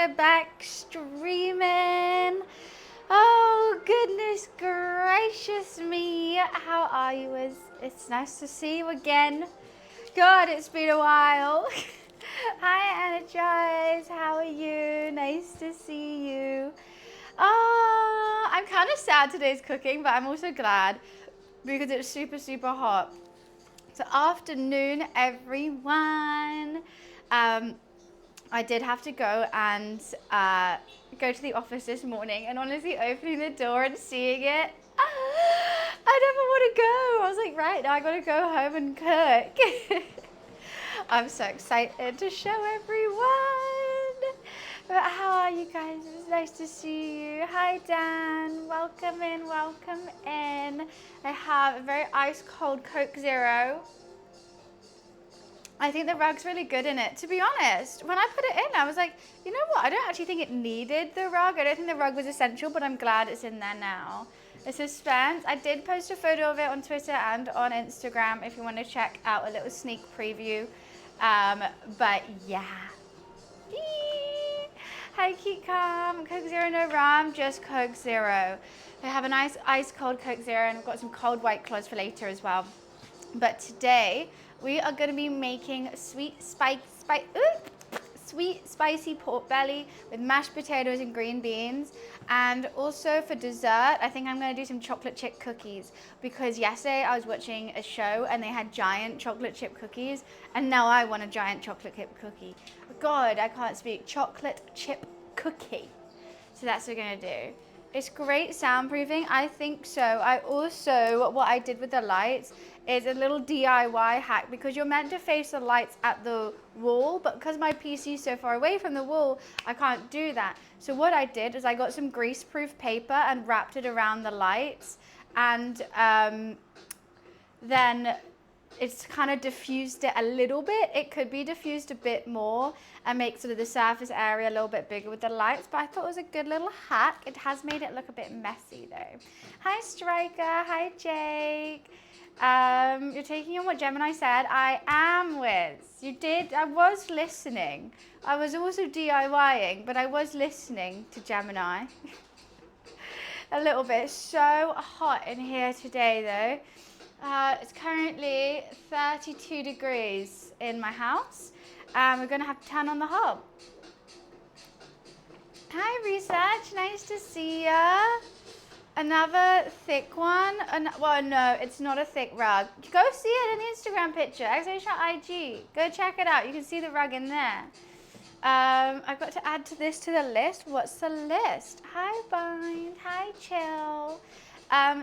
we're back streaming. Oh, goodness gracious me. How are you? It's nice to see you again. God, it's been a while. Hi, Energize. How are you? Nice to see you. Oh, I'm kind of sad today's cooking, but I'm also glad because it's super, super hot. So afternoon, everyone. I did have to go and go to the office this morning, and honestly opening the door and seeing it, I never want to go. I was like, right, now I got to go home and cook. I'm so excited to show everyone. But how are you guys? It's nice to see you. Hi, Dan. Welcome in, welcome in. I have a very ice cold Coke Zero. I think the rug's really good in it. To be honest, when I put it in, I was like, you know what? I don't actually think it needed the rug. I don't think the rug was essential, but I'm glad it's in there now. The suspense. I did post a photo of it on Twitter and on Instagram if you want to check out a little sneak preview. But yeah. Eee. Hi, Keep Calm. Coke Zero, no rum, just Coke Zero. I have a nice ice cold Coke Zero, and I've got some cold White Claws for later as well. But today, we are going to be making sweet spicy pork belly with mashed potatoes and green beans. And also for dessert, I think I'm going to do some chocolate chip cookies, because yesterday I was watching a show and they had giant chocolate chip cookies, and now I want a giant chocolate chip cookie. God, I can't speak. Chocolate chip cookie. So that's what we're going to do. It's great soundproofing. I think so. I also, what I did with the lights is a little DIY hack, because you're meant to face the lights at the wall, but because my PC is so far away from the wall, I can't do that. So what I did is I got some greaseproof paper and wrapped it around the lights, and then it's kind of diffused it a little bit. It could be diffused a bit more and make sort of the surface area a little bit bigger with the lights, but I thought it was a good little hack. It has made it look a bit messy though. Hi Striker, hi Jake. You're taking on what Gemini said. I am, Wiz. You did, I was listening. I was also DIYing, but I was listening to Gemini. A little bit. It's so hot in here today though. It's currently 32 degrees in my house. We're going to have 10 on the hob. Hi, Research. Nice to see ya. Another thick one. Well, no, it's not a thick rug. Go see it in the Instagram picture. !IG. Go check it out. You can see the rug in there. I've got to add to the list. What's the list? Hi, Bind. Hi, Chill.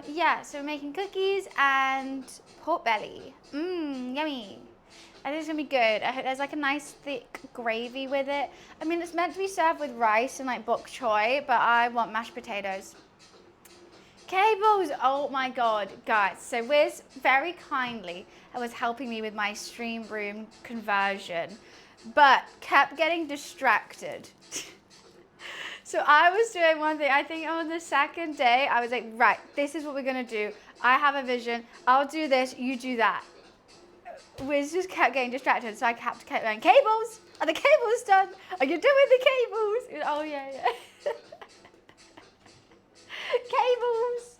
Yeah, so we're making cookies and pork belly. Yummy. I think it's gonna be good. I hope there's like a nice thick gravy with it. I mean, it's meant to be served with rice and like bok choy, but I want mashed potatoes. Cables, oh my God, guys. So Wiz very kindly was helping me with my stream room conversion, but kept getting distracted. So I was doing one thing. I think on the second day, I was like, right, this is what we're gonna do. I have a vision. I'll do this, you do that. Wiz just kept getting distracted, so I kept going, cables, are the cables done? Are you doing the cables? Oh yeah. Cables.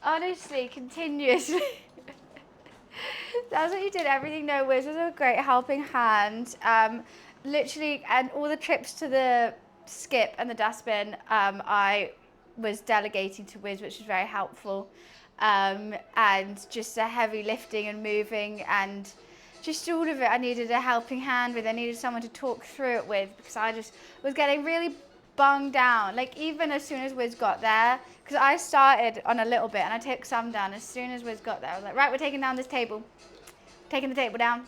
Honestly, continuously. That's what you did. Everything. No, Wiz was a great helping hand. Literally, and all the trips to the skip and the dustbin, I was delegating to Wiz, which was very helpful. And just the heavy lifting and moving and just all of it, I needed a helping hand with. I needed someone to talk through it with, because I just was getting really bunged down. Like even as soon as Wiz got there, because I started on a little bit and I took some down. As soon as Wiz got there, I was like, right, we're taking down this table. Taking the table down.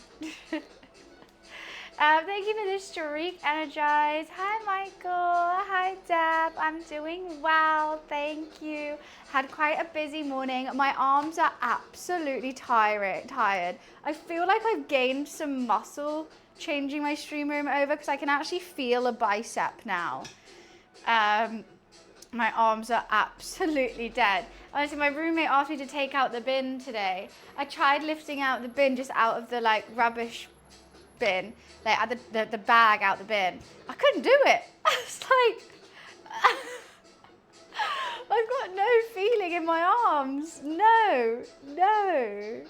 Thank you for the streak, Energize. Hi, Michael. Hi, Deb. I'm doing well. Thank you. Had quite a busy morning. My arms are absolutely tired. I feel like I've gained some muscle changing my stream room over, because I can actually feel a bicep now. My arms are absolutely dead. Honestly, my roommate asked me to take out the bin today. I tried lifting out the bin just out of the like rubbish bin, like the bag out the bin. I couldn't do it. It's like, I've got no feeling in my arms. No, no.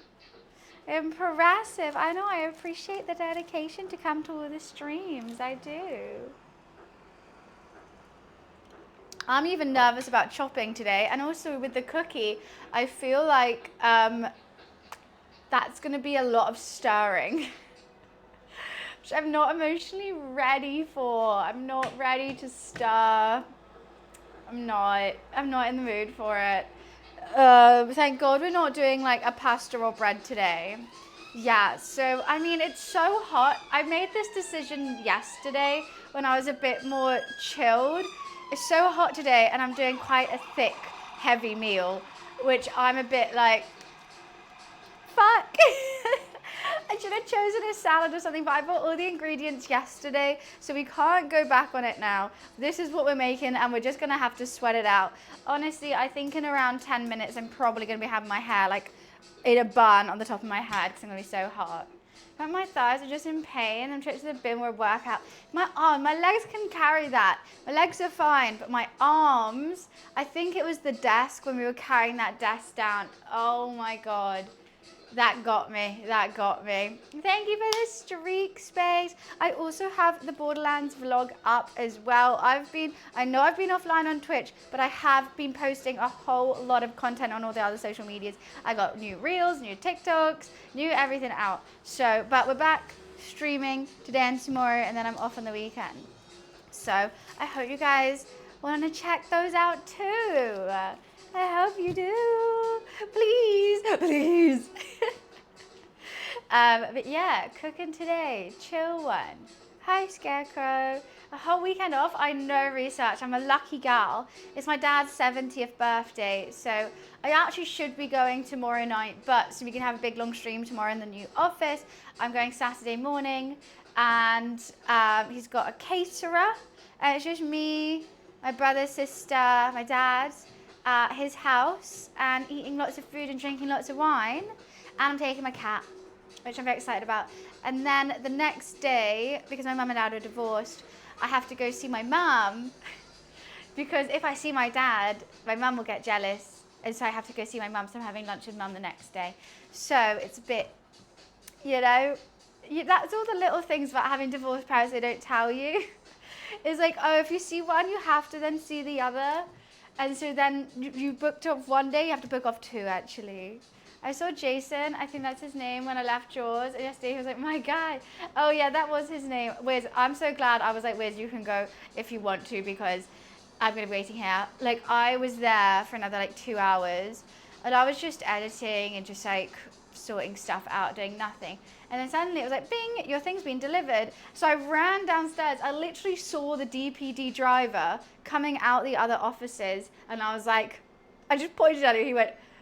Impressive. I know, I appreciate the dedication to come to all the streams. I do. I'm even nervous about chopping today. And also with the cookie, I feel like that's going to be a lot of stirring. Which I'm not emotionally ready for. I'm not ready to stir. I'm not in the mood for it. Thank God we're not doing like a pasta or bread today. Yeah, so I mean, it's so hot. I made this decision yesterday when I was a bit more chilled. It's so hot today and I'm doing quite a thick, heavy meal, which I'm a bit like, fuck. I should have chosen a salad or something, but I bought all the ingredients yesterday, so we can't go back on it now. This is what we're making, and we're just gonna have to sweat it out. Honestly, I think in around 10 minutes, I'm probably gonna be having my hair like in a bun on the top of my head because I'm gonna be so hot. But my thighs are just in pain. I'm trying to the bin where workout. My legs can carry that. My legs are fine, but my arms, I think it was the desk when we were carrying that desk down. Oh my God. That got me. That got me. Thank you for the streak space. I also have the Borderlands vlog up as well. I know I've been offline on Twitch, but I have been posting a whole lot of content on all the other social medias. I got new reels, new TikToks, new everything out. So, but we're back streaming today and tomorrow, and then I'm off on the weekend. So I hope you guys want to check those out too. I hope you do. Please, please. But yeah, cooking today, chill one. Hi, Scarecrow. A whole weekend off, I know research. I'm a lucky gal. It's my dad's 70th birthday, so I actually should be going tomorrow night, but so we can have a big long stream tomorrow in the new office. I'm going Saturday morning, and he's got a caterer. And it's just me, my brother, sister, my dad, at his house, and eating lots of food and drinking lots of wine. And I'm taking my cat, which I'm very excited about. And then the next day, because my mum and dad are divorced, I have to go see my mum. Because if I see my dad, my mum will get jealous. And so I have to go see my mum, so I'm having lunch with mum the next day. So it's a bit, you know, that's all the little things about having divorced parents they don't tell you. It's like, oh, if you see one, you have to then see the other. And so then you booked off one day, you have to book off two, actually. I saw Jason, I think that's his name, when I left Jaws. And yesterday he was like, my guy. Oh yeah, that was his name. Wiz, I'm so glad. I was like, Wiz, you can go if you want to, because I'm going to be waiting here. Like, I was there for another like 2 hours. And I was just editing and just like sorting stuff out, doing nothing. And then suddenly it was like, bing, your thing's been delivered. So I ran downstairs. I literally saw the DPD driver coming out the other offices. And I was like, I just pointed at him.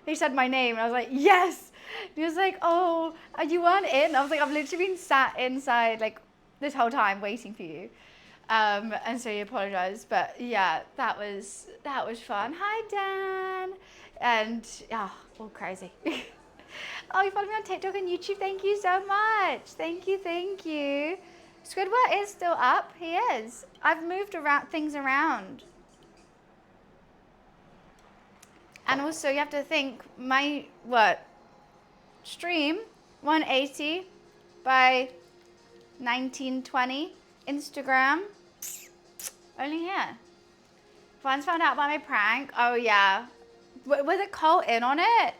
He said my name. And I was like, yes. And he was like, oh, you weren't in? I was like, I've literally been sat inside like this whole time waiting for you. And so he apologized. But yeah, that was fun. Hi, Dan. And all crazy. Oh, you follow me on TikTok and YouTube. Thank you so much. Thank you, thank you. Squidward is still up. He is. I've moved things around. And also, you have to think, stream, 180 by 1920, Instagram, only here. Fans found out about my prank. Oh, yeah. Was it Cole in on it?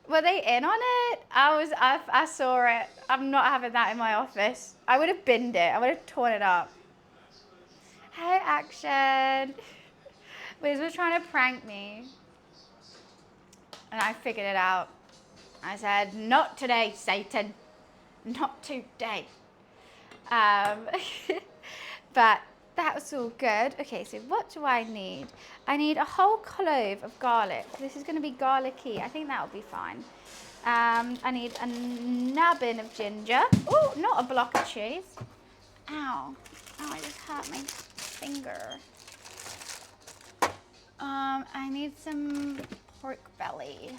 Were they in on it? I saw it. I'm not having that in my office. I would have binned it. I would have torn it up. Hey, Action. Wiz was trying to prank me. And I figured it out. I said, not today, Satan. Not today. But that was all good. Okay, so what do I need? I need a whole clove of garlic. This is going to be garlicky. I think that will be fine. I need a nubbin of ginger. Oh, not a block of cheese. Ow. Oh, I just hurt my finger. I need some pork belly.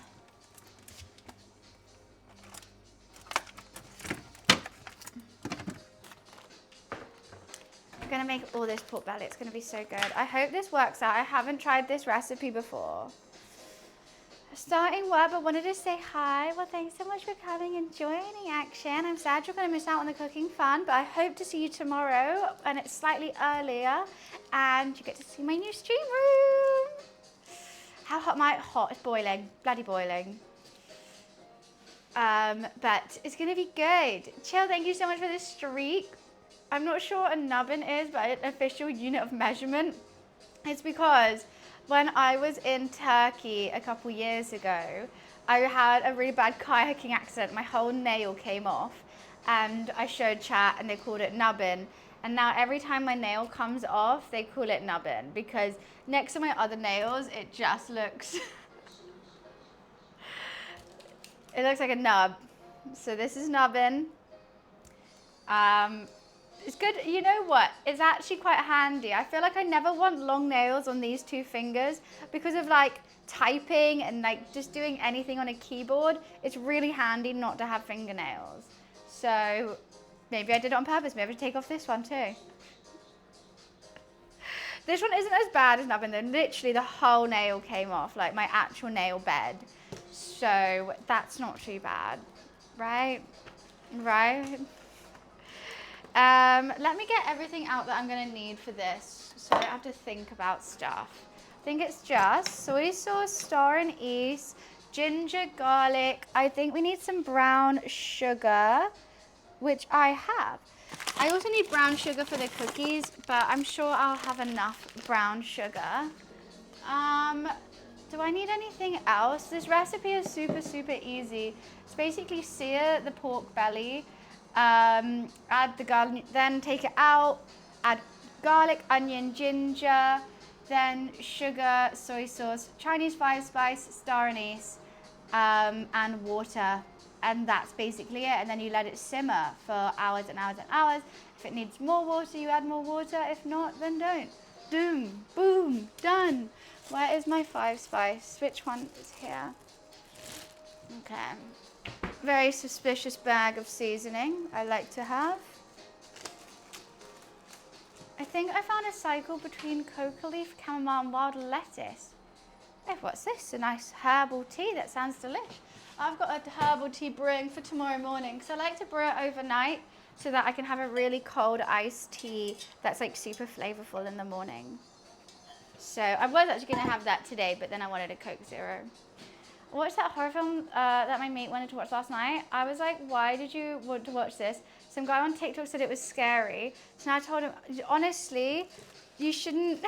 gonna make all this pork belly. It's gonna be so good. I hope this works out. I haven't tried this recipe before. Starting work, but wanted to say hi. Well, thanks so much for coming and joining action. I'm sad you're gonna miss out on the cooking fun, but I hope to see you tomorrow, and it's slightly earlier, and you get to see my new stream room. How hot? My hot? It's boiling, bloody boiling. But it's gonna be good. Chill, thank you so much for this streak. I'm not sure what a nubbin is, but an official unit of measurement. It's because when I was in Turkey a couple years ago, I had a really bad kayaking accident. My whole nail came off, and I showed chat and they called it nubbin. And now every time my nail comes off, they call it nubbin, because next to my other nails, it just looks, it looks like a nub. So this is nubbin. It's good. You know what? It's actually quite handy. I feel like I never want long nails on these two fingers because of like typing and like just doing anything on a keyboard. It's really handy not to have fingernails. So maybe I did it on purpose. Maybe I should take off this one too. This one isn't as bad as nubbin though. Literally the whole nail came off, like my actual nail bed. So that's not too bad, right? Right? Let me get everything out that I'm gonna need for this, so I don't have to think about stuff. I think it's just soy sauce, star anise, ginger, garlic. I think we need some brown sugar, which I have. I also need brown sugar for the cookies, but I'm sure I'll have enough brown sugar. Do I need anything else? This recipe is super, super easy. It's basically sear the pork belly, add the garlic, then take it out, add garlic, onion, ginger, then sugar, soy sauce, Chinese 5-spice, star anise, and water. And that's basically it. And then you let it simmer for hours and hours and hours. If it needs more water, you add more water. If not, then don't. Boom, boom, done. Where is my 5-spice? Which one is here? Okay. Very suspicious bag of seasoning I like to have. I think I found a cycle between coca leaf, chamomile, and wild lettuce. Oh, what's this? A nice herbal tea. That sounds delish. I've got a herbal tea brewing for tomorrow morning, because I like to brew it overnight so that I can have a really cold iced tea that's like super flavorful in the morning. So I was actually going to have that today, but then I wanted a Coke Zero. I watched that horror film that my mate wanted to watch last night. I was like, why did you want to watch this? Some guy on TikTok said it was scary. So now I told him, honestly, you shouldn't,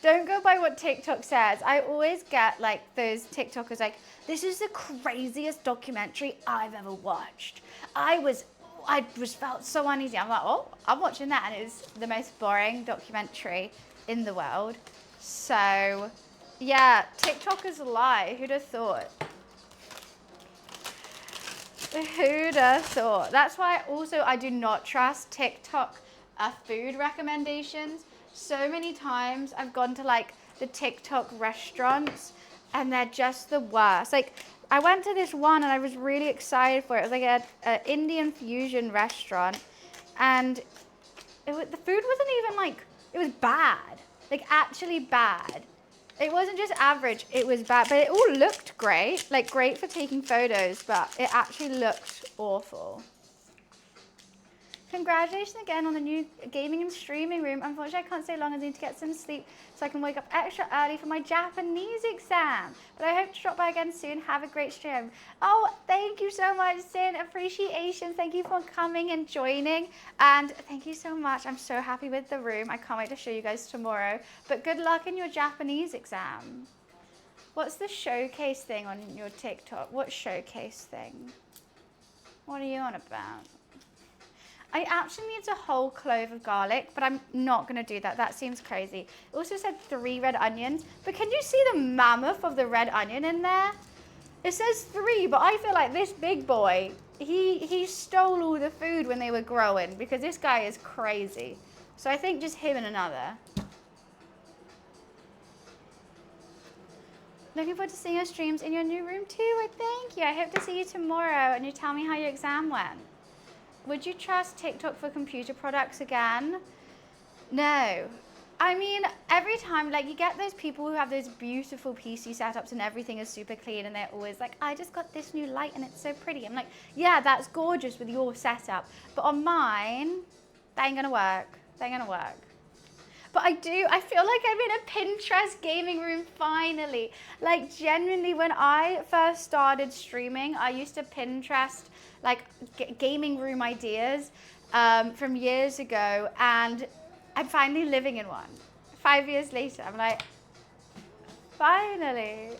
don't go by what TikTok says. I always get like those TikTokers like, this is the craziest documentary I've ever watched. I felt so uneasy. I'm like, oh, I'm watching that. And it was the most boring documentary in the world. So yeah, TikTokers lie. Who'd have thought? Who'd have thought? That's why also I do not trust TikTok food recommendations. So many times I've gone to like the TikTok restaurants and they're just the worst. Like I went to this one and I was really excited for it. It was like an Indian fusion restaurant, and the food wasn't even like, it was bad. Like actually bad. It wasn't just average, it was bad, but it all looked great, like great for taking photos, but it actually looked awful. Congratulations again on the new gaming and streaming room. Unfortunately, I can't stay long. I need to get some sleep so I can wake up extra early for my Japanese exam. But I hope to drop by again soon. Have a great stream. Oh, thank you so much, Sin. Appreciation. Thank you for coming and joining. And thank you so much. I'm so happy with the room. I can't wait to show you guys tomorrow. But good luck in your Japanese exam. What's the showcase thing on your TikTok? What showcase thing? What are you on about? I actually need a whole clove of garlic, but I'm not going to do that. That seems crazy. It also said 3 red onions, but can you see the mammoth of the red onion in there? It says 3, but I feel like this big boy, he stole all the food when they were growing, because this guy is crazy. So I think just him and another. Looking forward to seeing your streams in your new room too. I thank you. I hope to see you tomorrow and you tell me how your exam went. Would you trust TikTok for computer products again? No. I mean, every time, like, you get those people who have those beautiful PC setups and everything is super clean and they're always like, I just got this new light and it's so pretty. I'm like, yeah, that's gorgeous with your setup. But on mine, that ain't gonna work. That ain't gonna work. But I feel like I'm in a Pinterest gaming room finally. Like, genuinely, when I first started streaming, I used to Pinterest, like, gaming room ideas from years ago, and I'm finally living in one. 5 years later, I'm like, finally,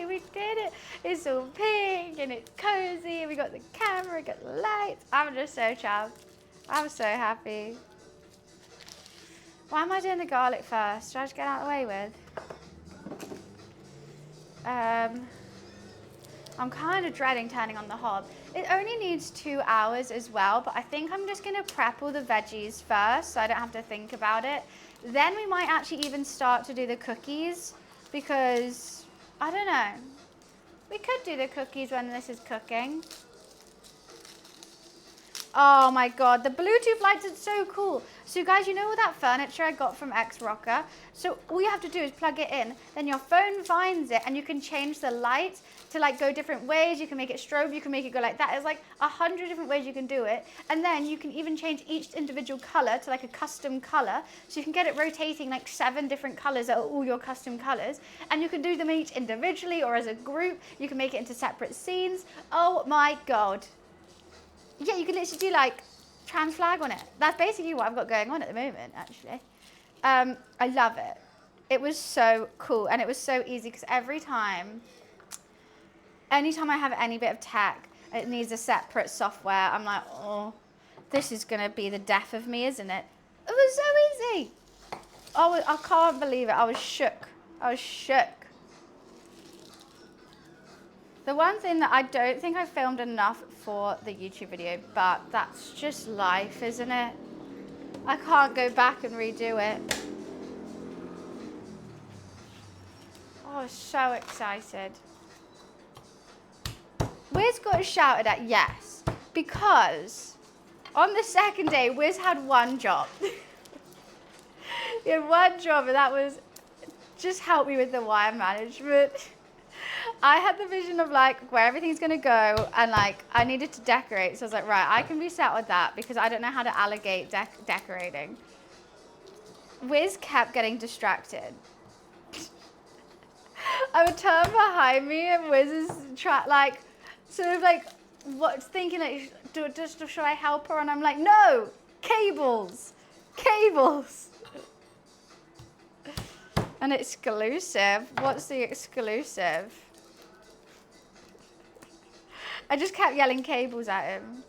we did it. It's all pink, and it's cozy, we got the camera, got the lights. I'm just so chuffed. I'm so happy. Why am I doing the garlic first? Should I just get out of the way with? I'm kind of dreading turning on the hob. It only needs 2 hours as well, but I think I'm just gonna prep all the veggies first so I don't have to think about it. Then we might actually even start to do the cookies because, I don't know. We could do the cookies when this is cooking. Oh my God, the Bluetooth lights are so cool. So guys, you know all that furniture I got from X-Rocker? So all you have to do is plug it in, then your phone finds it and you can change the light to like go different ways. You can make it strobe, you can make it go like that. It's like 100 different ways you can do it. And then you can even change each individual color to like a custom color. So you can get it rotating like 7 different colors that are all your custom colors. And you can do them each individually or as a group. You can make it into separate scenes. Oh my God. Yeah, you can literally do like trans flag on it. That's basically what I've got going on at the moment, actually. I love it. It was so cool and it was so easy because anytime I have any bit of tech, it needs a separate software. I'm like, oh, this is going to be the death of me, isn't it? It was so easy. Oh, I can't believe it. I was shook. The one thing that I don't think I filmed enough for the YouTube video, but that's just life, isn't it? I can't go back and redo it. Oh, I was so excited. Wiz got shouted at, yes, because on the second day, Wiz had one job. He had one job, and that was just help me with the wire management. I had the vision of like where everything's gonna go and like I needed to decorate. So I was like, right, I can be set with that because I don't know how to allocate decorating. Wiz kept getting distracted. I would turn behind me and Wiz is like, sort of like, what's thinking like, should I help her? And I'm like, no, cables. An exclusive? What's the exclusive? I just kept yelling cables at him.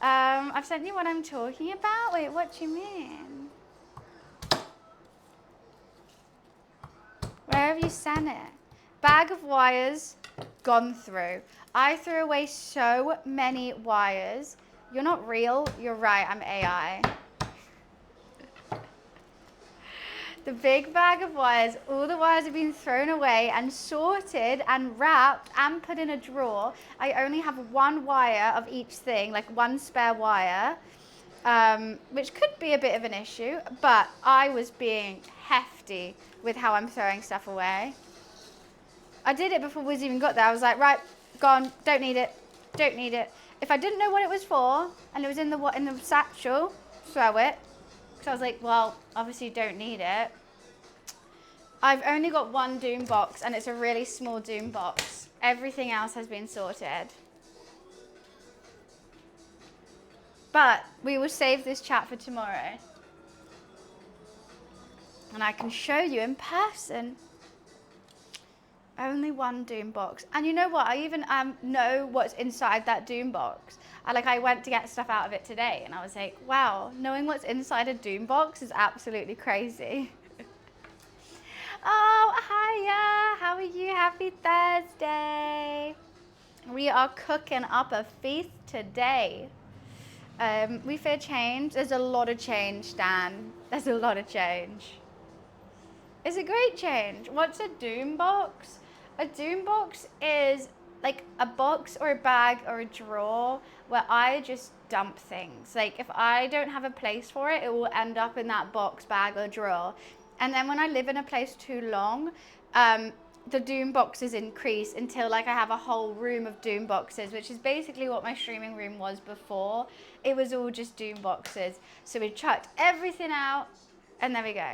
I've sent you what I'm talking about. Wait, what do you mean? Where have you sent it? Bag of wires gone through. I threw away so many wires. You're not real. You're right. I'm AI. The big bag of wires, all the wires have been thrown away and sorted and wrapped and put in a drawer. I only have one wire of each thing, like one spare wire, which could be a bit of an issue, but I was being hefty with how I'm throwing stuff away. I did it before Wiz even got there. I was like, right, gone, don't need it. If I didn't know what it was for and it was in the satchel, throw it. So I was like, well, obviously you don't need it. I've only got one Doom box and it's a really small Doom box. Everything else has been sorted. But we will save this chat for tomorrow. And I can show you in person. Only one Doom box. And you know what? I even know what's inside that Doom box. I went to get stuff out of it today and I was like, wow, knowing what's inside a Doom box is absolutely crazy. Oh, hiya. How are you? Happy Thursday. We are cooking up a feast today. We fear change. There's a lot of change, Dan. There's a lot of change. It's a great change. What's a Doom box? A Doom box is like a box or a bag or a drawer where I just dump things. Like if I don't have a place for it, it will end up in that box, bag or drawer. And then when I live in a place too long, the Doom boxes increase until like I have a whole room of Doom boxes, which is basically what my streaming room was before. It was all just Doom boxes. So we chucked everything out and there we go.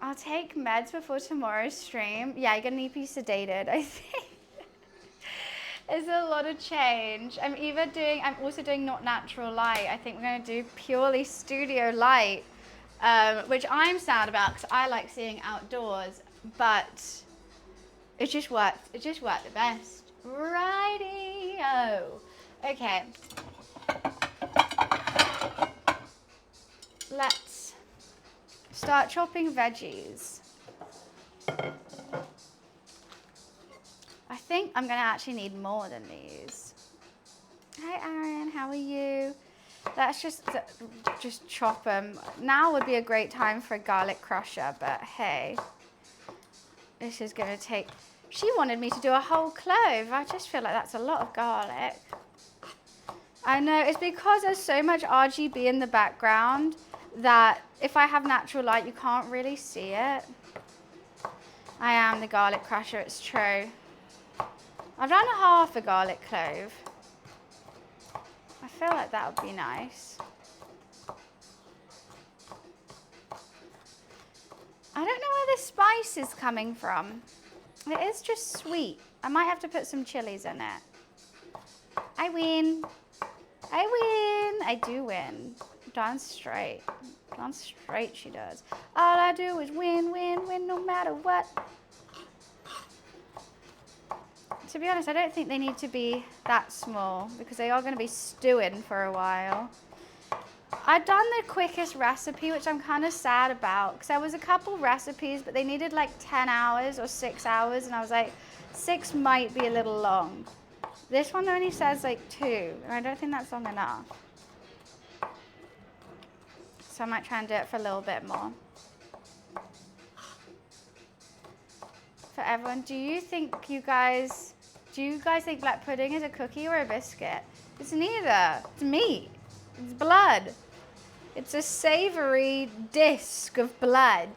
I'll take meds before tomorrow's stream. Yeah, you're gonna need to be sedated, I think. It's a lot of change. I'm also doing not natural light. I think we're gonna do purely studio light, which I'm sad about because I like seeing outdoors, but it just worked the best. Righty-o. Okay. Let's start chopping veggies. I think I'm gonna actually need more than these. Hi Aaron, how are you? Let's just chop them. Now would be a great time for a garlic crusher, but hey, this is gonna take, she wanted me to do a whole clove. I just feel like that's a lot of garlic. I know, it's because there's so much RGB in the background that if I have natural light, you can't really see it. I am the garlic crusher, it's true. I've done half a garlic clove. I feel like that would be nice. I don't know where the spice is coming from. It is just sweet. I might have to put some chilies in it. I win. I win. I do win. Darn straight. Darn straight she does. All I do is win, win, win no matter what. To be honest, I don't think they need to be that small because they are going to be stewing for a while. I've done the quickest recipe, which I'm kind of sad about because there was a couple recipes, but they needed like 10 hours or 6 hours. And I was like, 6 might be a little long. This one only says like 2, and I don't think that's long enough. So I might try and do it for a little bit more. For everyone, do you guys think black pudding is a cookie or a biscuit? It's neither. It's meat. It's blood. It's a savory disc of blood.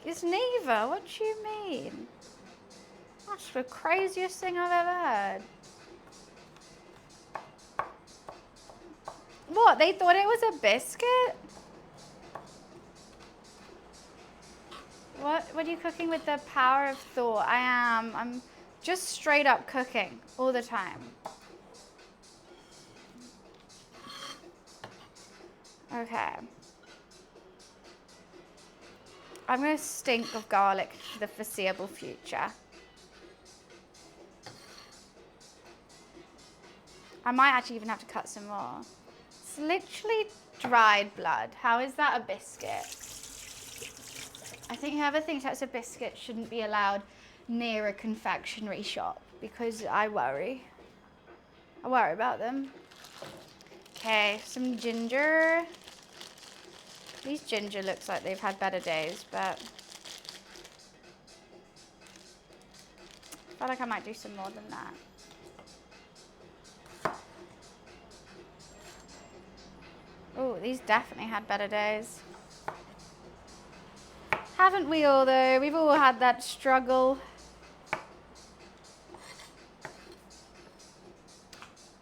It's neither. What do you mean? That's the craziest thing I've ever heard. What? They thought it was a biscuit? What are you cooking with the power of thought? I am. I'm just straight up cooking all the time. Okay. I'm going to stink of garlic for the foreseeable future. I might actually even have to cut some more. It's literally dried blood. How is that a biscuit? I think whoever thinks that's a biscuit shouldn't be allowed near a confectionery shop because I worry. I worry about them. Okay, some ginger. These ginger looks like they've had better days, but I feel like I might do some more than that. Oh, these definitely had better days. Haven't we all though? We've all had that struggle.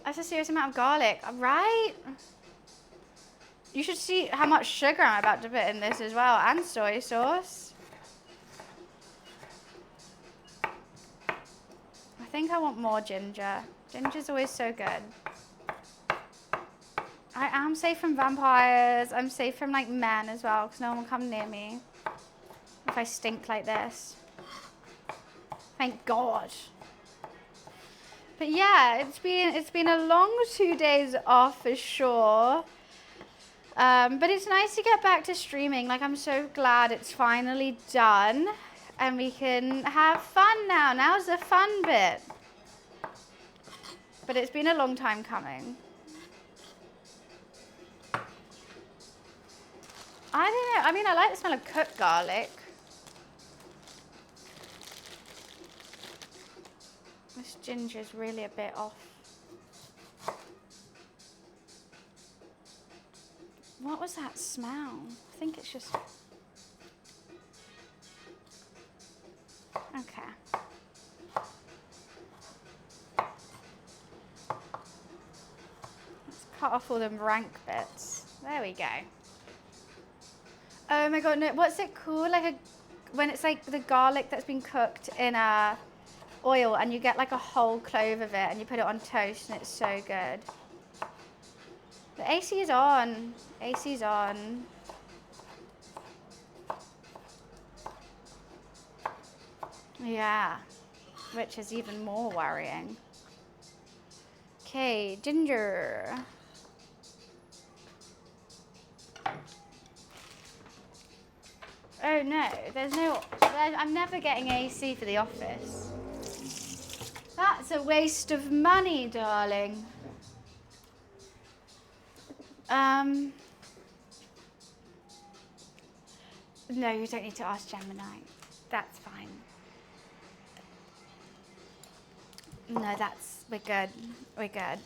That's a serious amount of garlic, right? You should see how much sugar I'm about to put in this as well, and soy sauce. I think I want more ginger. Ginger's always so good. I am safe from vampires. I'm safe from like men as well, because no one will come near me if I stink like this. Thank God. But yeah, it's been a long 2 days off for sure. But it's nice to get back to streaming. Like, I'm so glad it's finally done and we can have fun now. Now's the fun bit. But it's been a long time coming. I don't know. I mean, I like the smell of cooked garlic. This ginger's really a bit off. What was that smell? I think it's just... Okay. Let's cut off all them rank bits. There we go. Oh my god, no, what's it called? Like when it's like the garlic that's been cooked in oil and you get like a whole clove of it and you put it on toast and it's so good. The AC is on. AC's on. Yeah, which is even more worrying. Okay, ginger. Oh no, I'm never getting AC for the office. That's a waste of money, darling. No, you don't need to ask Gemini. That's fine. No, we're good. We're good.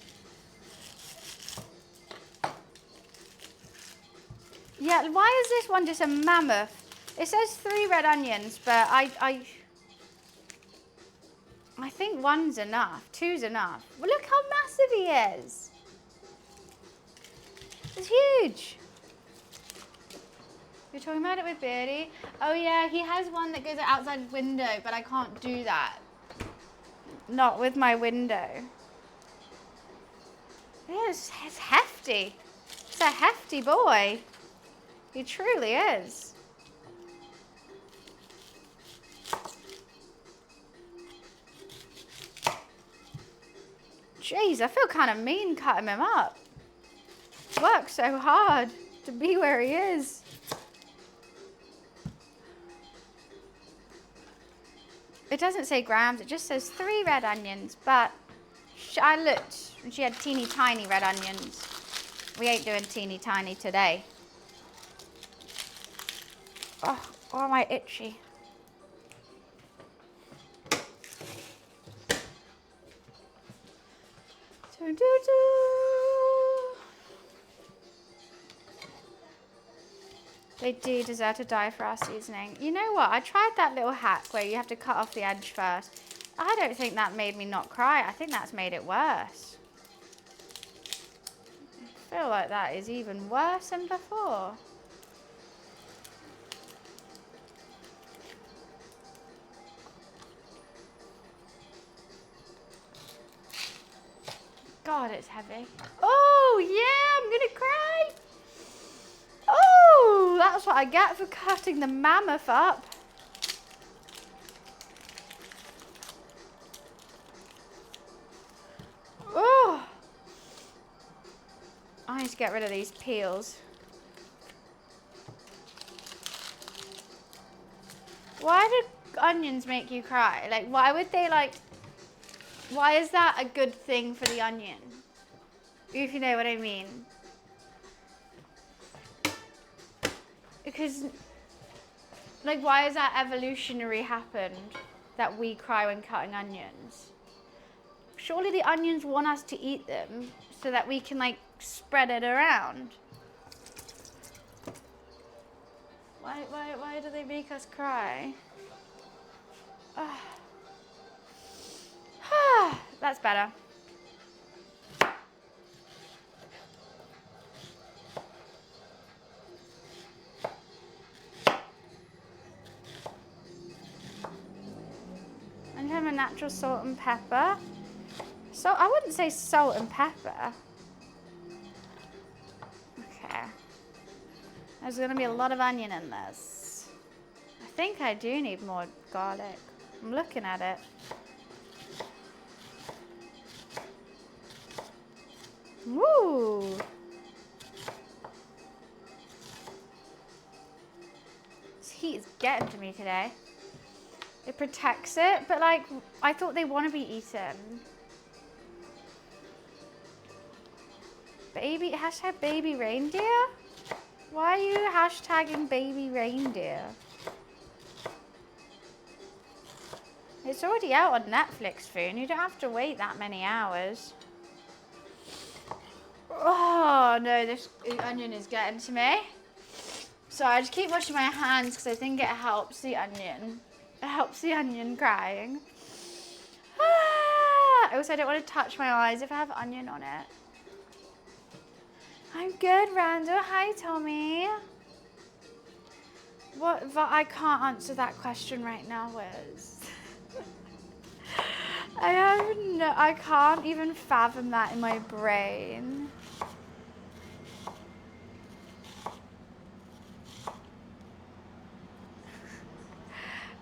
Yeah, why is this one just a mammoth? It says 3 red onions, but I think 1's enough. 2's enough. Well, look how massive he is. It's huge. You're talking about it with Beardy? Oh yeah, he has one that goes outside window, but I can't do that. Not with my window. Yeah, it's hefty. It's a hefty boy. He truly is. Jeez, I feel kind of mean cutting him up. Worked so hard to be where he is. It doesn't say grams, it just says 3 red onions, but I looked and she had teeny tiny red onions. We ain't doing teeny tiny today. Oh, am I itchy? They do deserve to die for our seasoning. You know what? I tried that little hack where you have to cut off the edge first. I don't think that made me not cry. I think that's made it worse. I feel like that is even worse than before. God, it's heavy. Oh, yeah, I'm gonna cry. Oh, that's what I get for cutting the mammoth up. Oh, I need to get rid of these peels. Why do onions make you cry? Like, why would they why is that a good thing for the onion? If you know what I mean. Because, like, why has that evolutionary happened that we cry when cutting onions? Surely the onions want us to eat them so that we can, like, spread it around. Why do they make us cry? That's better. And you have a natural salt and pepper. So I wouldn't say salt and pepper. Okay. There's going to be a lot of onion in this. I think I do need more garlic. I'm looking at it. Woo! This heat is getting to me today. It protects it, but like, I thought they want to be eaten. Hashtag baby reindeer? Why are you hashtagging baby reindeer? It's already out on Netflix, Foon. You don't have to wait that many hours. Oh, no, this onion is getting to me. So I just keep washing my hands because I think it helps the onion. It helps the onion crying. Also, I don't want to touch my eyes if I have onion on it. I'm good, Randall. Hi, Tommy. What? I can't answer that question right now, Wiz. I can't even fathom that in my brain.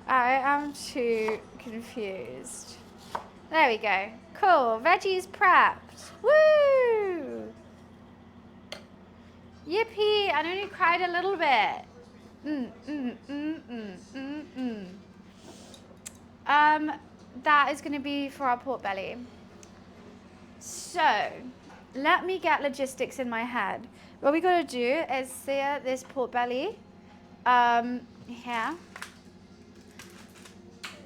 I am too confused. There we go. Cool. Veggies prepped. Woo! Yippee! I only cried a little bit. That is going to be for our pork belly. So, let me get logistics in my head. What we got to do is sear this pork belly here.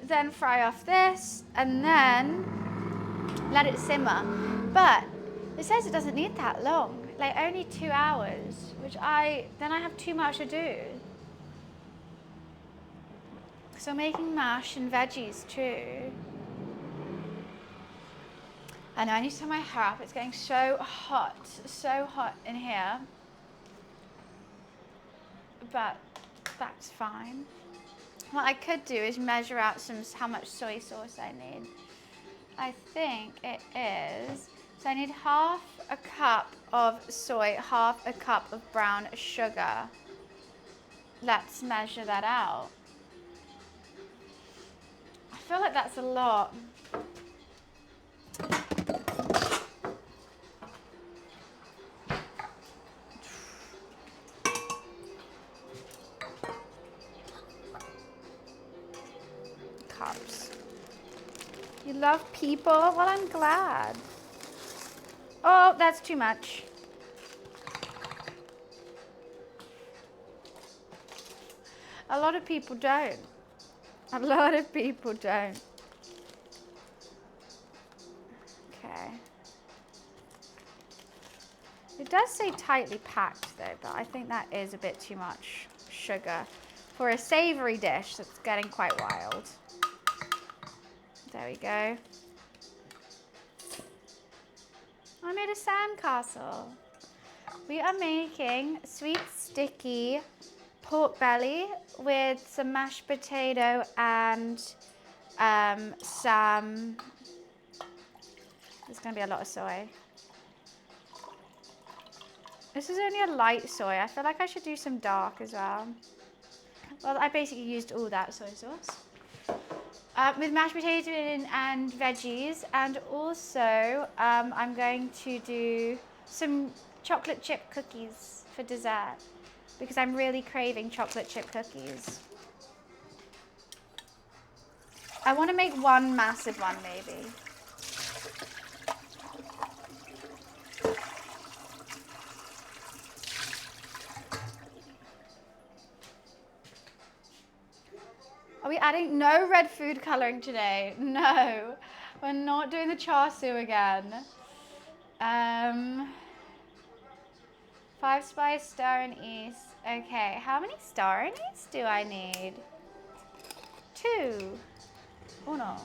Then fry off this, and then let it simmer. But it says it doesn't need that long, like only 2 hours, which then I have too much to do. So making mash and veggies too. I know I need to turn my hair up. It's getting so hot in here. But that's fine. What I could do is measure out how much soy sauce I need. I think it is, so I need half a cup of soy, half a cup of brown sugar. Let's measure that out. I feel like that's a lot. Cups. You love people? Well, I'm glad. Oh, that's too much. A lot of people don't. A lot of people don't. Okay. It does say tightly packed though, but I think that is a bit too much sugar for a savory dish that's getting quite wild. There we go. I made a sandcastle. We are making sweet sticky pork belly with some mashed potato and some, there's going to be a lot of soy. This is only a light soy. I feel like I should do some dark as well. Well, I basically used all that soy sauce. With mashed potato and veggies, and also I'm going to do some chocolate chip cookies for dessert because I'm really craving chocolate chip cookies. I want to make one massive one maybe. Are we adding no red food coloring today? No, we're not doing the char siu again. 5 spice star anise. Okay, how many star anise do I need? 2. Uno,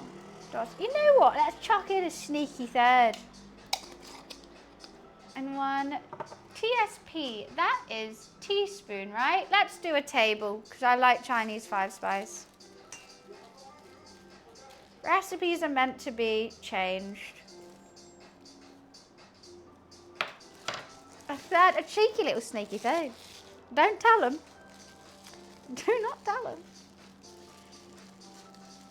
dos. You know what? Let's chuck in a sneaky third. And 1 TSP. That is teaspoon, right? Let's do a table because I like Chinese 5 spice. Recipes are meant to be changed. A cheeky little sneaky thing. Don't tell them. Do not tell them.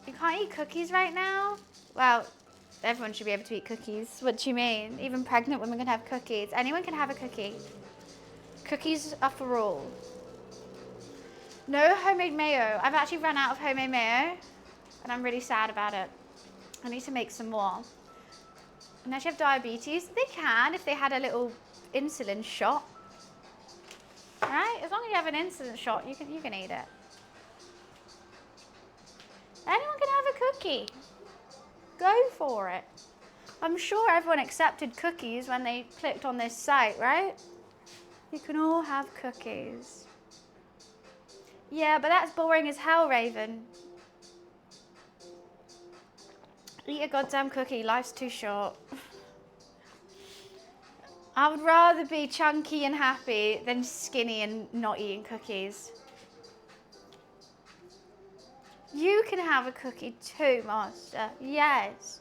You can't eat cookies right now? Well, everyone should be able to eat cookies. What do you mean? Even pregnant women can have cookies. Anyone can have a cookie. Cookies are for all. No homemade mayo. I've actually run out of homemade mayo. And I'm really sad about it. I need to make some more. Unless you have diabetes, they can if they had a little insulin shot. Right? As long as you have an insulin shot, you can eat it. Anyone can have a cookie. Go for it. I'm sure everyone accepted cookies when they clicked on this site, right? You can all have cookies. Yeah, but that's boring as hell, Raven. Eat a goddamn cookie. Life's too short. I would rather be chunky and happy than skinny and not eating cookies. You can have a cookie too, Master. Yes.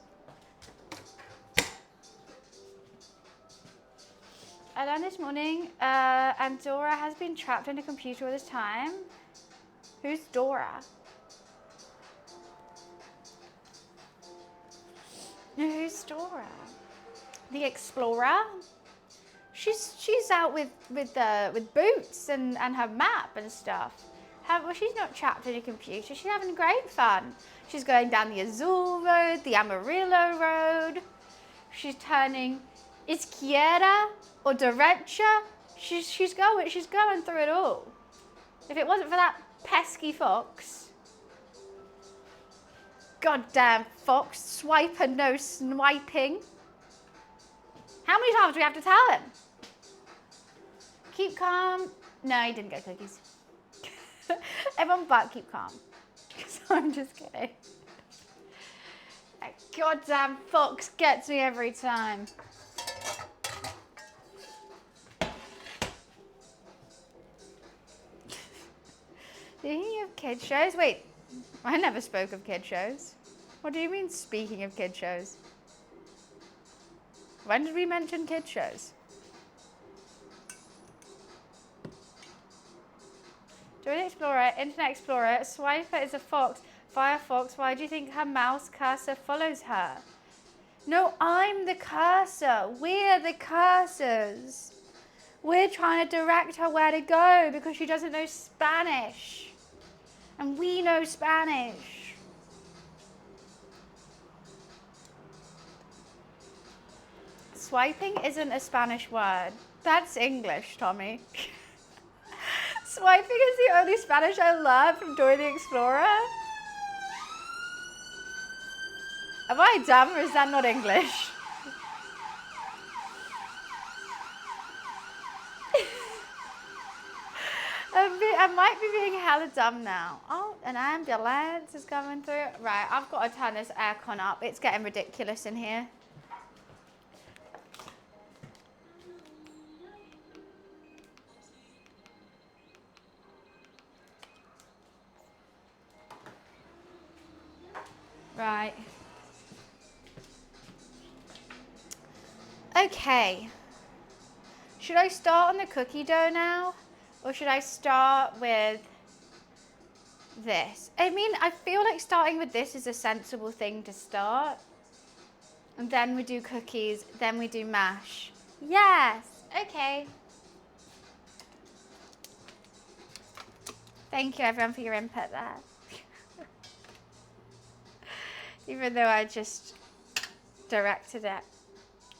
I learned this morning, and Dora has been trapped in a computer all this time. Who's Dora? Who's Dora? The Explorer? She's out with Boots and her map and stuff. Well, she's not trapped in a computer. She's having great fun. She's going down the Azul Road, the Amarillo Road. She's turning izquierda or derecha. She's going through it all. If it wasn't for that pesky fox. Goddamn fox, swiper no swiping. How many times do we have to tell him? Keep calm. No, he didn't get cookies. Everyone but keep calm. I'm just kidding. That goddamn fox gets me every time. Speaking of kid shows, wait, I never spoke of kid shows. What do you mean speaking of kid shows? When did we mention kid shows? Join Explorer, Internet Explorer, Swiper is a fox, Firefox, why do you think her mouse cursor follows her? No, I'm the cursor. We're the cursors. We're trying to direct her where to go because she doesn't know Spanish. And we know Spanish. Swiping isn't a Spanish word. That's English, Tommy. Swiping is the only Spanish I learned from Dora the Explorer. Am I dumb or is that not English? I might be being hella dumb now. Oh, an ambulance is coming through. Right, I've got to turn this aircon up. It's getting ridiculous in here. Right. Okay. Should I start on the cookie dough now? Or should I start with this? I mean, I feel like starting with this is a sensible thing to start. And then we do cookies, then we do mash. Yes, okay. Thank you everyone for your input there. Even though I just directed it,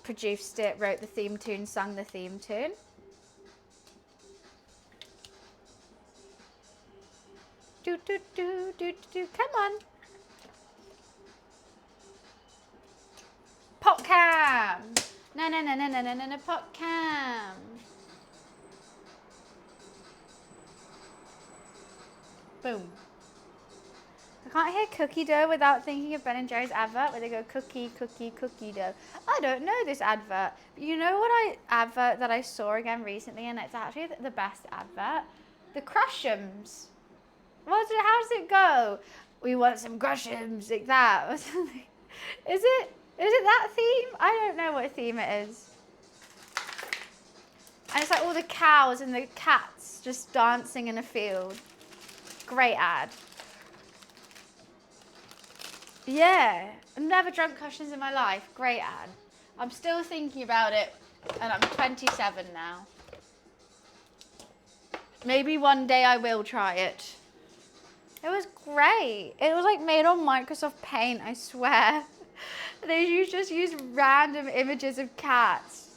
produced it, wrote the theme tune, sung the theme tune. Do, do, do, do, do, come on. Pop cam. No, no, no, no, no, no, no, no, pop cam. Boom. I can't hear cookie dough without thinking of Ben & Jerry's advert where they go cookie, cookie, cookie dough. I don't know this advert. But you know what advert that I saw again recently, and it's actually the best advert? The Crush'ems. How does it go? We want some Crush'ems, like that. Or something. Is it that theme? I don't know what theme it is. And it's like all the cows and the cats just dancing in a field. Great ad. Yeah, I've never drunk Crush'ems in my life. Great ad. I'm still thinking about it, and I'm 27 now. Maybe one day I will try it. It was great. It was like made on Microsoft Paint, I swear. They just used random images of cats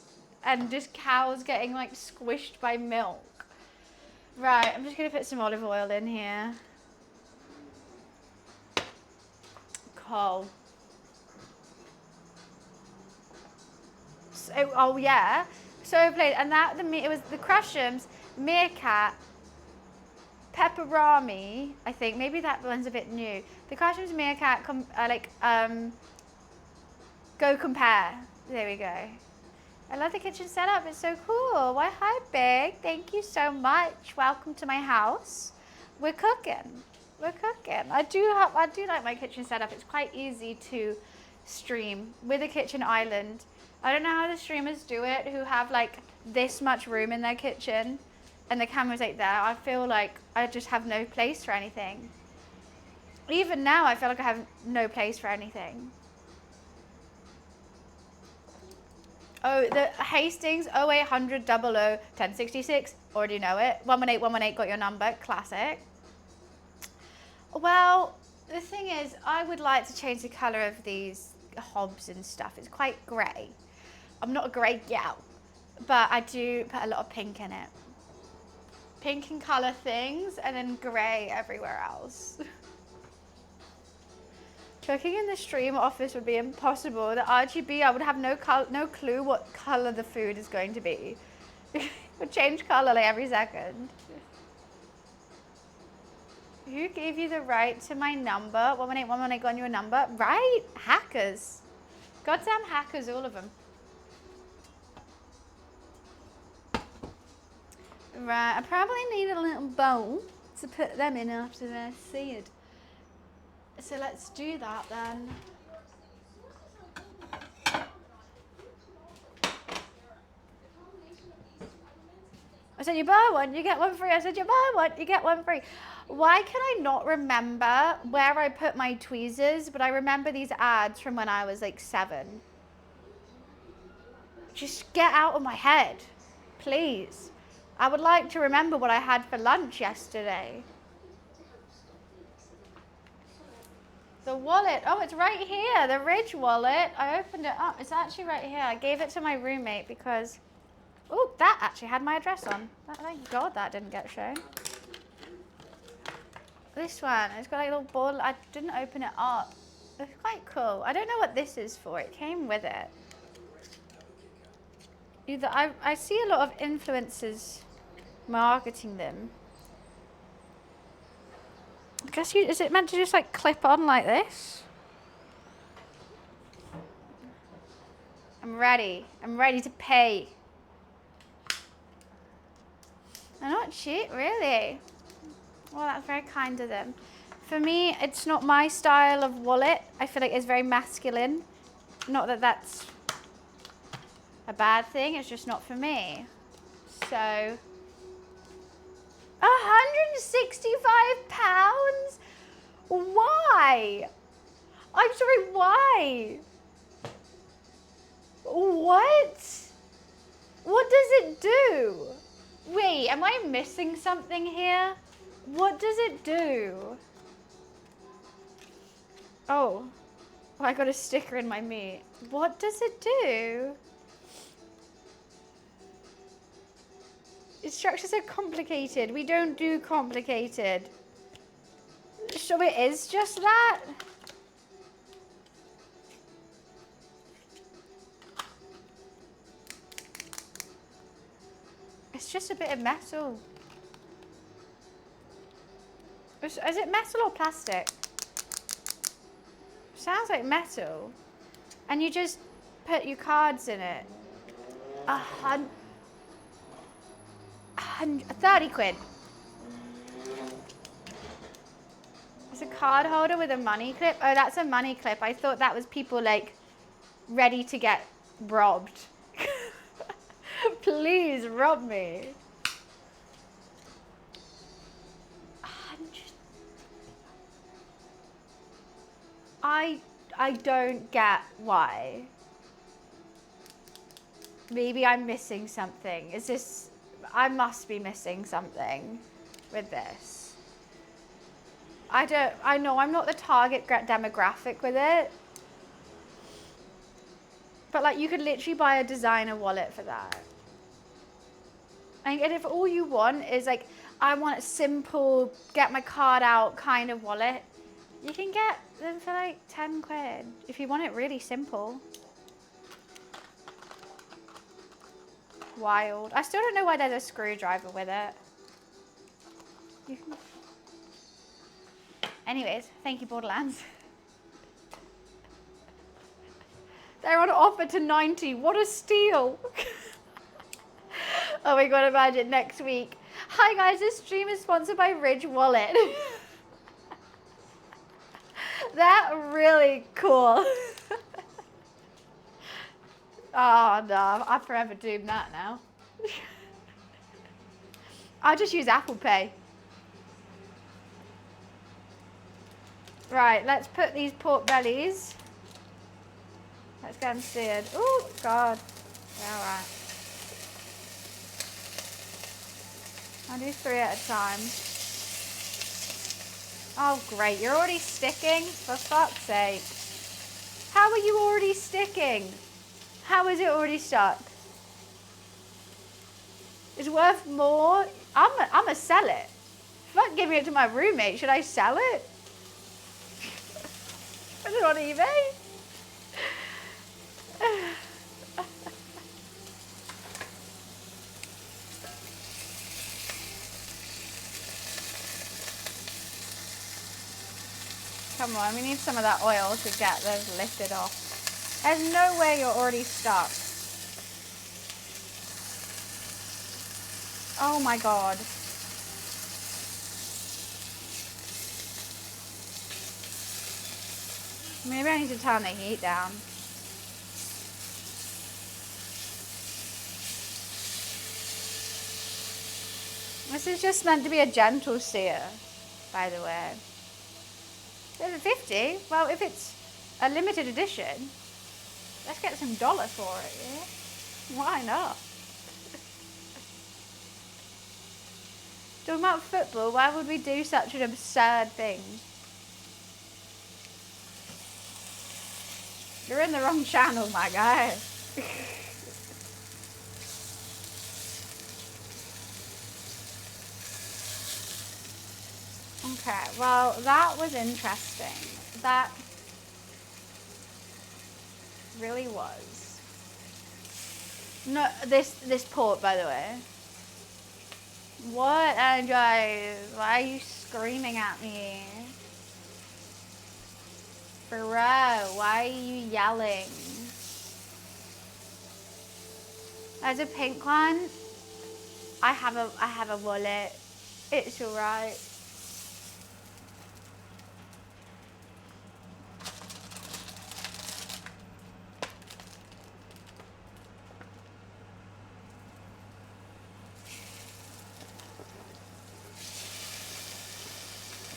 and just cows getting like squished by milk. Right, I'm just gonna put some olive oil in here. Oh. So, oh yeah. So plain. And that it was the Crushums, meerkat, pepperami. I think maybe that one's a bit new. The Crushums, meerkat, go compare. There we go. I love the kitchen setup. It's so cool. Why, hi, Big. Thank you so much. Welcome to my house. We're cooking. We're cooking. I do like my kitchen setup. It's quite easy to stream with a kitchen island. I don't know how the streamers do it who have like this much room in their kitchen and the camera's like there. I feel like I just have no place for anything. Even now, I feel like I have no place for anything. Oh, the Hastings 0800 00 1066. Already know it. 118 got your number. Classic. Well, the thing is, I would like to change the colour of these hobs and stuff. It's quite grey. I'm not a grey gal, but I do put a lot of pink in it. Pink and colour things, and then grey everywhere else. Cooking in the stream office would be impossible. The RGB, I would have no clue what colour the food is going to be. It would change colour like every second. Who gave you the right to my number? 118 got your number. Right? Hackers. Goddamn hackers, all of them. Right, I probably need a little bowl to put them in after they're seared. So let's do that then. I said you buy one, you get one free. I said you buy one, you get one free. Why can I not remember where I put my tweezers, but I remember these ads from when I was like 7. Just get out of my head, please. I would like to remember what I had for lunch yesterday. The wallet, oh, it's right here, the Ridge wallet. I opened it up, it's actually right here. I gave it to my roommate because, oh, that actually had my address on. Thank God that didn't get shown. This one, it's got like a little ball. I didn't open it up. It's quite cool. I don't know what this is for. It came with it. I see a lot of influencers marketing them. I guess is it meant to just like clip on like this? I'm ready. I'm ready to pay. They're not cheap, really. Well, that's very kind of them. For me, it's not my style of wallet. I feel like it's very masculine. Not that that's a bad thing, it's just not for me. So, £165? Why? I'm sorry, why? What? What does it do? Wait, am I missing something here? What does it do? Oh, I got a sticker in my meat. What does it do? Its structure's so complicated. We don't do complicated. So it is just that? It's just a bit of metal. Is it metal or plastic? Sounds like metal. And you just put your cards in it. 30 quid. It's a card holder with a money clip. Oh, that's a money clip. I thought that was people like ready to get robbed. Please rob me. I don't get why. Maybe I'm missing something. Is this, I must be missing something with this. I know I'm not the target demographic with it. But like you could literally buy a designer wallet for that. And if all you want is like, I want a simple, get my card out kind of wallet, You can get them for like 10 quid if you want it really simple. Wild. I still don't know why there's a screwdriver with it. You can... Anyways, thank you, Borderlands. They're on offer to 90. What a steal. Oh my god, imagine next week. Hi guys, this stream is sponsored by Ridge Wallet. That really cool. Oh no, I'm forever doomed that now. I'll just use Apple Pay. Right, let's put these pork bellies. Let's get them seared. Oh god. Yeah, alright. I'll do 3 at a time. Oh great, you're already sticking? For fuck's sake. How are you already sticking? How is it already stuck? It's worth more. I'm gonna sell it. Fuck giving it to my roommate. Should I sell it? Put it on eBay? Come on, we need some of that oil to get those lifted off. There's no way you're already stuck. Oh my god. Maybe I need to turn the heat down. This is just meant to be a gentle sear, by the way. Is it 50? Well, if it's a limited edition, let's get some dollar for it, yeah? Why not? Talking about football, why would we do such an absurd thing? You're in the wrong channel, my guy. Okay, well, that was interesting. That really was. No, this pork, by the way. What, Energize? Why are you screaming at me? Bro, why are you yelling? There's a pink one. I have a wallet. It's alright.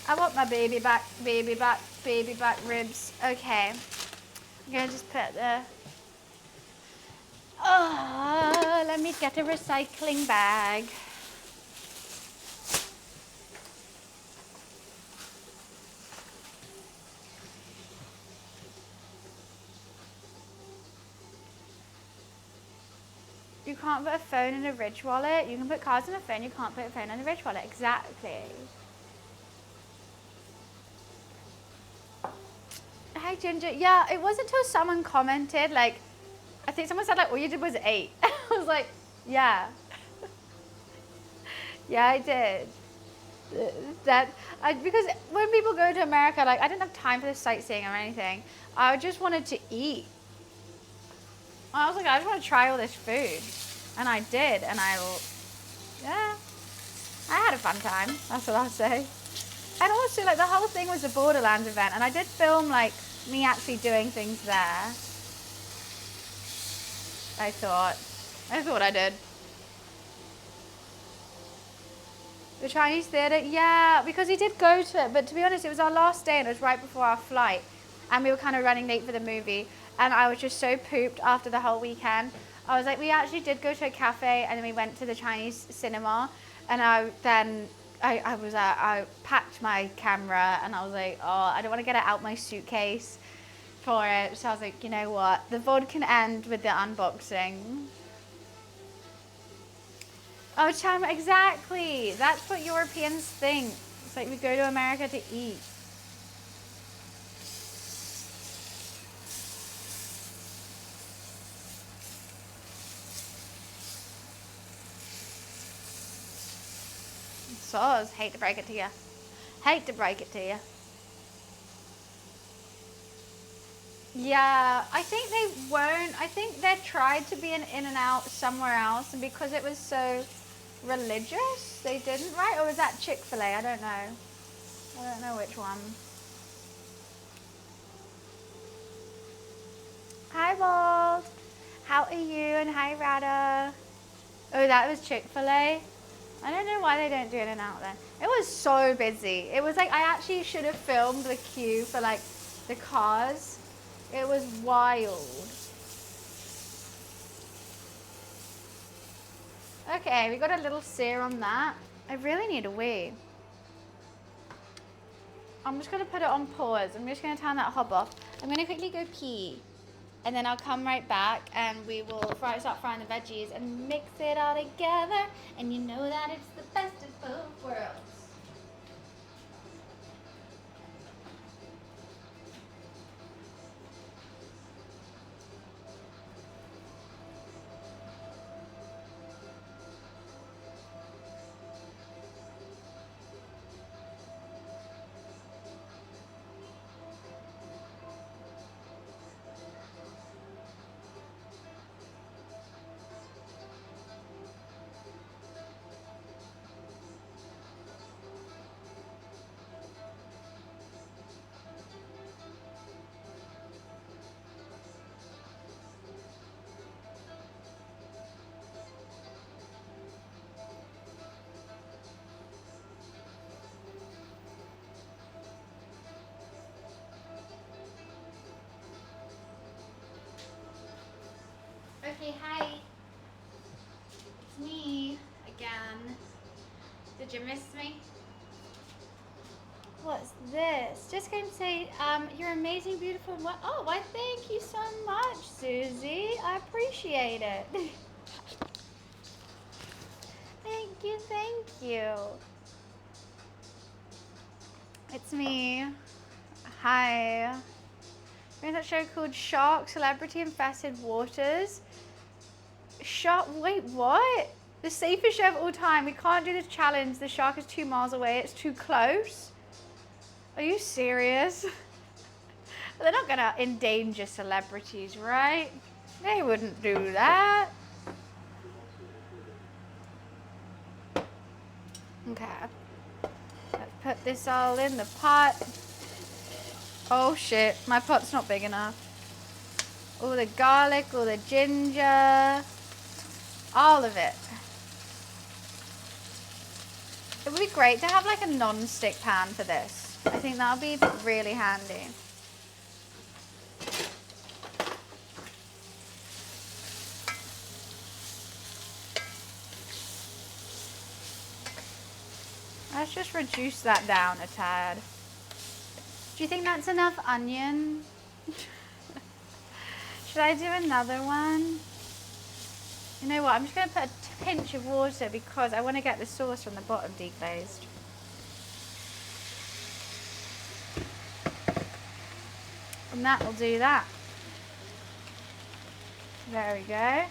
I want my baby back ribs. Okay. I'm gonna just put the... Oh, let me get a recycling bag. You can't put a phone in a Ridge wallet. You can put cards in a phone, you can't put a phone in a Ridge wallet. Exactly. Hi Ginger. Yeah, it wasn't until someone commented, like, I think someone said like all you did was 8. I was like, yeah. Yeah, I did. Because when people go to America, like I didn't have time for the sightseeing or anything. I just wanted to eat. I was like, I just want to try all this food. And I did, and yeah, I had a fun time. That's what I'll say. And also, like, the whole thing was a Borderlands event, and I did film, like, me actually doing things there. I thought I did. The Chinese theatre, yeah, because we did go to it, but to be honest, it was our last day, and it was right before our flight, and we were kind of running late for the movie, and I was just so pooped after the whole weekend. I was like, we actually did go to a cafe, and then we went to the Chinese cinema, and I packed my camera, and I was like, oh, I don't want to get it out my suitcase for it. So I was like, you know what? The VOD can end with the unboxing. Oh, Chama, exactly. That's what Europeans think. It's like we go to America to eat. sauce. Hate to break it to you. Hate to break it to you. Yeah, I think they won't. I think they tried to be an In-N-Out somewhere else, and because it was so religious, they didn't, right? Or was that Chick-fil-A? I don't know. I don't know which one. Hi, Bold. How are you? And hi, Rada. Oh, that was Chick-fil-A. I don't know why they don't do In-N-Out then. It was so busy. It was like I actually should have filmed the queue for like the cars. It was wild. Okay, we got a little sear on that. I really need a wee. I'm just gonna put it on pause. I'm just gonna turn that hob off. I'm gonna quickly go pee. And then I'll come right back and we will start frying the veggies and mix it all together. And you know that it's the best of both worlds. Okay, hi. It's me again. Did you miss me? What's this? Just going to say, you're amazing, beautiful. Oh, why thank you so much, Susie. I appreciate it. Thank you, thank you. It's me. Hi. There's that show called Shark Celebrity Infested Waters. Shark, wait, what? The safest show of all time. We can't do this challenge. The shark is 2 miles away. It's too close. Are you serious? They're not gonna endanger celebrities, right? They wouldn't do that. Okay. Let's put this all in the pot. Oh shit, my pot's not big enough. All the garlic, all the ginger, all of it. It would be great to have like a non-stick pan for this. I think that would be really handy. Let's just reduce that down a tad. Do you think that's enough onion? Should I do another one? You know what, I'm just going to put a pinch of water because I want to get the sauce from the bottom deglazed. And that will do that. There we go.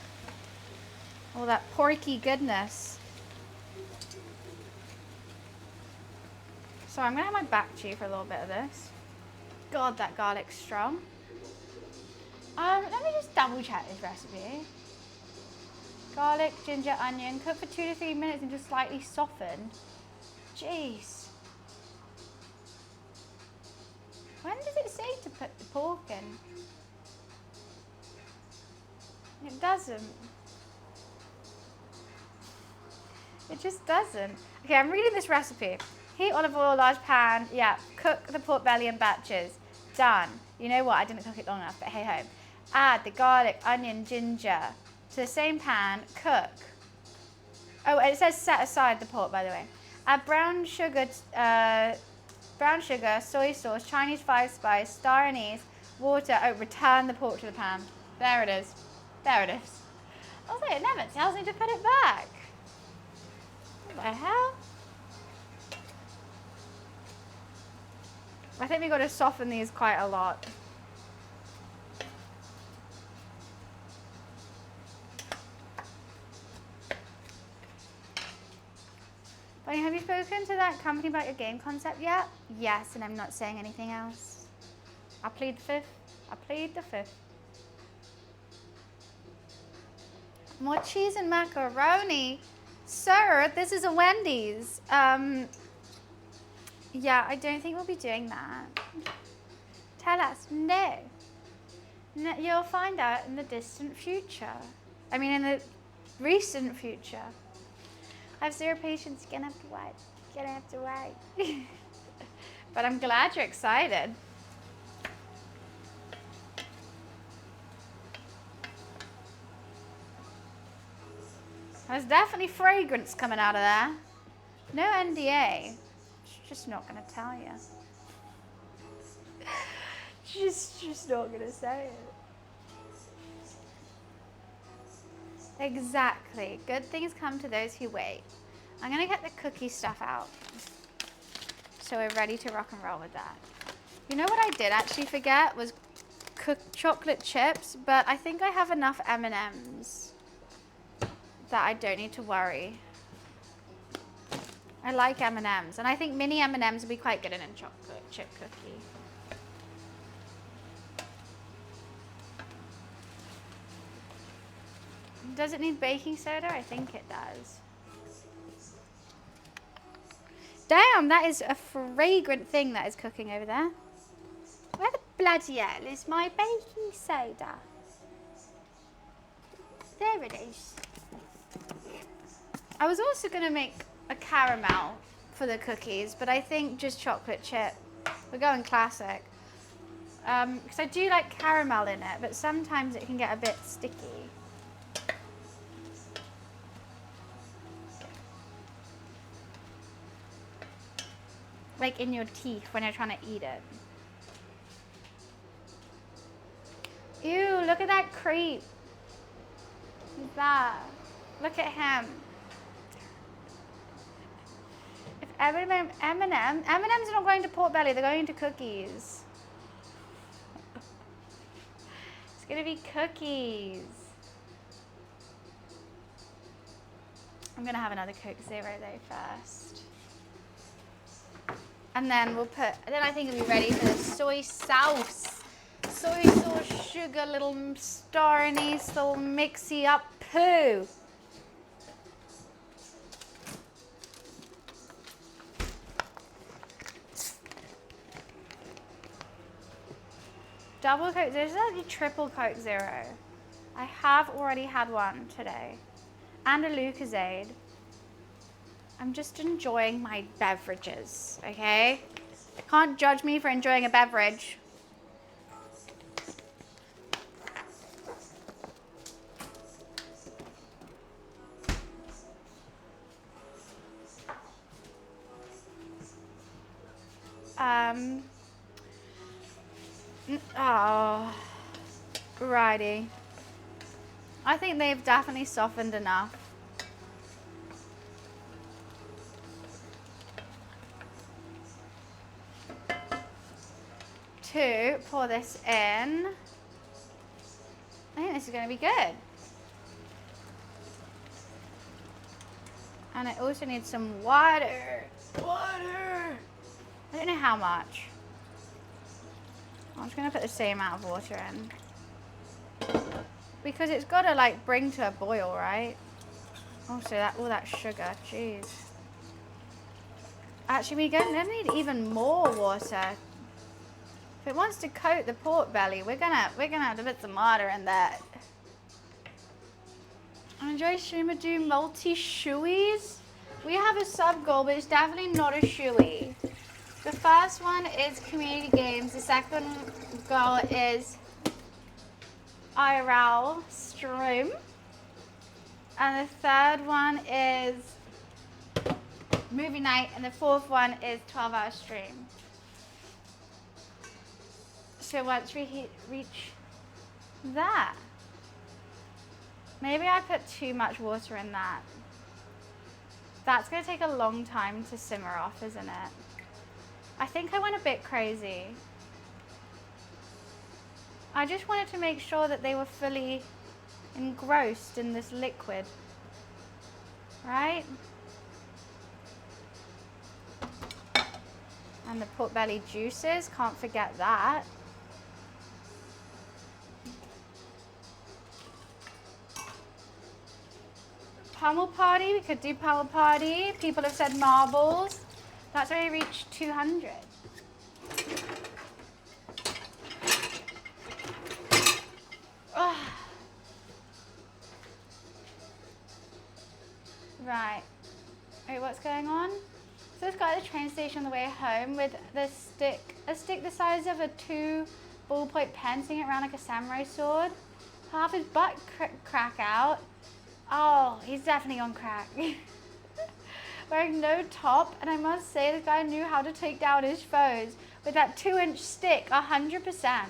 All that porky goodness. So I'm going to have my back to you for a little bit of this. God, that garlic's strong. Let me just double check this recipe. Garlic, ginger, onion, cook for 2 to 3 minutes until slightly softened. Jeez. When does it say to put the pork in? It doesn't. It just doesn't. Okay, I'm reading this recipe. Heat olive oil, large pan. Yeah, cook the pork belly in batches. Done. You know what? I didn't cook it long enough, but hey ho. Add the garlic, onion, ginger to the same pan. Cook. Oh, it says set aside the pork, by the way. Add brown sugar, soy sauce, Chinese 5-spice, star anise, water. Oh, return the pork to the pan. There it is. There it is. I was like, it never tells me to put it back. What the hell? I think we've got to soften these quite a lot. Wait, have you spoken to that company about your game concept yet? Yes, and I'm not saying anything else. I plead the fifth. I plead the fifth. More cheese and macaroni. Sir, this is a Wendy's. Yeah, I don't think we'll be doing that. Tell us, no. No. You'll find out in the distant future. I mean, in the recent future. I have zero patience. You're gonna have to wait. You're gonna have to wait. But I'm glad you're excited. There's definitely fragrance coming out of there. No NDA. She's just not gonna tell you. She's not gonna say it. Exactly. Good things come to those who wait. I'm gonna get the cookie stuff out. So we're ready to rock and roll with that. You know what I did actually forget was chocolate chips, but I think I have enough M&Ms that I don't need to worry. I like M&Ms, and I think mini M&Ms would be quite good in a chocolate chip cookie. Does it need baking soda? I think it does. Damn, that is a fragrant thing that is cooking over there. Where the bloody hell is my baking soda? There it is. I was also going to make a caramel for the cookies, but I think just chocolate chip. We're going classic. Because I do like caramel in it, but sometimes it can get a bit sticky. Like in your teeth when you're trying to eat it. Ew, look at that creep. Who's that? Look at him. If M&M's are not going to pork belly, they're going to cookies. It's gonna be cookies. I'm gonna have another Coke Zero though first. And then we'll then I think it'll be ready for the soy sauce. Soy sauce, sugar, little star anise, little mixy up poo. Double Coke Zero, this is actually triple Coke Zero. I have already had one today. And a Lucozade. I'm just enjoying my beverages, okay? You can't judge me for enjoying a beverage. Oh, righty. I think they've definitely softened enough. To pour this in. I think this is going to be good. And it also needs some water. Water! I don't know how much. I'm just going to put the same amount of water in. Because it's got to like bring to a boil, right? Also, all that sugar, jeez. Actually, we're going to need even more water. If it wants to coat the pork belly, we're gonna have to put some water in that. Enjoy Streamer do multi-shoeies. We have a sub goal, but it's definitely not a shoey. The first one is community games. The second goal is IRL stream. And the third one is movie night. And the fourth one is 12-hour stream. So once we reach that, maybe I put too much water in that. That's going to take a long time to simmer off, isn't it? I think I went a bit crazy. I just wanted to make sure that they were fully engrossed in this liquid, right? And the pork belly juices, can't forget that. Pummel party, we could do pummel party. People have said marbles. That's already reached 200. Oh. Right. Wait, what's going on? So this guy at the train station on the way home with a stick the size of a 2 ballpoint pen, swinging it around like a samurai sword. Half his butt crack out. Oh, he's definitely on crack. Wearing no top, and I must say this guy knew how to take down his foes with that 2-inch stick, 100%.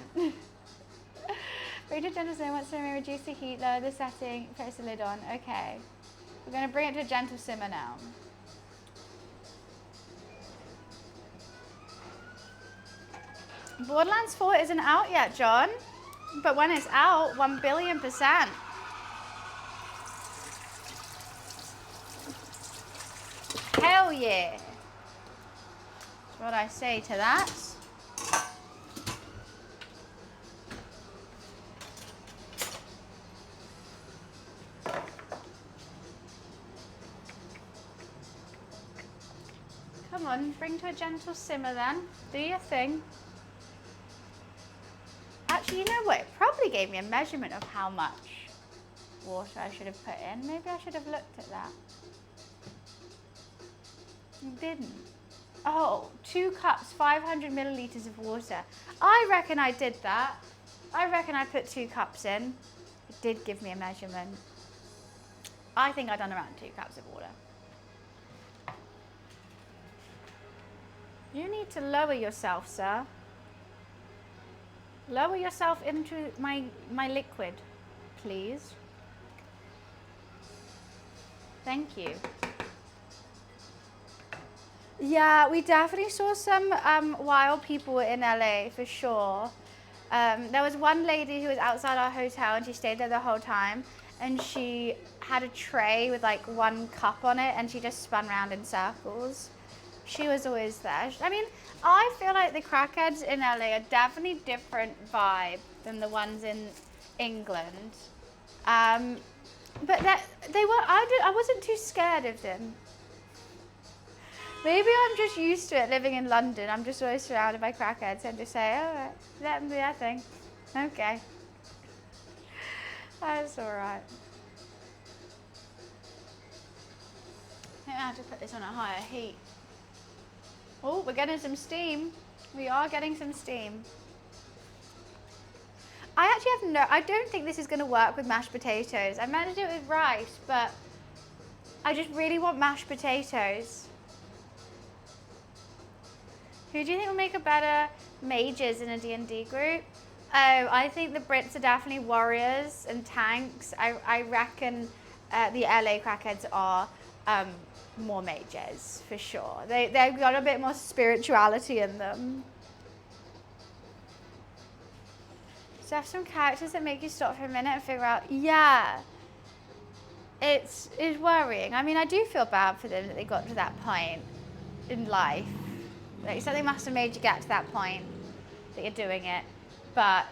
Rated gentle simmer, once simmer, reduce the heat, lower the setting, place the lid on. Okay. We're going to bring it to a gentle simmer now. Borderlands 4 isn't out yet, John. But when it's out, 1,000,000,000%. Hell yeah. That's what I say to that. Come on, bring to a gentle simmer then. Do your thing. Actually, you know what? It probably gave me a measurement of how much water I should have put in. Maybe I should have looked at that. It didn't. Oh, 2 cups, 500 milliliters of water. I reckon I did that. I reckon I put 2 cups in. It did give me a measurement. I think I've done around 2 cups of water. You need to lower yourself, sir. Lower yourself into my liquid, please. Thank you. Yeah, we definitely saw some wild people in LA for sure. There was one lady who was outside our hotel and she stayed there the whole time, and she had a tray with like 1 cup on it and she just spun around in circles. She was always there. I mean, I feel like the crackheads in LA are definitely different vibe than the ones in England. But they were. I wasn't too scared of them. Maybe I'm just used to it living in London. I'm just always surrounded by crackheads and just say, all right, let them do their thing. Okay. That's all right. I think I have to put this on a higher heat. Oh, we're getting some steam. We are getting some steam. I don't think this is going to work with mashed potatoes. I meant to do it with rice, but I just really want mashed potatoes. Who do you think will make a better mages in a D&D group? Oh, I think the Brits are definitely warriors and tanks. I reckon the LA crackheads are more mages, for sure. They've got a bit more spirituality in them. So have some characters that make you stop for a minute and figure out, yeah, it's worrying. I mean, I do feel bad for them that they got to that point in life. Like, something must have made you get to that point that you're doing it. But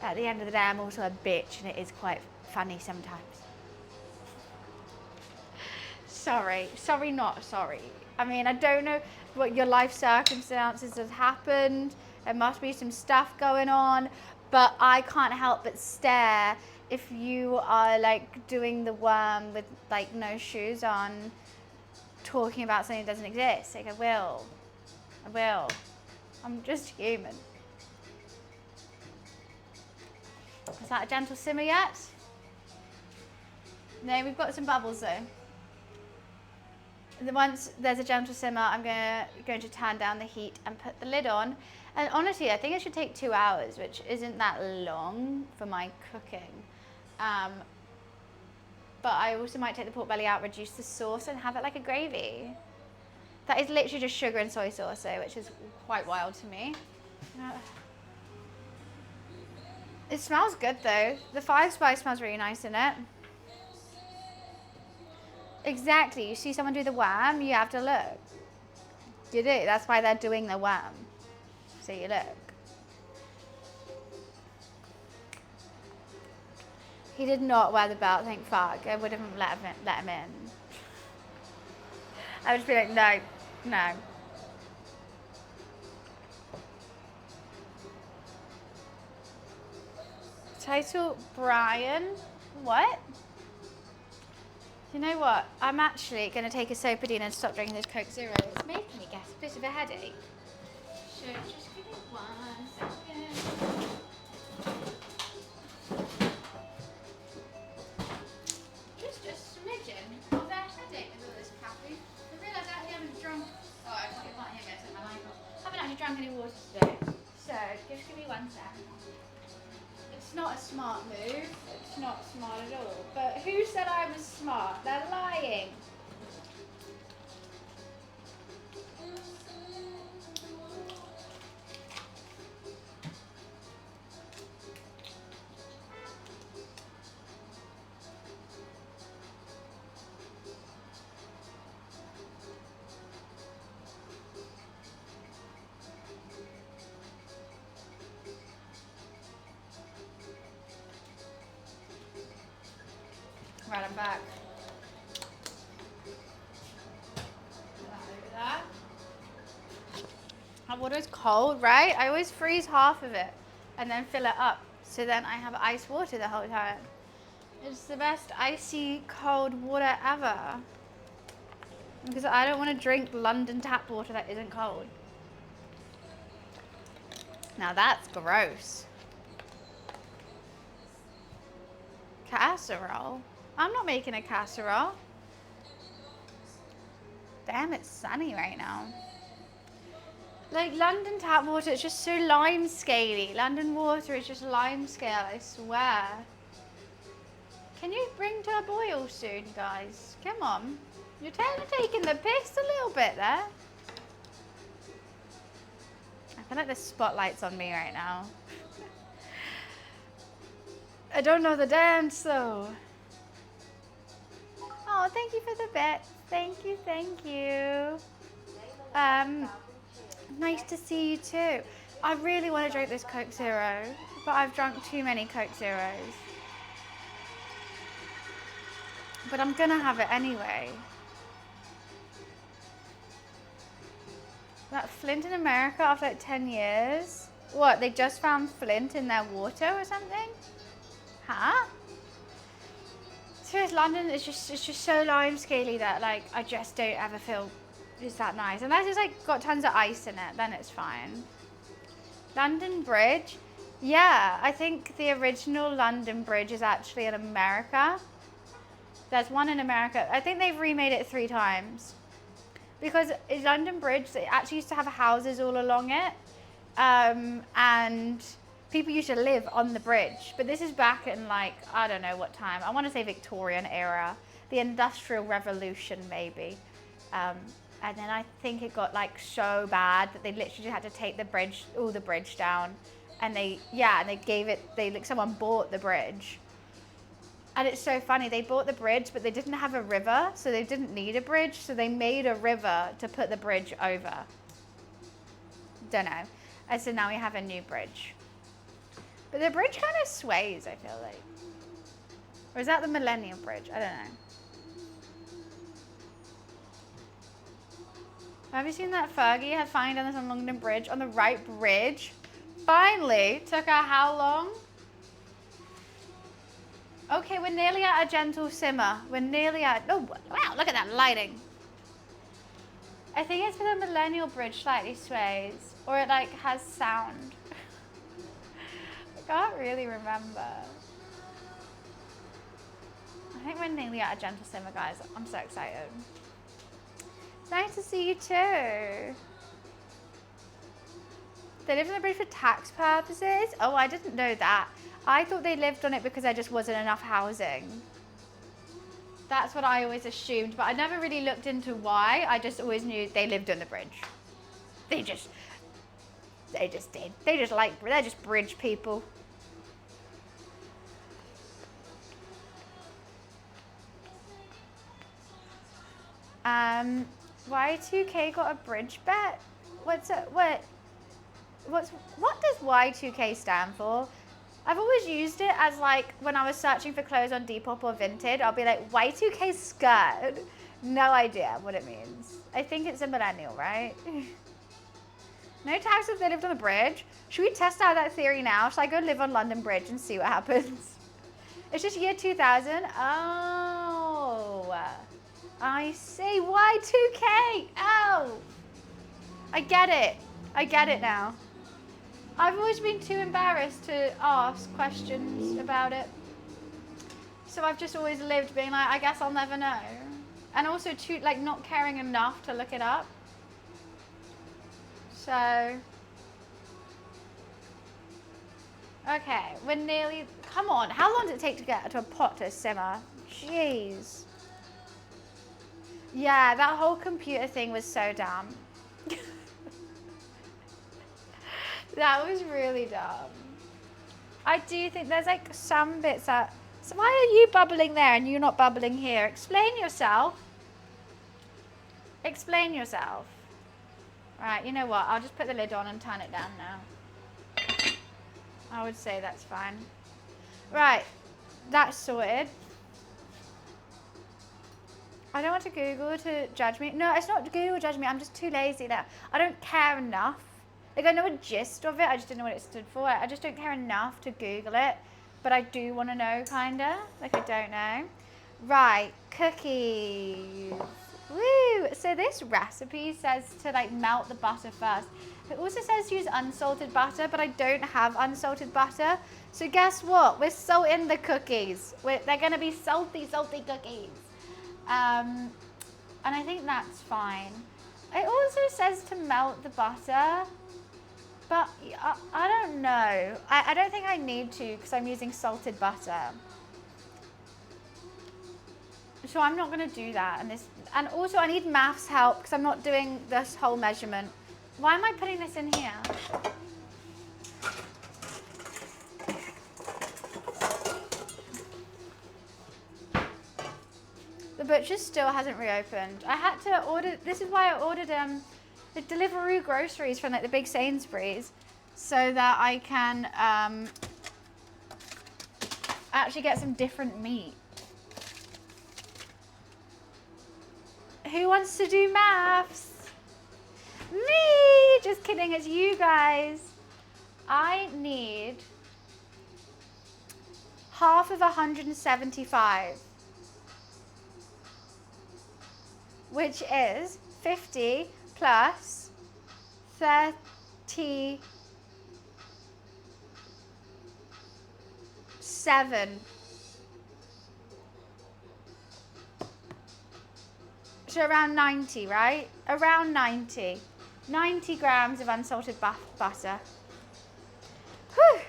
at the end of the day, I'm also a bitch, and it is quite funny sometimes. Sorry, not sorry. I mean, I don't know what your life circumstances have happened. There must be some stuff going on, but I can't help but stare if you are like doing the worm with like no shoes on, talking about something that doesn't exist. Like, I will. I'm just human. Is that a gentle simmer yet? No, we've got some bubbles though. Once there's a gentle simmer, I'm going to turn down the heat and put the lid on. And honestly, I think it should take 2 hours, which isn't that long for my cooking. But I also might take the pork belly out, reduce the sauce, and have it like a gravy. That is literally just sugar and soy sauce, though, which is quite wild to me. It smells good, though. The 5 spice smells really nice in it. Exactly. You see someone do the worm, you have to look. You do. That's why they're doing the worm. So you look. He did not wear the belt, thank fuck. I would have let him in. I would just be like, no, no. Title, Brian. What? You know what? I'm actually going to take a Sopadine and stop drinking this Coke Zero. It's making me get a bit of a headache. So just give me 1 second. Just a smidgen of a headache with all this caffeine. I realise I actually haven't drunk. Oh, I can't hear me. I took my mic off. I haven't actually drunk any water today. So just give me 1 second. It's not a smart move. It's not smart at all. But who said I was smart? They're lying. Right, I'm back. Over that. My water's cold, right? I always freeze half of it and then fill it up. So then I have ice water the whole time. It's the best icy cold water ever. Because I don't want to drink London tap water that isn't cold. Now that's gross. Casserole? I'm not making a casserole. Damn, it's sunny right now. Like London tap water, it's just so lime scaly. London water is just lime scale, I swear. Can you bring to a boil soon, guys? Come on. You're taking the piss a little bit there. I feel like the spotlight's on me right now. I don't know the dance though. Oh, thank you for the bet. Thank you, thank you. Nice to see you too. I really want to drink this Coke Zero, but I've drunk too many Coke Zeros. But I'm gonna have it anyway. That Flint in America after like 10 years? What, they just found Flint in their water or something? Huh? Serious, London is just so lime scaly that like I just don't ever feel it's that nice. Unless it's like got tons of ice in it, then it's fine. London Bridge? Yeah, I think the original London Bridge is actually in America. There's one in America. I think they've remade it 3 times. Because London Bridge, they actually used to have houses all along it. And people used to live on the bridge. But this is back in like, I don't know what time. I want to say Victorian era. The Industrial Revolution, maybe. And then I think it got like so bad that they literally had to take the bridge, all the bridge down. And someone bought the bridge. And it's so funny, they bought the bridge, but they didn't have a river, so they didn't need a bridge, so they made a river to put the bridge over. Don't know. And so now we have a new bridge. But the bridge kind of sways, I feel like. Or is that the Millennium Bridge? I don't know. Have you seen that Fergie had finally done this on London Bridge, on the right bridge? Finally! Took her how long? Okay, we're nearly at a gentle simmer. We're nearly at, oh wow, look at that lighting. I think it's because the Millennial Bridge slightly sways, or it like has sound. I can't really remember. I think we're nearly at a gentle simmer, guys. I'm so excited. It's nice to see you too. They live on the bridge for tax purposes? Oh, I didn't know that. I thought they lived on it because there just wasn't enough housing. That's what I always assumed, but I never really looked into why. I just always knew they lived on the bridge. They just did. They're just bridge people. Y2K got a bridge bet? What does Y2K stand for? I've always used it as like when I was searching for clothes on Depop or Vinted, I'll be like, Y2K skirt. No idea what it means. I think it's a millennial, right? No tax if they lived on the bridge. Should we test out that theory now? Should I go live on London Bridge and see what happens? It's just year 2000. Oh, I see. Y2K. Oh, I get it. I get it now. I've always been too embarrassed to ask questions about it. So I've just always lived being like, I guess I'll never know. And also too, like, not caring enough to look it up. So, okay, we're nearly, come on. How long does it take to get to a pot to simmer? Jeez. Yeah, that whole computer thing was so dumb. That was really dumb. I do think there's like some bits that, so why are you bubbling there and you're not bubbling here? Explain yourself. Explain yourself. Right, you know what? I'll just put the lid on and turn it down now. I would say that's fine. Right, that's sorted. I don't want to Google to judge me. No, it's not Google judge me. I'm just too lazy now. I don't care enough. Like, I know a gist of it. I just didn't know what it stood for. I just don't care enough to Google it. But I do want to know, kind of. Like, I don't know. Right, cookies. Woo! So this recipe says to, like, melt the butter first. It also says use unsalted butter, but I don't have unsalted butter. So guess what? We're salting the cookies. They're going to be salty, salty cookies. And I think that's fine. It also says to melt the butter. But I don't know. I don't think I need to because I'm using salted butter. So I'm not going to do that. And also I need maths help because I'm not doing this whole measurement. Why am I putting this in here? The butcher still hasn't reopened. I had to order, this is why I ordered the Deliveroo groceries from like the big Sainsbury's so that I can actually get some different meat. Who wants to do maths? Me! Just kidding, it's you guys. I need half of 175, which is 50 plus 37. So around 90, right? Around 90. 90 grams of unsalted butter. Whew.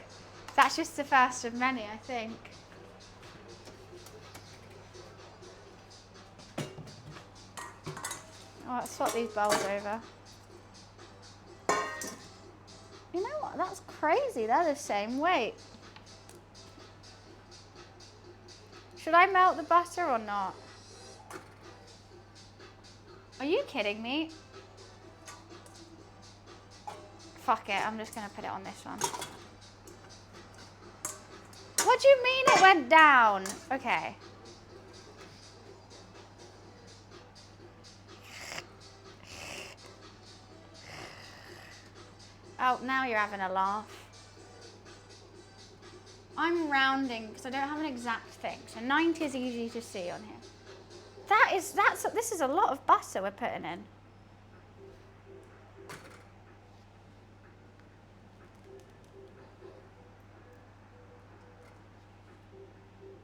That's just the first of many, I think. Oh, let's swap these bowls over. You know what? That's crazy. They're the same weight. Should I melt the butter or not? Are you kidding me? Fuck it. I'm just going to put it on this one. What do you mean it went down? Okay. Oh, now you're having a laugh. I'm rounding because I don't have an exact thing. So 90 is easy to see on here. This is a lot of butter we're putting in.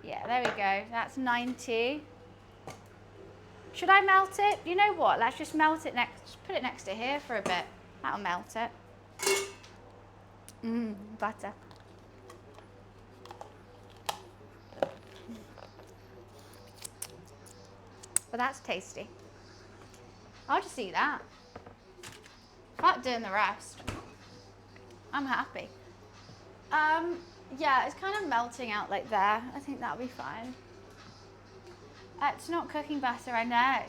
Yeah, there we go. That's 90. Should I melt it? You know what? Let's just melt it next. Just put it next to here for a bit. That'll melt it. Butter. Well, that's tasty. I'll just eat that. Fuck doing the rest. I'm happy. Yeah, it's kind of melting out like there. I think that'll be fine. It's not cooking butter, I know.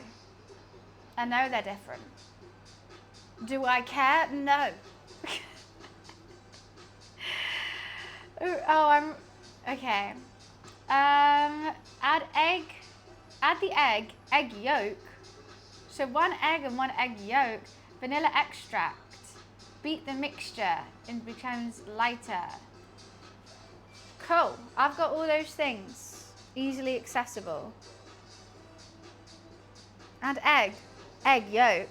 I know they're different. Do I care? No. Okay. Add egg, add the egg yolk. So 1 egg and 1 egg yolk, vanilla extract. Beat the mixture and it becomes lighter. Cool, I've got all those things, easily accessible. And egg yolk.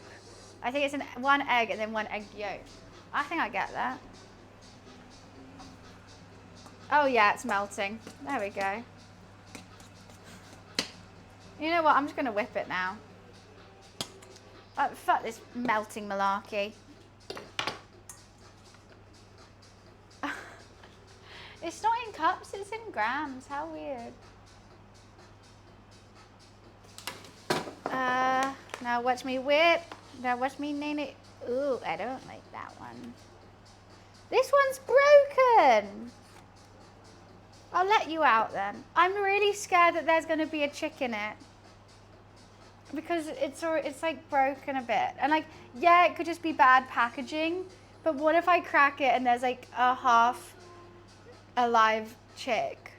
I think it's 1 egg and then 1 egg yolk. I think I get that. Oh yeah, it's melting. There we go. You know what, I'm just gonna whip it now. Fuck this melting malarkey. It's not in cups, it's in grams. How weird. Now watch me whip. Now watch me name it. Ooh, I don't like that one. This one's broken. I'll let you out then. I'm really scared that there's going to be a chick in it. Because it's like broken a bit. And like, yeah, it could just be bad packaging. But what if I crack it and there's like a half alive chick?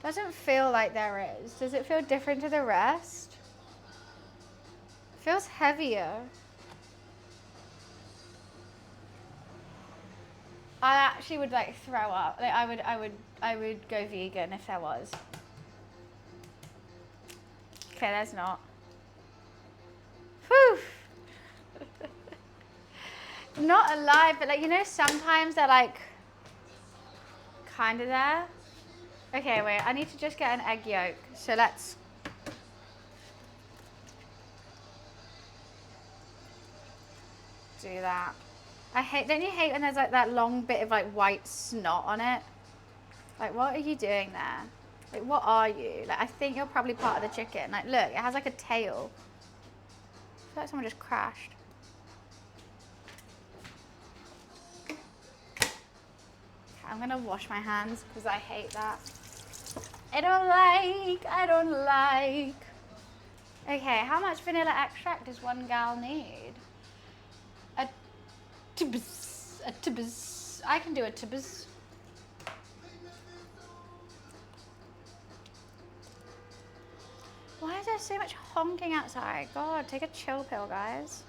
Doesn't feel like there is. Does it feel different to the rest? It feels heavier. I actually would like throw up. Like I would go vegan if there was. Okay, there's not. Whew. Not alive, but like, you know, sometimes they're like kind of there. Okay, wait, I need to just get an egg yolk. So let's do that. Don't you hate when there's like that long bit of like white snot on it? Like, what are you doing there? Like, what are you? Like, I think you're probably part of the chicken. Like, look, it has like a tail. I feel like someone just crashed. Okay, I'm gonna wash my hands because I hate that. I don't like. Okay, how much vanilla extract does 1 gal need? A tibs. I can do a tibs. Why is there so much honking outside? God, take a chill pill, guys.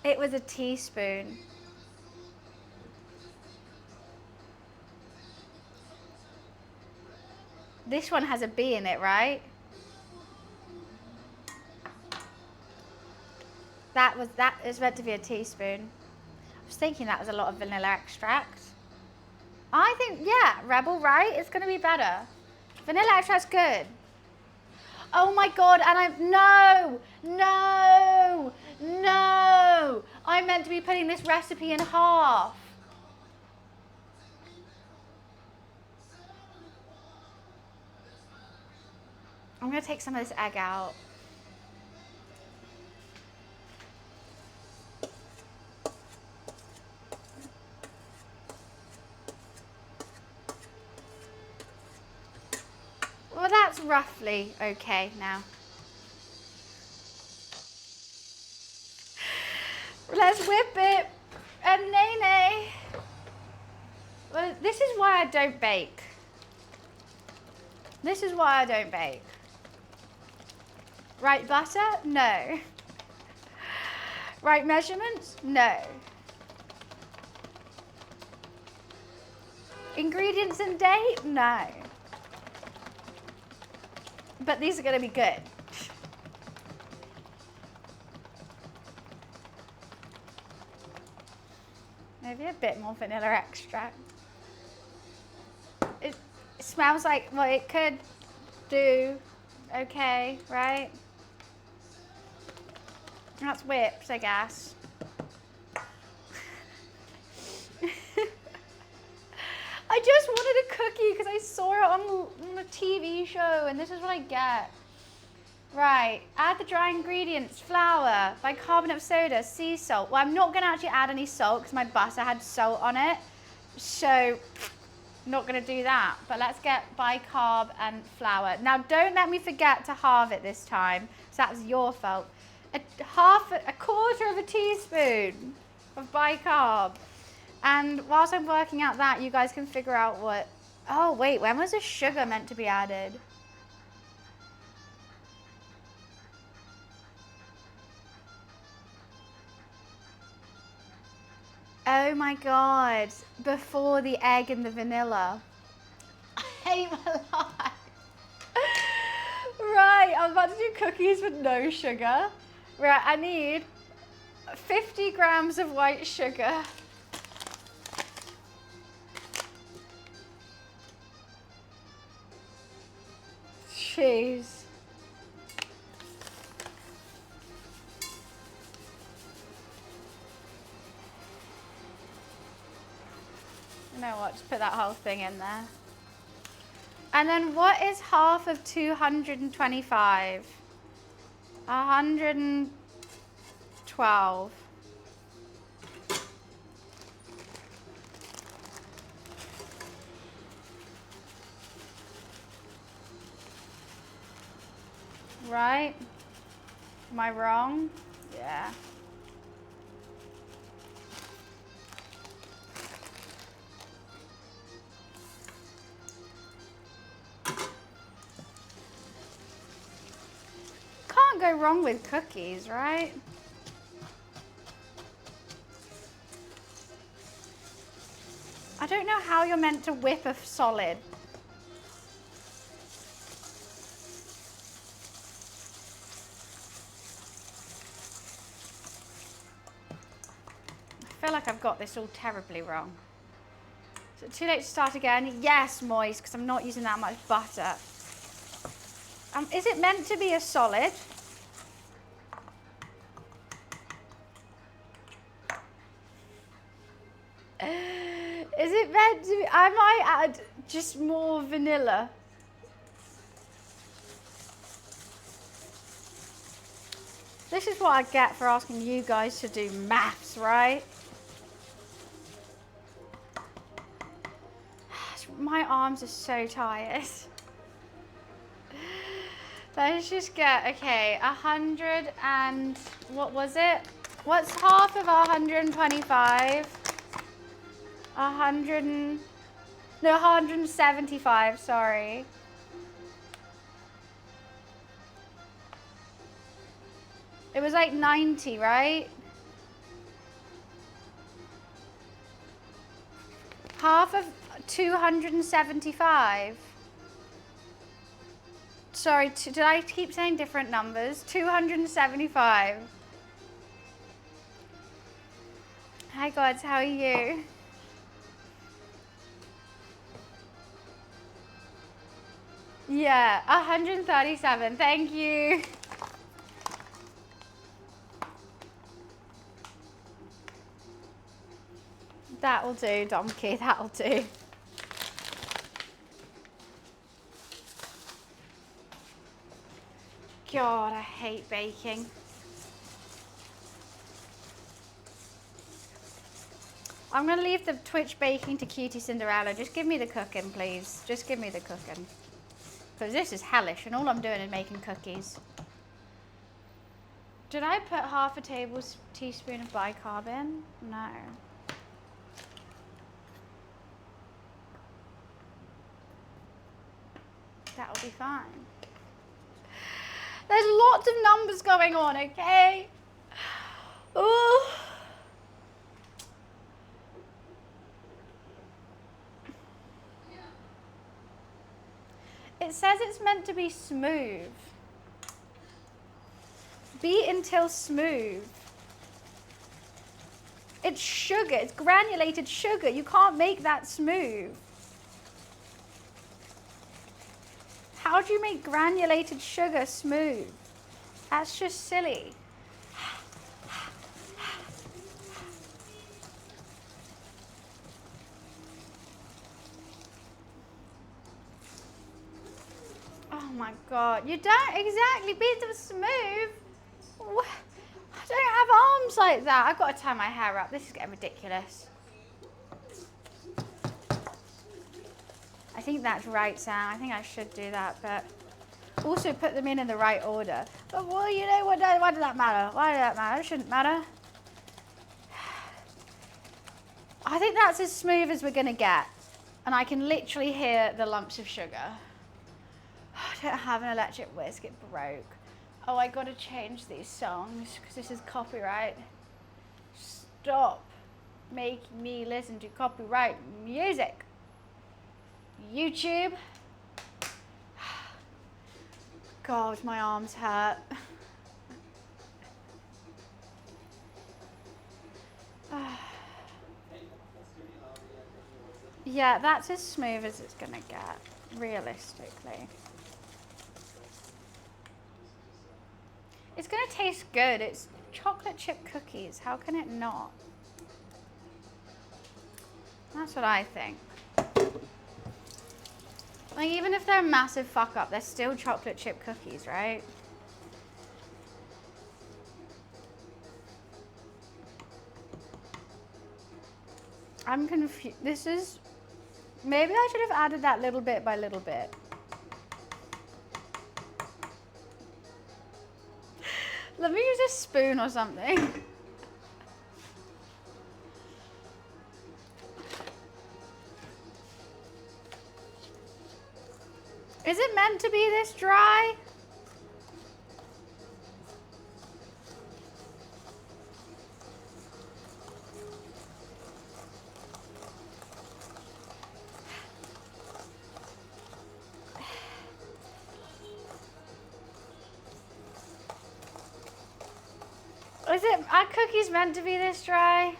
It was a teaspoon. This one has a B in it, right? That is meant to be a teaspoon. I was thinking that was a lot of vanilla extract. I think, yeah, Rebel, right? It's gonna be better. Vanilla extract's good. Oh my God, and no. I meant to be putting this recipe in half. I'm gonna take some of this egg out. Well, that's roughly okay now. Let's whip it. And Nene. Well, this is why I don't bake. This is why I don't bake. Right butter? No. Right measurements? No. Ingredients and date? No. But these are going to be good. Maybe a bit more vanilla extract. It smells like, well, it could do okay, right? That's whipped, I guess. I just wanted a cookie because I saw it on a TV show, and this is what I get. Right, add the dry ingredients, flour, bicarbonate of soda, sea salt. Well, I'm not going to actually add any salt because my butter had salt on it. So, not going to do that. But let's get bicarb and flour. Now, don't let me forget to halve it this time. So that's your fault. A quarter of a teaspoon of bicarb. And whilst I'm working out that, you guys can figure out what... Oh, wait, when was the sugar meant to be added? Oh my God, before the egg and the vanilla. I hate my life. Right, I'm about to do cookies with no sugar. Right, I need 50 grams of white sugar. Jeez. You know what, just put that whole thing in there. And then what is half of 225? 112. Right? Am I wrong? Yeah. Can't go wrong with cookies, right? I don't know how you're meant to whip a solid. I feel like I've got this all terribly wrong. Is it too late to start again? Yes, moist, because I'm not using that much butter. Is it meant to be a solid? Is it meant to be? I might add just more vanilla. This is what I get for asking you guys to do maths, right? My arms are so tired. Let's just get, okay, 100 and, what was it? What's half of 125? 175, sorry. It was like 90, right? Half of 275. Sorry, did I keep saying different numbers? 275. Hi gods, how are you? Yeah, 137, thank you. That'll do, donkey, that'll do. God, I hate baking. I'm going to leave the Twitch baking to Cutie Cinderella. Just give me the cooking, please. Just give me the cooking. Because this is hellish and all I'm doing is making cookies. Did I put half a tablespoon of bicarb in? No. That'll be fine. There's lots of numbers going on, okay? Ooh. It says it's meant to be smooth. Beat until smooth. It's sugar, it's granulated sugar. You can't make that smooth. How do you make granulated sugar smooth? That's just silly. Oh my God, you don't exactly beat them smooth. I don't have arms like that. I've got to tie my hair up. This is getting ridiculous. think that's right, Sam. I think I should do that, but also put them in the right order. But well, you know, why does that matter? Why does that matter? It shouldn't matter. I think that's as smooth as we're gonna get. And I can literally hear the lumps of sugar. I don't have an electric whisk, it broke. Oh, I gotta change these songs because this is copyright. Stop making me listen to copyright music. YouTube. God, my arms hurt. Yeah, that's as smooth as it's gonna get, realistically. It's gonna taste good. It's chocolate chip cookies. How can it not? That's what I think. Like, even if they're a massive fuck up, they're still chocolate chip cookies, right? I'm confused. This is... Maybe I should have added that little bit by little bit. Let me use a spoon or something. Is it meant to be this dry? Are cookies meant to be this dry?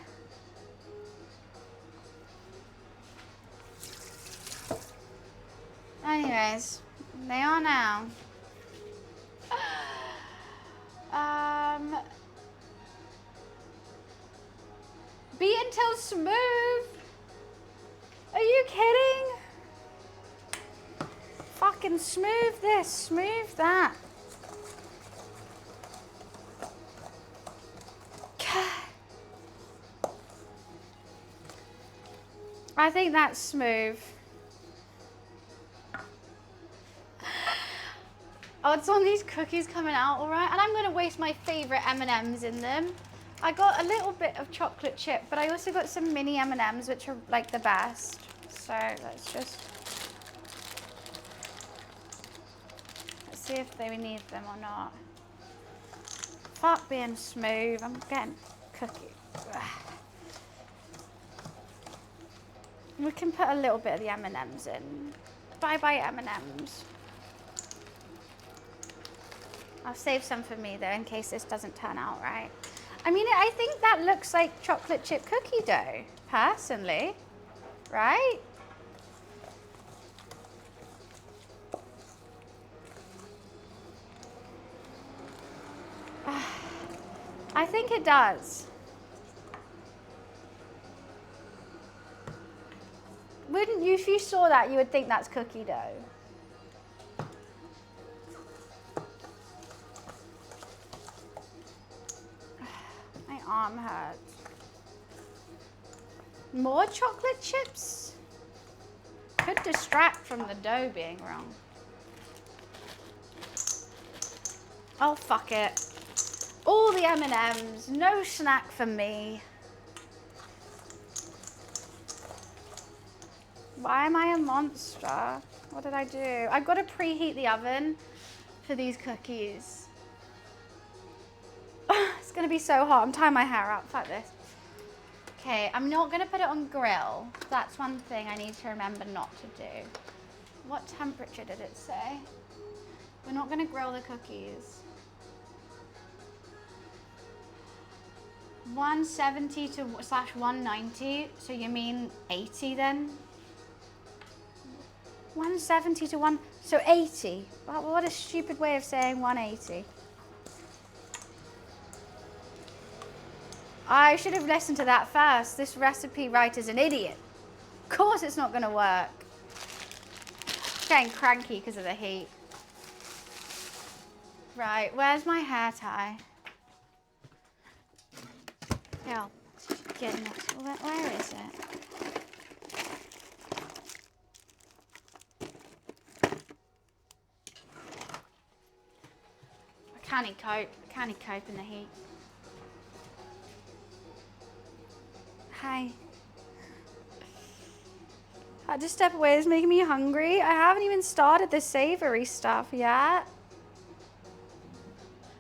Anyways, they are now. Beat until smooth. Are you kidding? Fucking smooth this, smooth that. I think that's smooth. Oh, it's on these cookies coming out, all right? And I'm gonna waste my favorite M&Ms in them. I got a little bit of chocolate chip, but I also got some mini M&Ms, which are like the best. So let's see if they need them or not. Fuck being smooth, I'm getting cookie. Ugh. We can put a little bit of the M&Ms in. Bye-bye M&Ms. I'll save some for me though, in case this doesn't turn out right. I mean, I think that looks like chocolate chip cookie dough, personally, right? I think it does. Wouldn't you, if you saw that, you would think that's cookie dough. My arm hurts. More chocolate chips? Could distract from the dough being wrong. Oh, fuck it. All the M&Ms, no snack for me. Why am I a monster? What did I do? I've got to preheat the oven for these cookies. It's gonna be so hot. I'm tying my hair up. Fuck this. Okay, I'm not gonna put it on grill. That's one thing I need to remember not to do. What temperature did it say? We're not gonna grill the cookies. 170 to /190. So you mean 80 then? 170 to so 80. What a stupid way of saying 180. I should have listened to that first. This recipe writer's an idiot. Of course it's not gonna work. Getting cranky because of the heat. Right, where's my hair tie? Yeah, goodness, where is it? Can't he cope? Can't he cope in the heat? Hi. I had to step away. It's making me hungry. I haven't even started the savory stuff yet.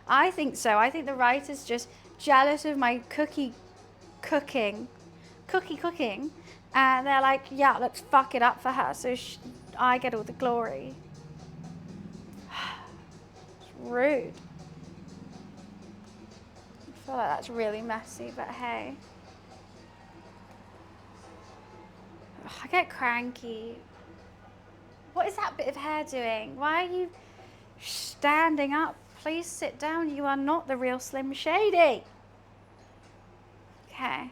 I think so. I think the writer's just jealous of my cookie cooking. And they're like, yeah, let's fuck it up for her so I get all the glory. It's rude. I feel like that's really messy, but hey. Ugh, I get cranky. What is that bit of hair doing? Why are you standing up? Please sit down. You are not the real Slim Shady. Okay.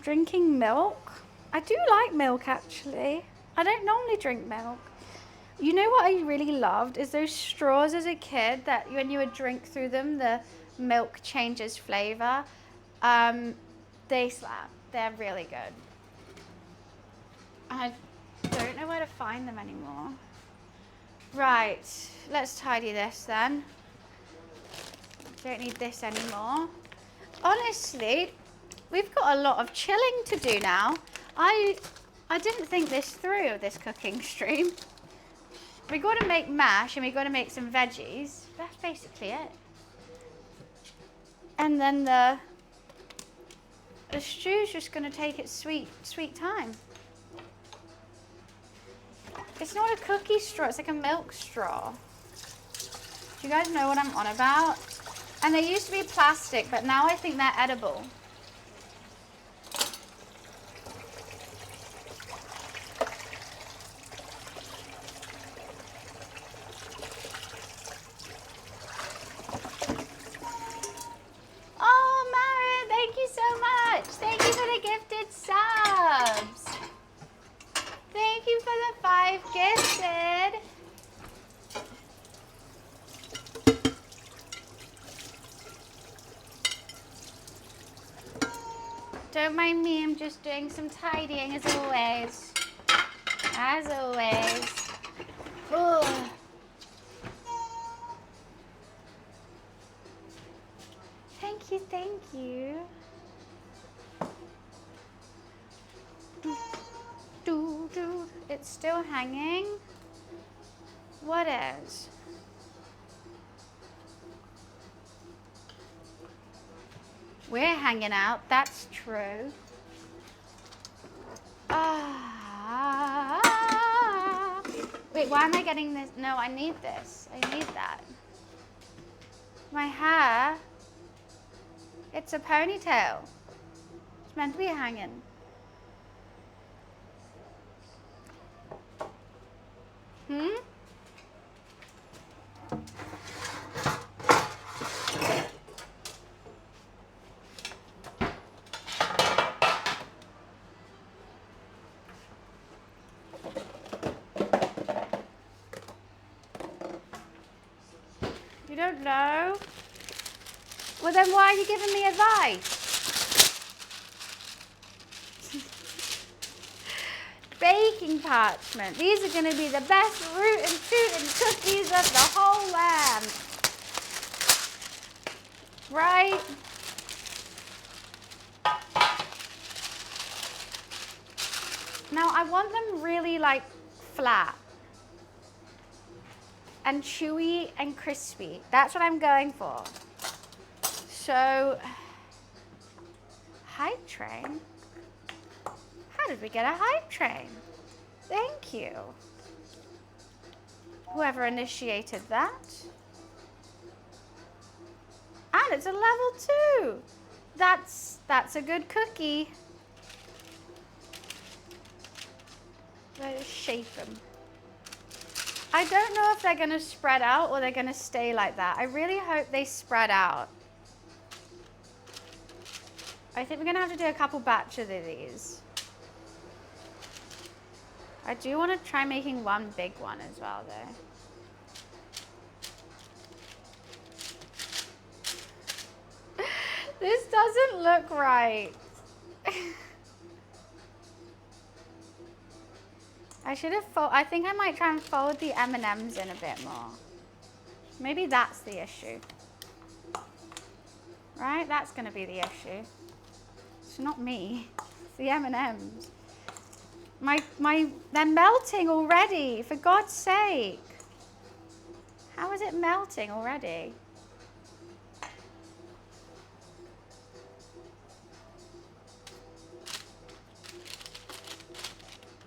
Drinking milk? I do like milk, actually. I don't normally drink milk. You know what I really loved is those straws as a kid that when you would drink through them, the milk changes flavor. They slap. They're really good. I don't know where to find them anymore. Right, let's tidy this then. Don't need this anymore. Honestly, we've got a lot of chilling to do now. I didn't think this through, this cooking stream. We got to make mash and we got to make some veggies. That's basically it. And then the stew's just going to take its sweet time. It's not a cookie straw, it's like a milk straw. Do you guys know what I'm on about? And they used to be plastic, but now I think they're edible. Oh, Marin, thank you so much. Thank you for the gifted subs. Thank you for the 5 gifted. Don't mind me, I'm just doing some tidying as always. As always. Ugh. Thank you, thank you. It's still hanging. What is? We're hanging out, that's true. Wait, why am I getting this? No, I need this. I need that. My hair. It's a ponytail. It's meant to be hanging. You don't know? Well, then why are you giving me advice? Baking parchment. These are going to be the best root and fruit and cookies of the whole land. Right? Now, I want them really, like, flat. And chewy and crispy. That's what I'm going for. So, hype train? How did we get a hype train? Thank you. Whoever initiated that. And it's a level 2. That's a good cookie. Let's shape them. I don't know if they're going to spread out or they're going to stay like that. I really hope they spread out. I think we're going to have to do a couple batches of these. I do want to try making one big one as well, though. This doesn't look right. I should have I think I might try and fold the M&Ms in a bit more. Maybe that's the issue. Right? That's going to be the issue. It's not me. It's the M&Ms. They're melting already, for God's sake. How is it melting already?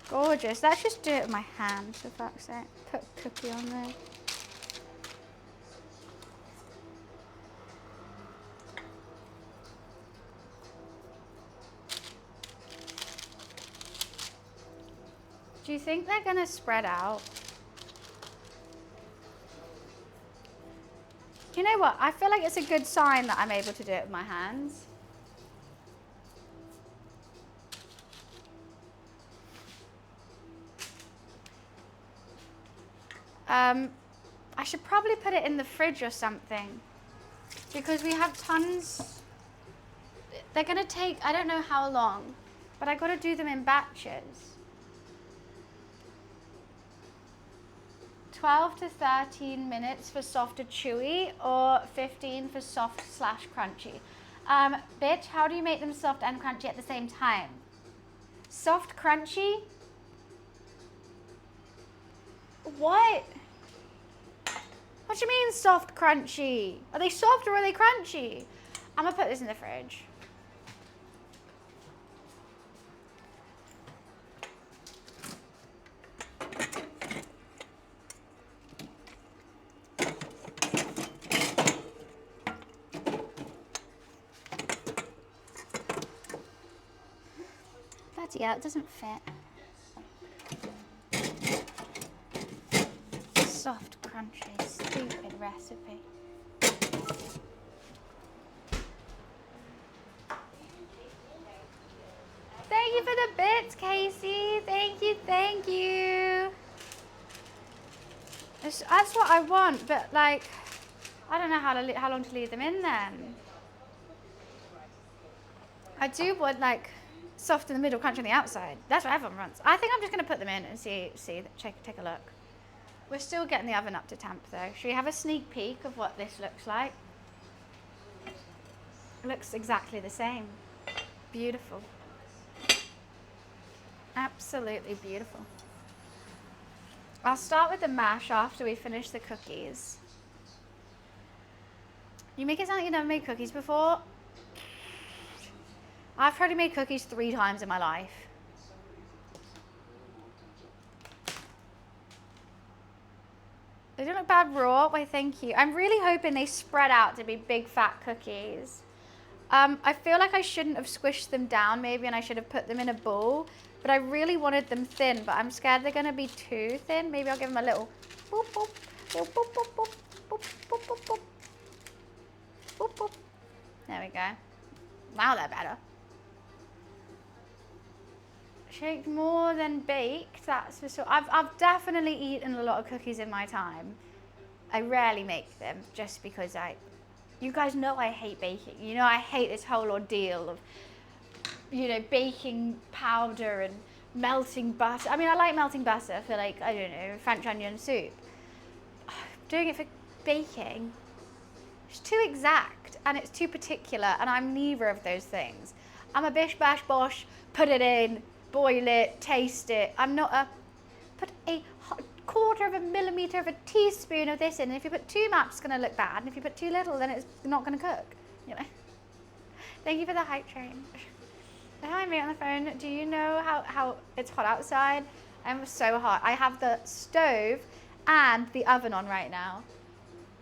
Gorgeous. Let's just do it with my hands, for fuck's sake. Put a cookie on there. Do you think they're going to spread out? You know what? I feel like it's a good sign that I'm able to do it with my hands. I should probably put it in the fridge or something, because we have tons. They're going to take, I don't know how long, but I got to do them in batches. 12 to 13 minutes for soft or chewy, or 15 for soft/crunchy. Bitch, how do you make them soft and crunchy at the same time? Soft, crunchy? What? What do you mean soft, crunchy? Are they soft or are they crunchy? I'm gonna put this in the fridge. Yeah, it doesn't fit. Soft, crunchy, stupid recipe. Thank you for the bits, Casey. Thank you, thank you. That's what I want, but like, I don't know how long to leave them in then. I do want like soft in the middle, crunchy on the outside. That's what everyone wants. I think I'm just going to put them in and take a look. We're still getting the oven up to temp though. Should we have a sneak peek of what this looks like? It looks exactly the same. Beautiful. Absolutely beautiful. I'll start with the mash after we finish the cookies. You make it sound like you've never made cookies before. I've probably made cookies 3 times in my life. They don't look bad raw. Why, thank you. I'm really hoping they spread out to be big fat cookies. I feel like I shouldn't have squished them down maybe, and I should have put them in a bowl, but I really wanted them thin, but I'm scared they're going to be too thin. Maybe I'll give them a little boop, boop, boop, boop, boop, boop, boop, boop, boop, boop, boop, boop. There we go. Now they're better. Shaked more than baked, that's for sure. I've definitely eaten a lot of cookies in my time. I rarely make them just because you guys know I hate baking. You know I hate this whole ordeal of, baking powder and melting butter. I mean, I like melting butter for like, I don't know, French onion soup. Doing it for baking, it's too exact and it's too particular, and I'm neither of those things. I'm a bish bash bosh, put it in, boil it, taste it. I'm not put a quarter of a millimeter of a teaspoon of this in, and if you put too much, it's going to look bad, and if you put too little, then it's not going to cook, Thank you for the hype train. Hi, mate on the phone. Do you know how it's hot outside? I'm so hot. I have the stove and the oven on right now.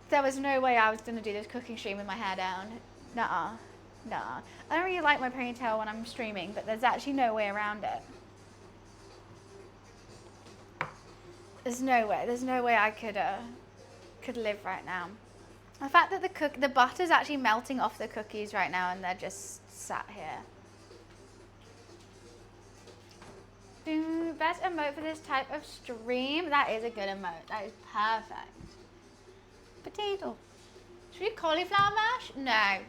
There was no way I was going to do this cooking stream with my hair down. Nuh-uh. Nuh-uh. I don't really like my ponytail when I'm streaming, but there's actually no way around it. There's no way I could live right now. The fact that the butter's actually melting off the cookies right now, and they're just sat here. Best emote for this type of stream. That is a good emote. That is perfect. Potato. Should we do cauliflower mash? No.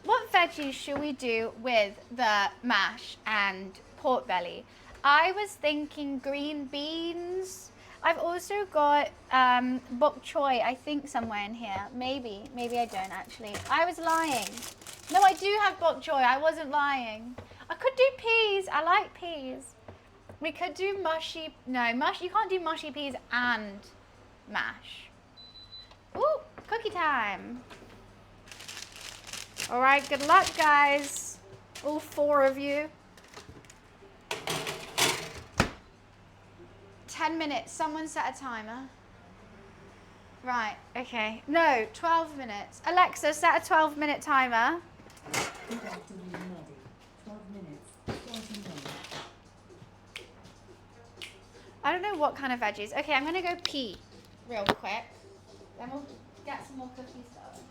What veggies should we do with the mash and pork belly? I was thinking green beans. I've also got bok choy, I think, somewhere in here. Maybe I don't actually. I was lying. No, I do have bok choy. I wasn't lying. I could do peas. I like peas. We could do mushy. No, mush. You can't do mushy peas and mash. Ooh, cookie time. All right, good luck, guys. All 4 of you. 10 minutes. Someone set a timer. Right, okay. No, 12 minutes. Alexa, set a 12-minute timer. 12 minutes. 30 minutes. I don't know what kind of veggies. Okay, I'm going to go pee real quick. Then we'll get some more cookies going.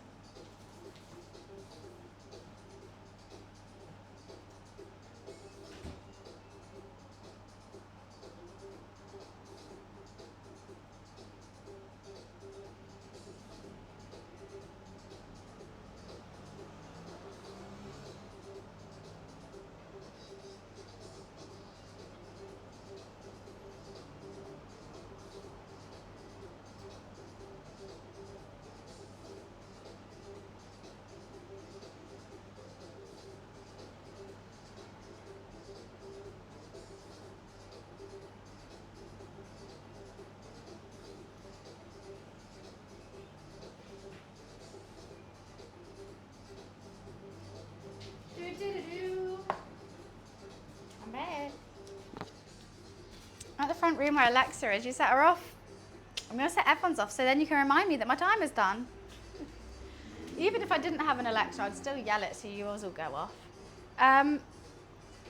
I'm back. At the front room where Alexa is, you set her off. I'm going to set everyone's off so then you can remind me that my time is done. Even if I didn't have an Alexa, I'd still yell it so yours will go off. I don't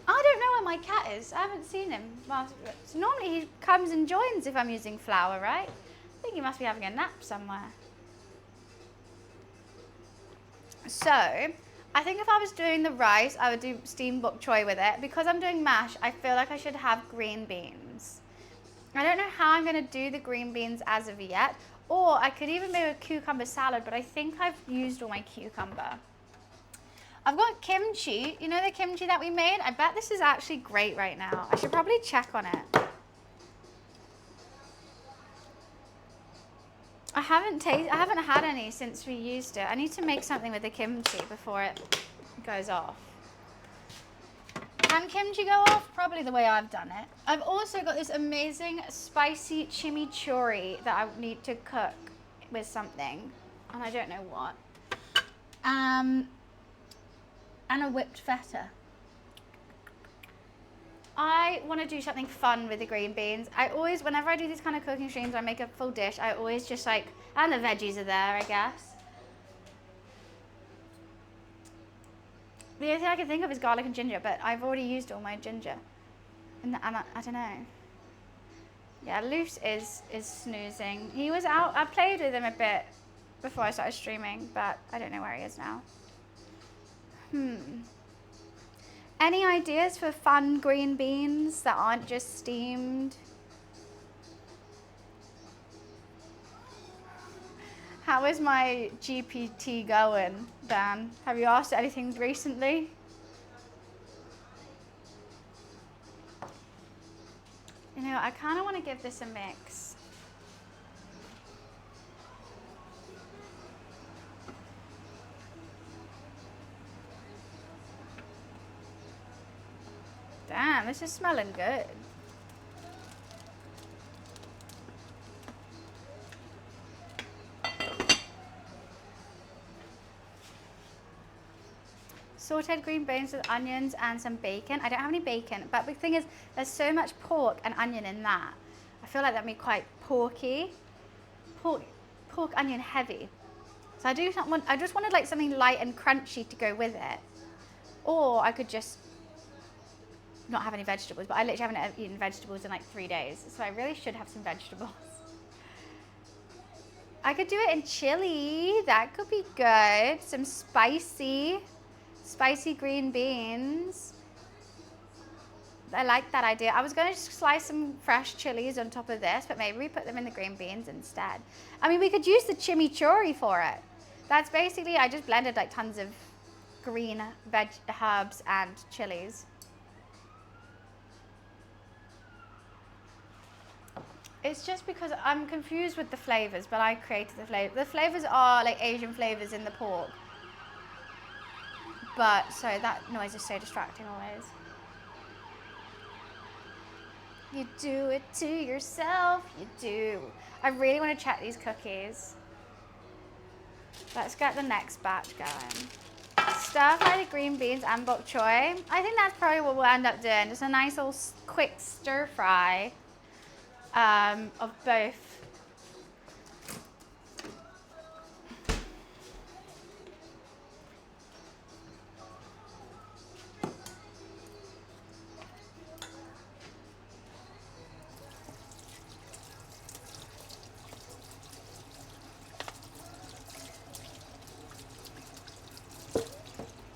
know where my cat is. I haven't seen him. Well, so normally he comes and joins if I'm using flour, right? I think he must be having a nap somewhere. So, I think if I was doing the rice, I would do steamed bok choy with it. Because I'm doing mash, I feel like I should have green beans. I don't know how I'm going to do the green beans as of yet. Or I could even make a cucumber salad, but I think I've used all my cucumber. I've got kimchi. You know the kimchi that we made? I bet this is actually great right now. I should probably check on it. I haven't had any since we used it. I need to make something with the kimchi before it goes off. Can kimchi go off? Probably the way I've done it. I've also got this amazing spicy chimichurri that I need to cook with something, and I don't know what. And a whipped feta. I want to do something fun with the green beans. I always, whenever I do these kind of cooking streams, I make a full dish. I always just like, and the veggies are there, I guess. The only thing I can think of is garlic and ginger, but I've already used all my ginger. And I don't know. Yeah, Luce is snoozing. He was out. I played with him a bit before I started streaming, but I don't know where he is now. Any ideas for fun green beans that aren't just steamed? How is my GPT going, Dan? Have you asked anything recently? You know, I kind of want to give this a mix. Damn, this is smelling good. Sauteed green beans with onions and some bacon. I don't have any bacon, but the thing is, there's so much pork and onion in that. I feel like that'd be quite porky. Pork onion heavy. So I just wanted like something light and crunchy to go with it. Or I could just not have any vegetables, but I literally haven't eaten vegetables in like 3 days, so I really should have some vegetables. I could do it in chili. That could be good. Some spicy green beans. I like that idea. I was going to slice some fresh chilies on top of this, but maybe we put them in the green beans instead. I mean, we could use the chimichurri for it. That's basically, I just blended like tons of green herbs and chilies. It's just because I'm confused with the flavors, but I created the flavor. The flavors are like Asian flavors in the pork. But, sorry, that noise is so distracting always. You do it to yourself, you do. I really want to check these cookies. Let's get the next batch going. Stir fry the green beans and bok choy. I think that's probably what we'll end up doing. Just a nice little quick stir fry of both.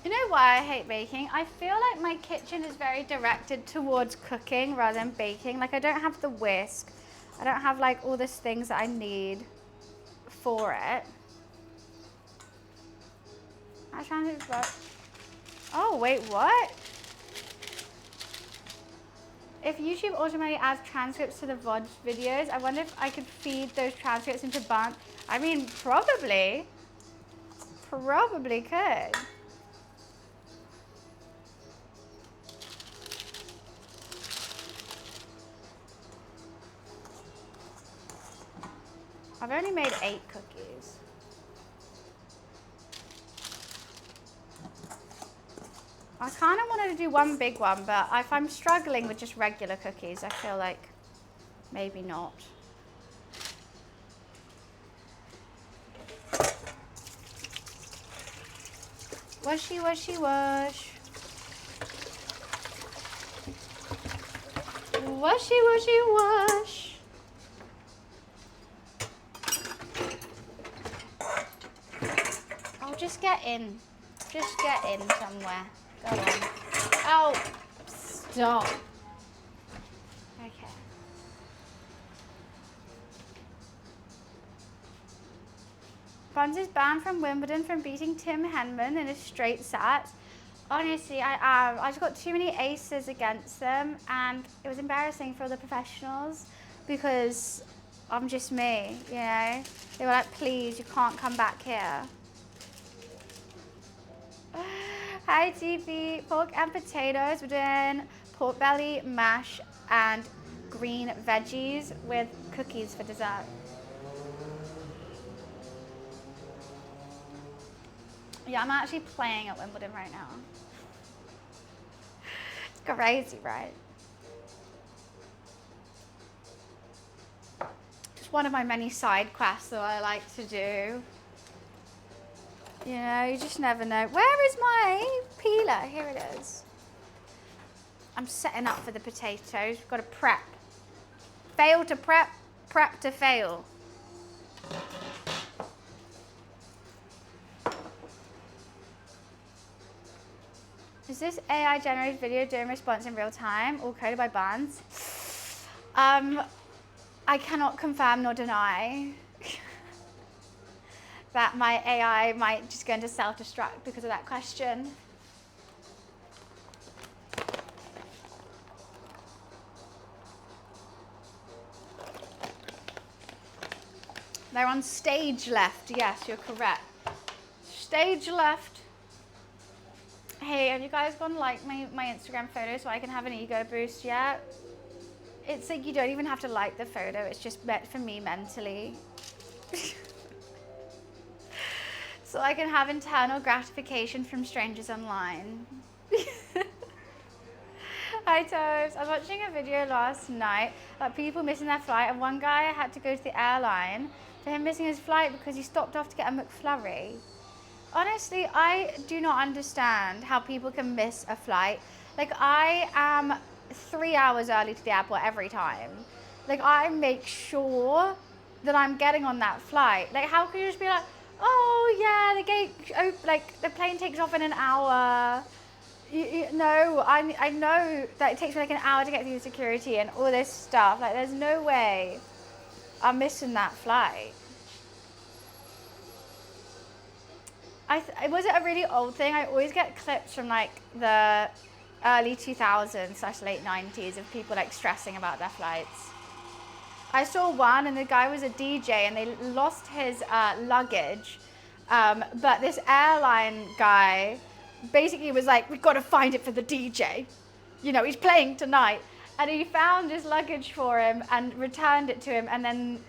You know why I hate baking? I feel like my kitchen is very directed towards cooking rather than baking. Like I don't have the whisk. I don't have like all these things that I need for it. I trying to Oh, wait, what? If YouTube automatically adds transcripts to the VOD videos, I wonder if I could feed those transcripts into Bump. I mean, probably. Probably could. I've only made 8 cookies. I kind of wanted to do one big one, but if I'm struggling with just regular cookies, I feel like maybe not. Washy, washy, wash. Washy, washy, wash. Oh, just get in. Just get in somewhere. Go on. Oh, stop. Okay. Buns is banned from Wimbledon from beating Tim Henman in a straight set. Honestly, I just got too many aces against them, and it was embarrassing for the professionals because I'm just me, you know? They were like, please, you can't come back here. Hi, TV. Pork and potatoes. We're doing pork belly, mash, and green veggies with cookies for dessert. Yeah, I'm actually playing at Wimbledon right now. It's crazy, right? Just one of my many side quests that I like to do. You know, you just never know. Where is my peeler? Here it is. I'm setting up for the potatoes. We've got to prep. Fail to prep, prep to fail. Is this AI generated video doing response in real time, all coded by Barnes? I cannot confirm nor deny that my AI might just go into self-destruct because of that question. They're on stage left. Yes, you're correct. Stage left. Hey, have you guys gone like my Instagram photo so I can have an ego boost yet? It's like you don't even have to like the photo. It's just meant for me mentally. So I can have internal gratification from strangers online. Hi, Toes. I was watching a video last night about people missing their flight, and one guy had to go to the airline for him missing his flight because he stopped off to get a McFlurry. Honestly, I do not understand how people can miss a flight. Like, I am 3 hours early to the airport every time. Like, I make sure that I'm getting on that flight. Like, how can you just be like, oh yeah, the gate, like the plane takes off in an hour. No, I know that it takes me like an hour to get through security and all this stuff. Like, there's no way I'm missing that flight. Was it a really old thing? I always get clips from like the early 2000s / late 90s of people like stressing about their flights. I saw one, and the guy was a DJ, and they lost his luggage. But this airline guy basically was like, we've got to find it for the DJ. You know, he's playing tonight. And he found his luggage for him and returned it to him. And then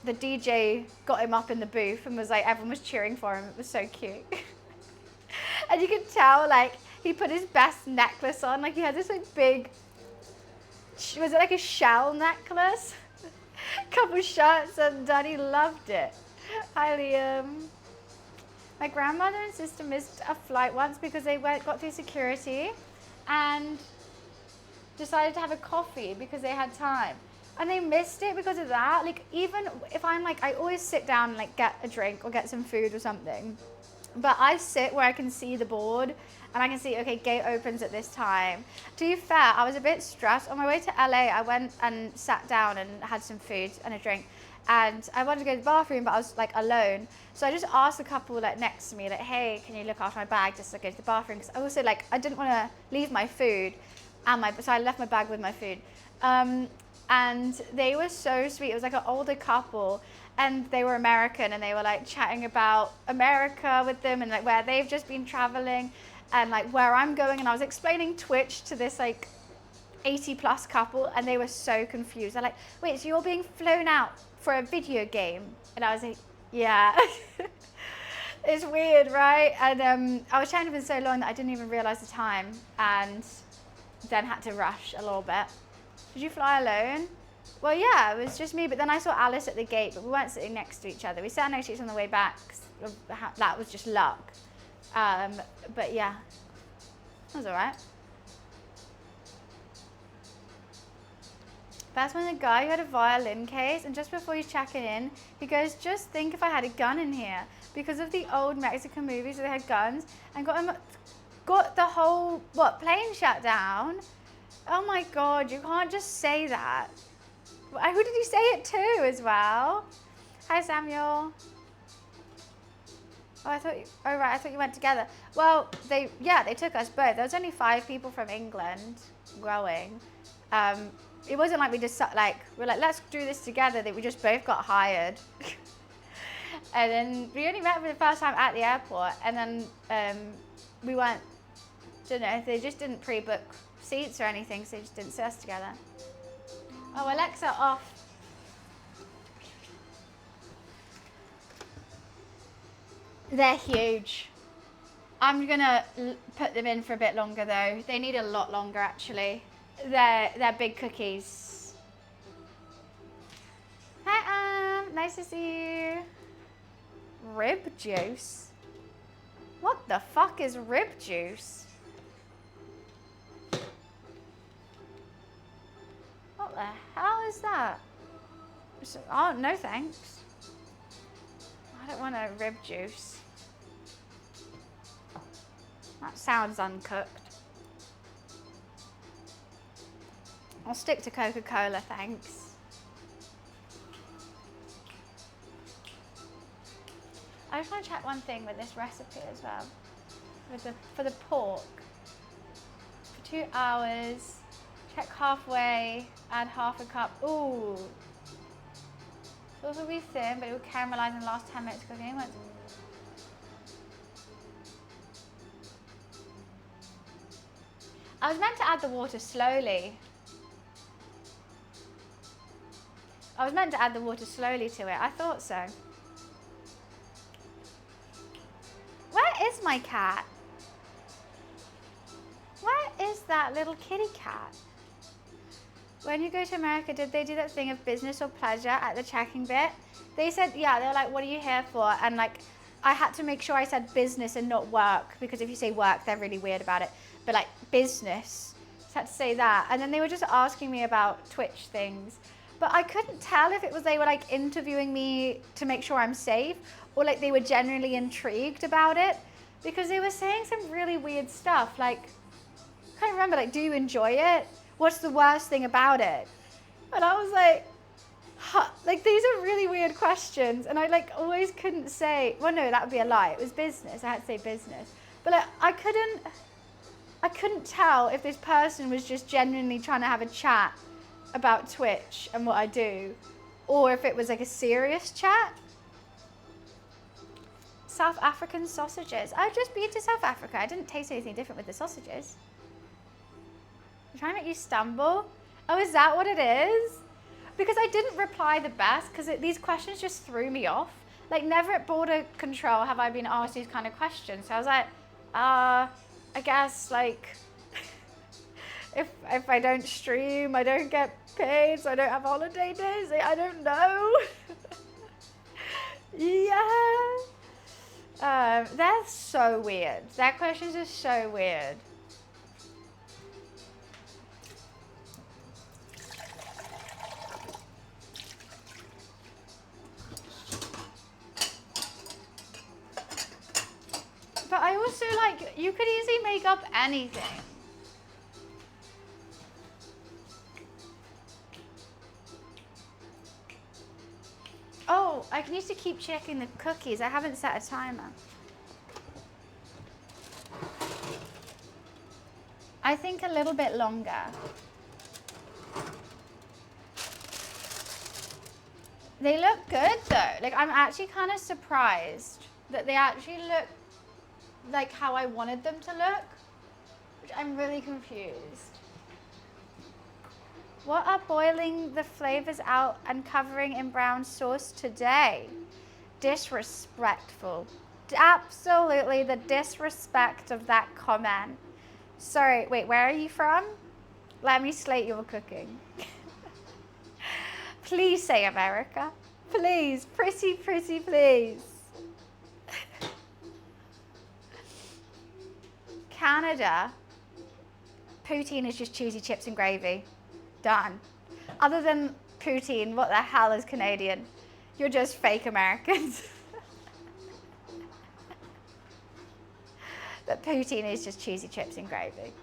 the DJ got him up in the booth and was like, everyone was cheering for him. It was so cute. And you could tell, like, he put his best necklace on. Like, he had this, like, big, was it like a shell necklace? Couple shirts undone. He loved it. Hi, Liam. My grandmother and sister missed a flight once because they got through security and decided to have a coffee because they had time. And they missed it because of that. Like, even if I'm like, I always sit down and like get a drink or get some food or something. But I sit where I can see the board and I can see, okay, gate opens at this time. To be fair, I was a bit stressed. On my way to LA, I went and sat down and had some food and a drink. And I wanted to go to the bathroom, but I was like alone. So I just asked the couple like next to me, like, hey, can you look after my bag just to go to the bathroom? Because I also like, I didn't want to leave my food and so I left my bag with my food. And they were so sweet. It was like an older couple and they were American and they were like chatting about America with them and like where they've just been traveling and like where I'm going. And I was explaining Twitch to this like 80+ couple and they were so confused. They're like, wait, so you're being flown out for a video game? And I was like, yeah. It's weird, right? And I was chatting with them so long that I didn't even realize the time and then had to rush a little bit. Did you fly alone? Well, yeah, it was just me, but then I saw Alice at the gate, but we weren't sitting next to each other. We sat next to each other on the way back. That was just luck. But yeah, that was all right. That's when the guy who had a violin case, and just before he's checking in, he goes, just think if I had a gun in here. Because of the old Mexican movies where they had guns, and got the whole, plane shut down. Oh my God, you can't just say that. Who did you say it to as well? Hi, Samuel. Oh, I thought you went together. Well, they took us both. There was only 5 people from England going. It wasn't like we just we're like, let's do this together. That we just both got hired. And then we only met for the first time at the airport. And then we went, don't know, they just didn't pre-book seats or anything, so they just didn't sit us together. Oh, Alexa off. They're huge. I'm gonna put them in for a bit longer though. They need a lot longer actually. They're big cookies. Hi, nice to see you. Rib juice? What the fuck is rib juice? What the hell is that? Oh, no thanks. I don't want a rib juice. That sounds uncooked. I'll stick to Coca-Cola, thanks. I just want to check one thing with this recipe as well. For the pork. For 2 hours, check halfway, add half a cup. Ooh. Sauce will be thin, but it will caramelize in the last 10 minutes of cooking. I was meant to add the water slowly. I was meant to add the water slowly to it. I thought so. Where is my cat? Where is that little kitty cat? When you go to America, did they do that thing of business or pleasure at the checking bit? They said, yeah, they were like, what are you here for? And like, I had to make sure I said business and not work, because if you say work, they're really weird about it. But like business, just had to say that. And then they were just asking me about Twitch things. But I couldn't tell if it was they were like interviewing me to make sure I'm safe, or like they were genuinely intrigued about it, because they were saying some really weird stuff. Like, I can't remember, like, do you enjoy it? What's the worst thing about it? And I was like, huh, like these are really weird questions. And I like always couldn't say, well, no, that would be a lie. It was business. I had to say business. But like, I couldn't tell if this person was just genuinely trying to have a chat about Twitch and what I do, or if it was like a serious chat. South African sausages. I've just been to South Africa. I didn't taste anything different with the sausages. I'm trying to make you stumble. Oh, is that what it is? Because I didn't reply the best because these questions just threw me off. Like, never at border control have I been asked these kind of questions. So I was like, I guess, like, if I don't stream, I don't get paid, so I don't have holiday days. Like, I don't know. Yeah. That's so weird. That question is so weird. But I also, like, you could easily make up anything. Oh, I need to keep checking the cookies. I haven't set a timer. I think a little bit longer. They look good though. Like, I'm actually kind of surprised that they actually look like how I wanted them to look, which I'm really confused. What are boiling the flavors out and covering in brown sauce today? Disrespectful. Absolutely the disrespect of that comment. Sorry, wait, where are you from? Let me slate your cooking. Please say America. Please, pretty, please. Canada. Poutine is just cheesy chips and gravy. Done. Other than poutine, what the hell is Canadian? You're just fake Americans. But poutine is just cheesy chips and gravy.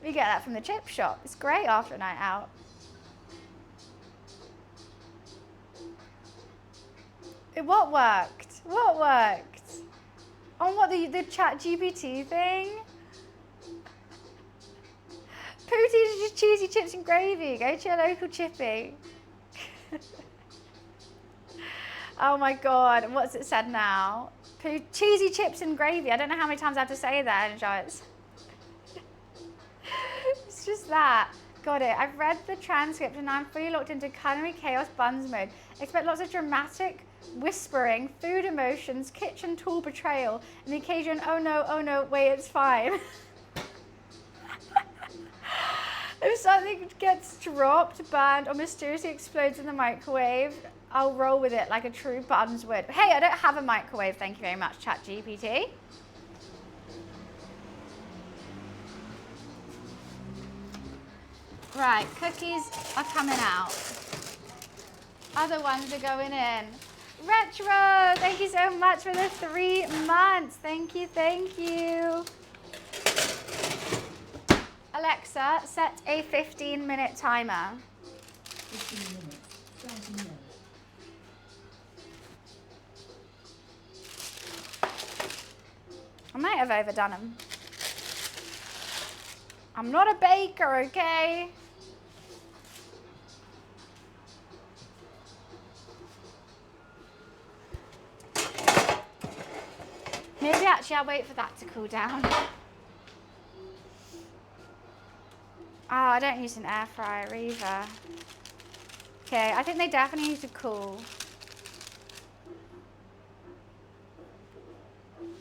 We get that from the chip shop. It's great after a night out. What worked? What worked? On what, the chat GPT thing? Poutine is just cheesy chips and gravy. Go to your local chippy. Oh my God, what's it said now? Cheesy chips and gravy. I don't know how many times I have to say that, Energize. It's just that. Got it. I've read the transcript and now I'm fully locked into culinary chaos buns mode. Expect lots of dramatic whispering, food emotions, kitchen tool betrayal, and the occasion, oh no, wait, it's fine. If something gets dropped, burned, or mysteriously explodes in the microwave, I'll roll with it like a true buns would. Hey, I don't have a microwave, thank you very much, ChatGPT. Right, cookies are coming out. Other ones are going in. Retro, thank you so much for the 3 months. Thank you, thank you. Alexa, set a 15-minute timer. 15 minutes. 20 minutes. I might have overdone them. I'm not a baker, okay? Maybe actually I'll wait for that to cool down. Oh, I don't use an air fryer either. Okay, I think they definitely need to cool.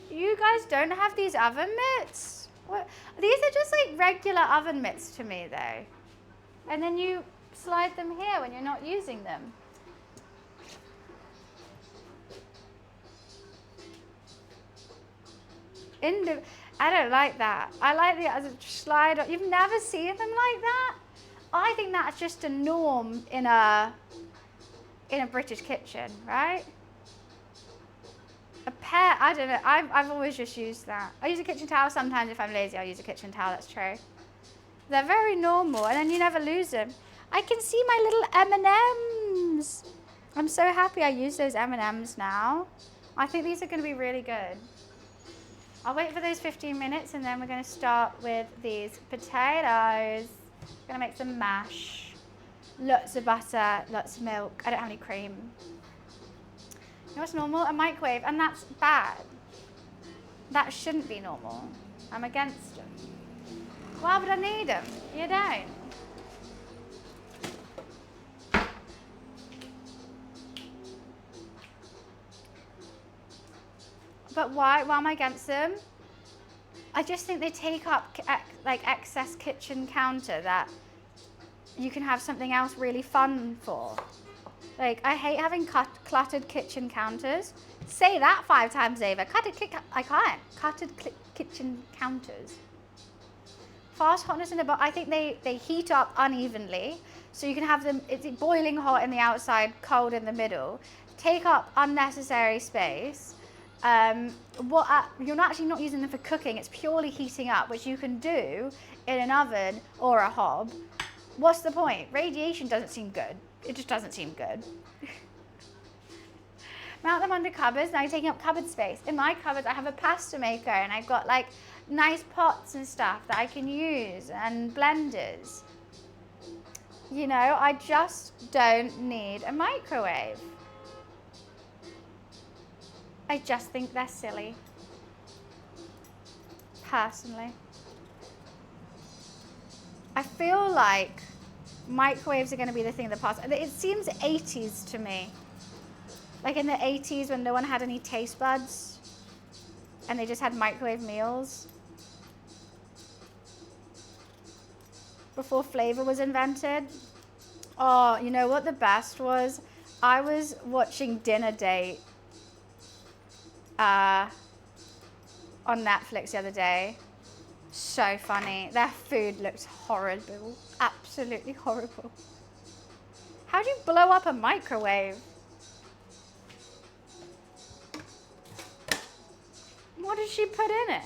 You guys don't have these oven mitts? What? These are just like regular oven mitts to me though. And then you slide them here when you're not using them. I don't like that. I like the as a slide. You've never seen them like that? I think that's just a norm in a British kitchen, right? A pair, I don't know. I've always just used that. I use a kitchen towel sometimes if I'm lazy. I'll use a kitchen towel. That's true. They're very normal, and then you never lose them. I can see my little M&Ms. I'm so happy I use those M&Ms now. I think these are going to be really good. I'll wait for those 15 minutes and then we're going to start with these potatoes. Going to make some mash. Lots of butter, lots of milk. I don't have any cream. You know what's normal? A microwave, and that's bad. That shouldn't be normal. I'm against them. Why would I need them? You don't. But why am I against them? I just think they take up like excess kitchen counter that you can have something else really fun for. Like, I hate having cluttered kitchen counters. Say that 5 times, Ava. I can't. Cluttered kitchen counters. Fast hotness in the bottom. I think they heat up unevenly. So you can have them, it's boiling hot in the outside, cold in the middle. Take up unnecessary space. You're actually not using them for cooking. It's purely heating up, which you can do in an oven or a hob. What's the point? Radiation doesn't seem good. It just doesn't seem good. Mount them under cupboards. Now you're taking up cupboard space. In my cupboards, I have a pasta maker, and I've got like nice pots and stuff that I can use, and blenders. You know, I just don't need a microwave. I just think they're silly. Personally. I feel like microwaves are going to be the thing of the past. It seems 80s to me. Like in the 80s when no one had any taste buds and they just had microwave meals. Before flavor was invented. Oh, you know what the best was? I was watching Dinner Date on Netflix the other day. So funny. Their food looks horrible. Absolutely horrible. How do you blow up a microwave? What did she put in it?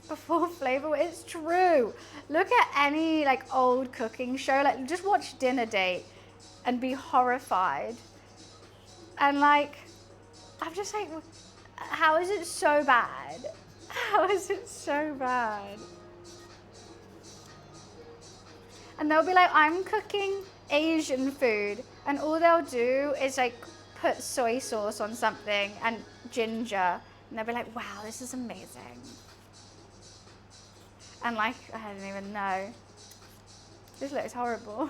Before flavor, it's true. Look at any like old cooking show. Like just watch Dinner Date and be horrified. And like, I'm just like, how is it so bad? How is it so bad? And they'll be like, I'm cooking Asian food, and all they'll do is like put soy sauce on something and ginger, and they'll be like, wow, this is amazing. And like, I don't even know. This looks horrible.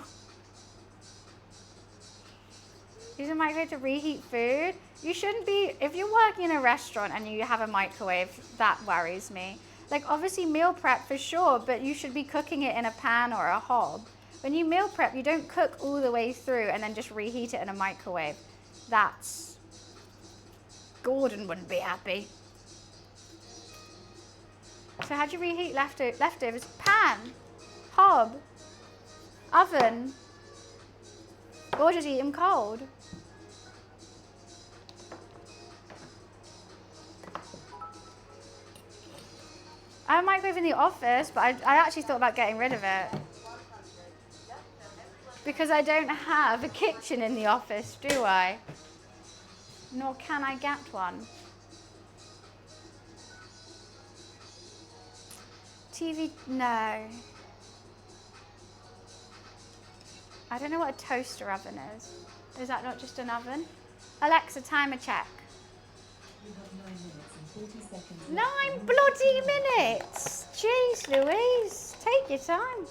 Use a microwave to reheat food. You shouldn't be, if you're working in a restaurant and you have a microwave, that worries me. Like obviously meal prep for sure, but you should be cooking it in a pan or a hob. When you meal prep, you don't cook all the way through and then just reheat it in a microwave. That's, Gordon wouldn't be happy. So how do you reheat leftovers? Pan, hob, oven, or just eat them cold. I have a microwave in the office, but I actually thought about getting rid of it. Because I don't have a kitchen in the office, do I? Nor can I get one. TV, no. I don't know what a toaster oven is. Is that not just an oven? Alexa, timer check. You have 9 minutes and 40 seconds. 9 bloody minutes! Jeez Louise, take your time.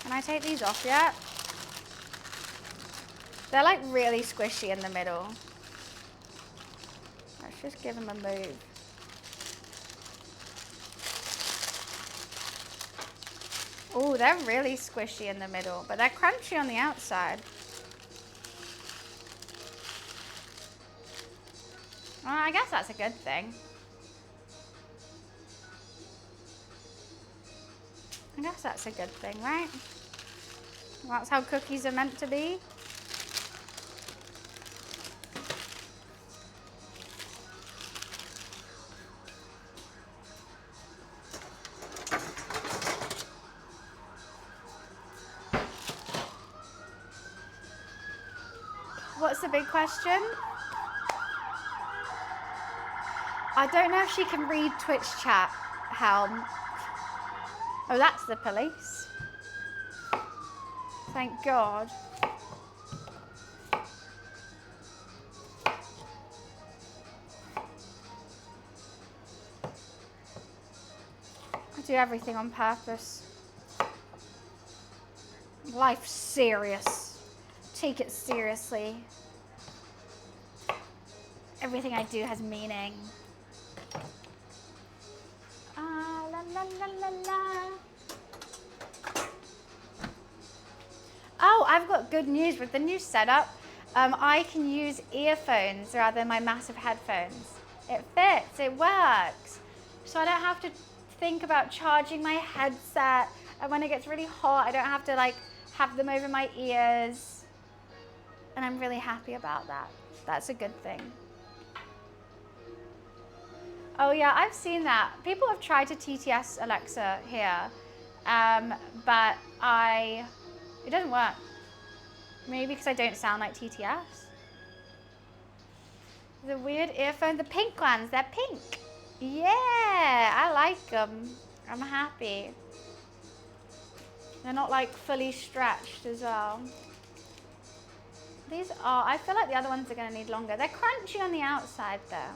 Can I take these off yet? They're like really squishy in the middle. Let's just give them a move. Oh, they're really squishy in the middle, but they're crunchy on the outside. Well, I guess that's a good thing. I guess that's a good thing, right? Well, that's how cookies are meant to be. What's the big question? I don't know if she can read Twitch chat, Helm. Oh, that's the police. Thank God. I do everything on purpose. Life's serious. Take it seriously. Everything I do has meaning. Ah, la la la la la. Oh, I've got good news with the new setup. I can use earphones rather than my massive headphones. It fits, it works. So I don't have to think about charging my headset. And when it gets really hot, I don't have to like have them over my ears. And I'm really happy about that. That's a good thing. Oh yeah, I've seen that. People have tried to TTS Alexa here, but it doesn't work. Maybe because I don't sound like TTS. The weird earphones, the pink ones, they're pink. Yeah, I like them. I'm happy. They're not like fully stretched as well. These are, I feel like the other ones are gonna need longer. They're crunchy on the outside though.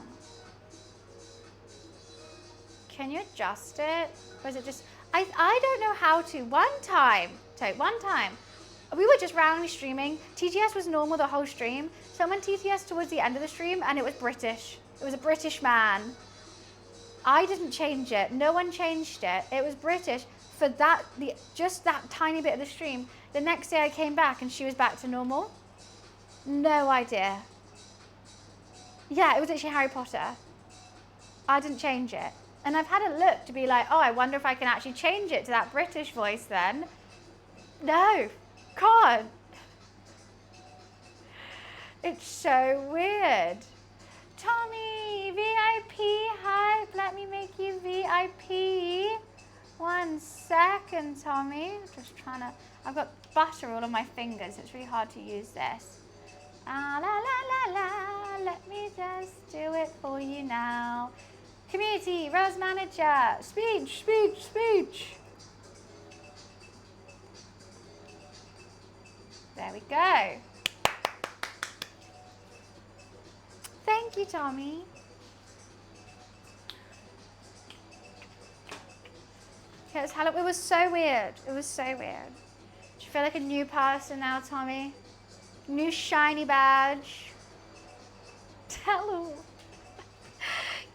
Can you adjust it? Or is it just, I don't know how to. One time, we were just randomly streaming. TTS was normal the whole stream. Someone TTS towards the end of the stream and it was British. It was a British man. I didn't change it. No one changed it. It was British for that, just that tiny bit of the stream. The next day I came back and she was back to normal. No idea. Yeah, it was actually Harry Potter. I didn't change it. And I've had a look to be like, oh, I wonder if I can actually change it to that British voice then. No, can't. It's so weird. Tommy, VIP hype. Let me make you VIP. 1 second, Tommy. Just trying to, I've got butter all on my fingers. It's really hard to use this. Ah, la, la, la, la. Let me just do it for you now. Community, Rose Manager, speech. There we go. Thank you, Tommy. Okay, it was so weird. It was so weird. Do you feel like a new person now, Tommy? New shiny badge. Tell them.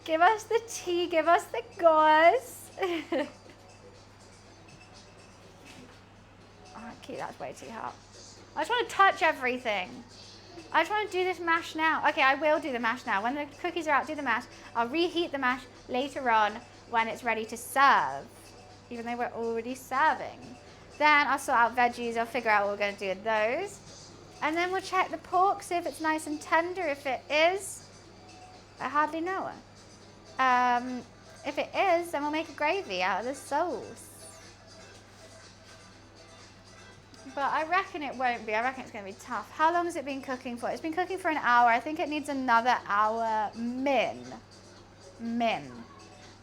Give us the tea, give us the gauze. Okay, that's way too hot. I just want to touch everything. I just want to do this mash now. Okay, I will do the mash now. When the cookies are out, do the mash. I'll reheat the mash later on when it's ready to serve, even though we're already serving. Then I'll sort out veggies. I'll figure out what we're going to do with those. And then we'll check the pork, see if it's nice and tender. If it is, I hardly know it. If it is, then we'll make a gravy out of the sauce. But I reckon it won't be. I reckon it's going to be tough. How long has it been cooking for? It's been cooking for an hour. I think it needs another hour min.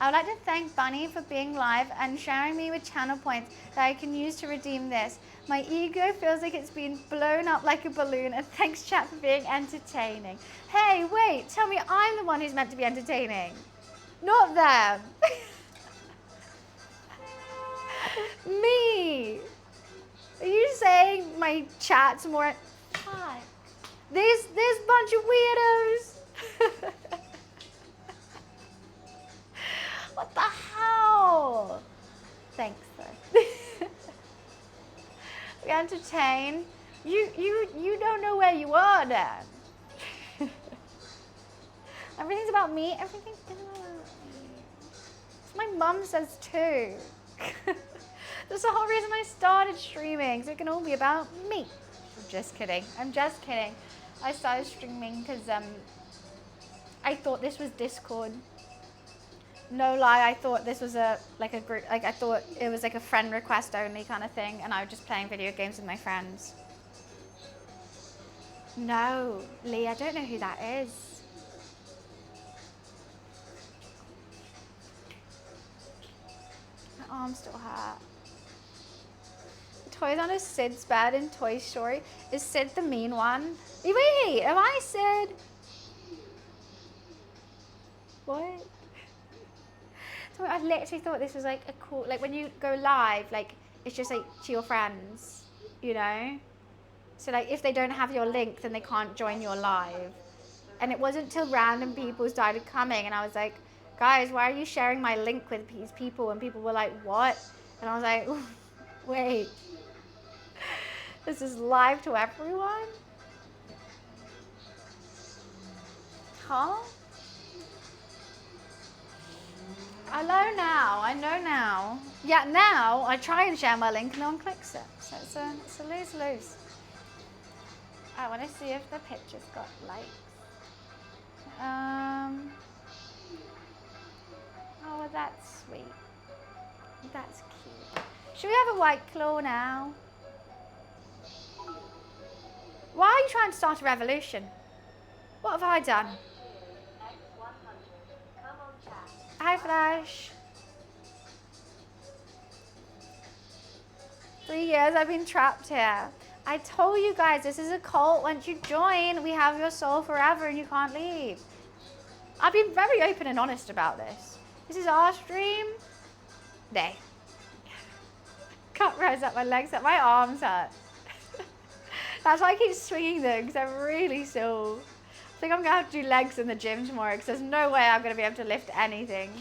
I would like to thank Bunny for being live and sharing me with channel points that I can use to redeem this. My ego feels like it's been blown up like a balloon, and thanks chat for being entertaining. Hey, wait, tell me I'm the one who's meant to be entertaining. Not them. Me. Are you saying my chat's more? Hi. This bunch of weirdos. What the hell? Thanks though. We entertain. You don't know where you are, Dad. Everything's about me. Everything is about me. My mum says too. That's the whole reason I started streaming, so it can all be about me. I'm just kidding. I started streaming because I thought this was Discord. No lie, I thought this was a group. Like I thought it was like a friend request only kind of thing, and I was just playing video games with my friends. No, Lee, I don't know who that is. arm still hurt. Toys on a Sid's bed in Toy Story. Is Sid the mean one? Wait, am I Sid? What? So I literally thought this was like a cool, like when you go live, like it's just like to your friends, you know? So like if they don't have your link, then they can't join your live. And it wasn't till random people started coming and I was like, guys, why are you sharing my link with these people? And people were like, what? And I was like, wait, this is live to everyone? Huh? I know now, I know now. Yeah, now I try and share my link and no one clicks it. So it's a lose-lose. I want to see if the picture's got likes. Oh, that's sweet. That's cute. Should we have a white claw now? Why are you trying to start a revolution? What have I done? Hi, Flash. 3 years I've been trapped here. I told you guys, this is a cult. Once you join, we have your soul forever and you can't leave. I've been very open and honest about this. This is our stream. Nay. Can't rise up my legs up. My arms hurt. That's why I keep swinging them, because I'm really sore. I think I'm going to have to do legs in the gym tomorrow, because there's no way I'm going to be able to lift anything.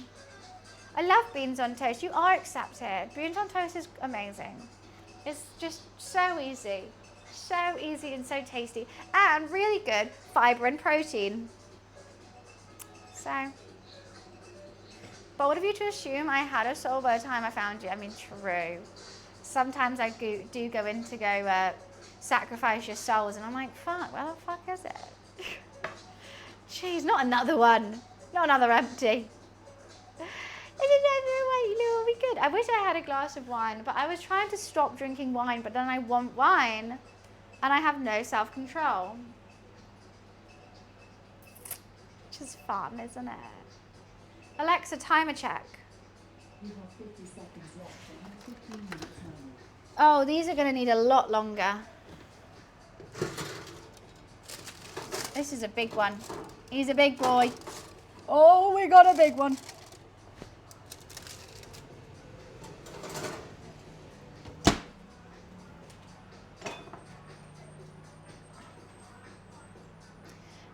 I love beans on toast. You are accepted. Beans on toast is amazing. It's just so easy. So easy and so tasty. And really good fiber and protein. So, bold of you to assume I had a soul by the time I found you. I mean, true. Sometimes I do go in to go sacrifice your souls, and I'm like, fuck, where the fuck is it? Jeez, not another one. Not another empty. It'll be good. I wish I had a glass of wine, but I was trying to stop drinking wine, but then I want wine, and I have no self-control. Which is fun, isn't it? Alexa, timer check. You have 50 seconds left and 15 minutes remaining. Oh, these are going to need a lot longer. This is a big one. He's a big boy. Oh, we got a big one.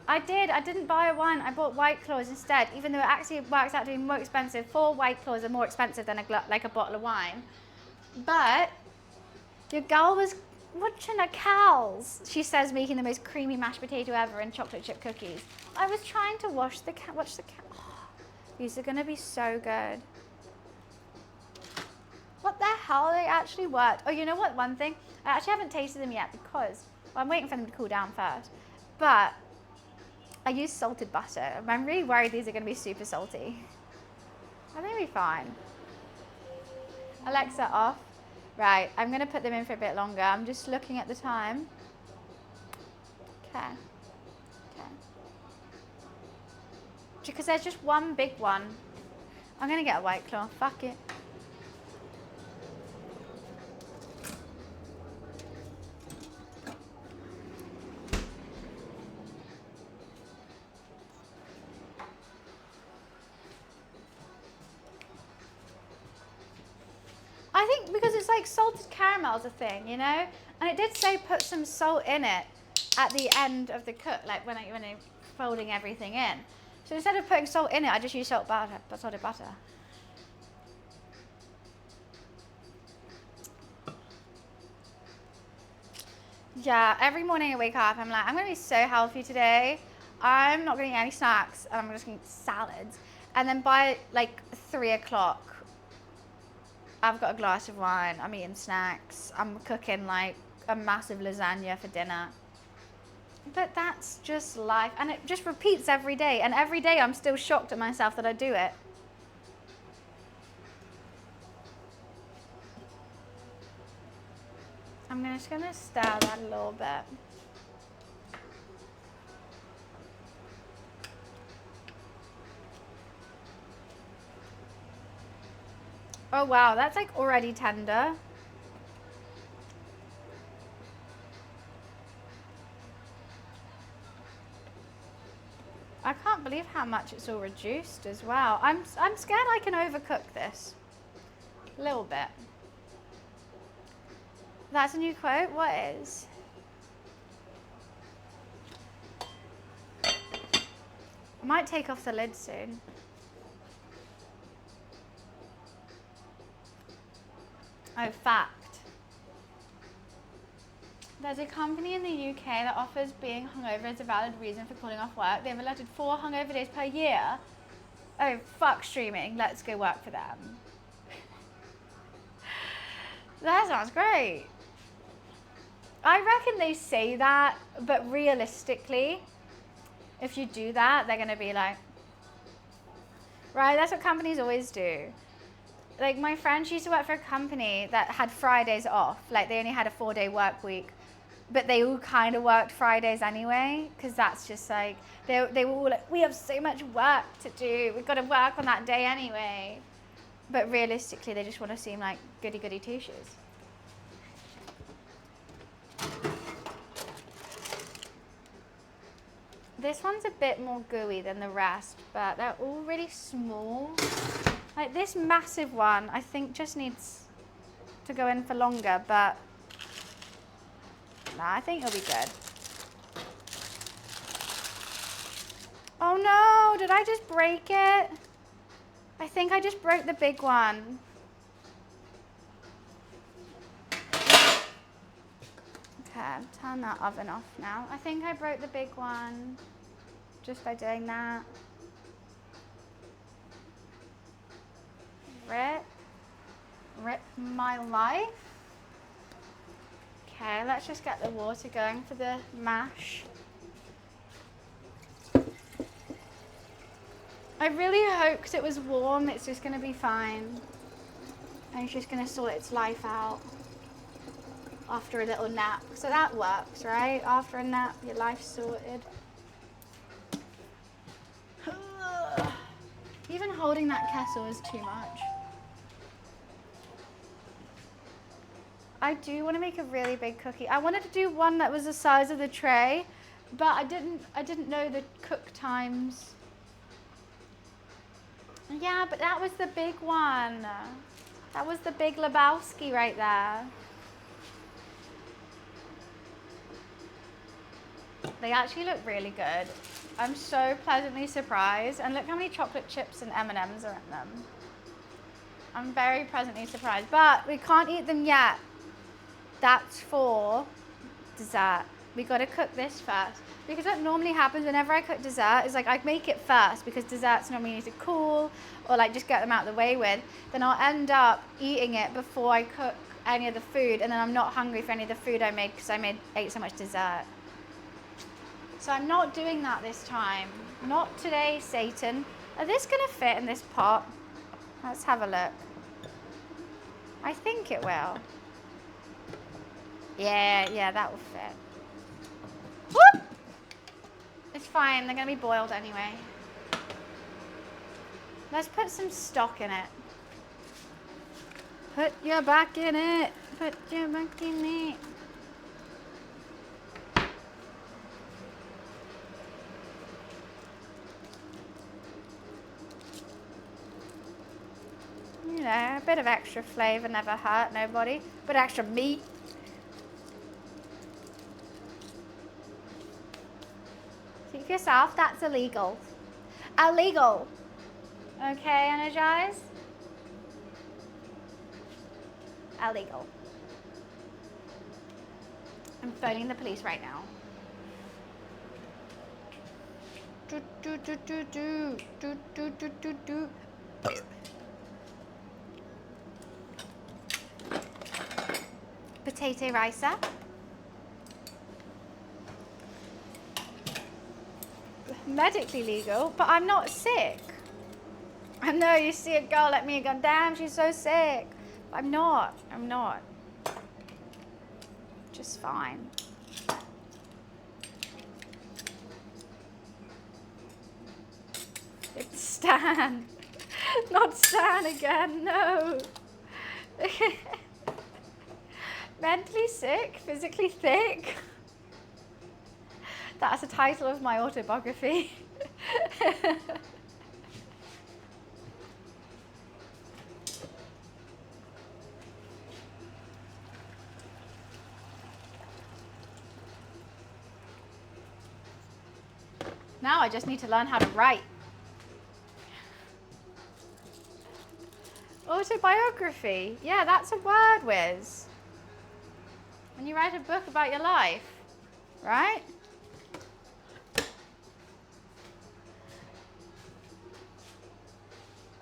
I didn't buy a wine. I bought White Claws instead, even though it actually works out to be more expensive. 4 White Claws are more expensive than like a bottle of wine. But your girl was watching her cows. She says, making the most creamy mashed potato ever and chocolate chip cookies. I was trying to watch the cow. Oh, these are going to be so good. What the hell? They actually worked. Oh, you know what? One thing. I actually haven't tasted them yet because I'm waiting for them to cool down first. But I use salted butter. I'm really worried these are going to be super salty. I think it'll be fine. Alexa off. Right, I'm going to put them in for a bit longer. I'm just looking at the time. Okay. Because there's just one big one. I'm going to get a White Claw. Fuck it. I think because it's like salted caramel's a thing, you know? And it did say put some salt in it at the end of the cook, like when I'm folding everything in. So instead of putting salt in it, I just use salted butter. Yeah, every morning I wake up, I'm like, I'm going to be so healthy today. I'm not going to eat any snacks, and I'm just going to eat salads. And then by like 3 o'clock, I've got a glass of wine, I'm eating snacks, I'm cooking like a massive lasagna for dinner. But that's just life, and it just repeats every day, and every day I'm still shocked at myself that I do it. I'm just going to stir that a little bit. Oh wow, that's like already tender. I can't believe how much it's all reduced as well. I'm scared I can overcook this. A little bit. That's a new quote? What is? I might take off the lid soon. Oh, fact. There's a company in the UK that offers being hungover as a valid reason for calling off work. They've allotted 4 hungover days per year. Oh, fuck streaming. Let's go work for them. That sounds great. I reckon they say that, but realistically, if you do that, they're going to be like, right, that's what companies always do. Like my friend, she used to work for a company that had Fridays off. Like they only had a 4-day work week, but they all kind of worked Fridays anyway, because that's just like, they were all like, we have so much work to do. We've got to work on that day anyway. But realistically, they just want to seem like goody-goody two-shoes. This one's a bit more gooey than the rest, but they're all really small. Like this massive one, I think just needs to go in for longer, but nah, I think it'll be good. Oh no, did I just break it? I think I just broke the big one. Okay, turn that oven off now. I think I broke the big one just by doing that. Rip my life. Okay, let's just get the water going for the mash. I really hoped it was warm. It's just going to be fine. And it's just going to sort its life out after a little nap. So that works, right? After a nap, your life's sorted. Even holding that kettle is too much. I do want to make a really big cookie. I wanted to do one that was the size of the tray, but I didn't know the cook times. Yeah, but that was the big one. That was the big Lebowski right there. They actually look really good. I'm so pleasantly surprised. And look how many chocolate chips and M&Ms are in them. I'm very pleasantly surprised. But we can't eat them yet. That's for dessert. We got to cook this first. Because what normally happens whenever I cook dessert is like I make it first because desserts normally need to cool or like just get them out of the way with. Then I'll end up eating it before I cook any of the food, and then I'm not hungry for any of the food I made because I ate so much dessert. So I'm not doing that this time. Not today, Satan. Are this going to fit in this pot? Let's have a look. I think it will. Yeah, that will fit. Whoop! It's fine, they're going to be boiled anyway. Let's put some stock in it. Put your back in it. Put your back in it. You know, a bit of extra flavour never hurt nobody. A bit of extra meat. Keep yourself, that's illegal. Illegal. Okay, Energize? Illegal. I'm phoning the police right now. Do, do, do, do, do. Do, do, do, do, do. Potato ricer. Medically legal, but I'm not sick. I know, you see a girl like me and go, damn, she's so sick. But I'm not. Just fine. It's Stan. Not Stan again, no. Mentally sick, physically thick. That's the title of my autobiography. Now I just need to learn how to write. Autobiography. Yeah, that's a word whiz. When you write a book about your life, right?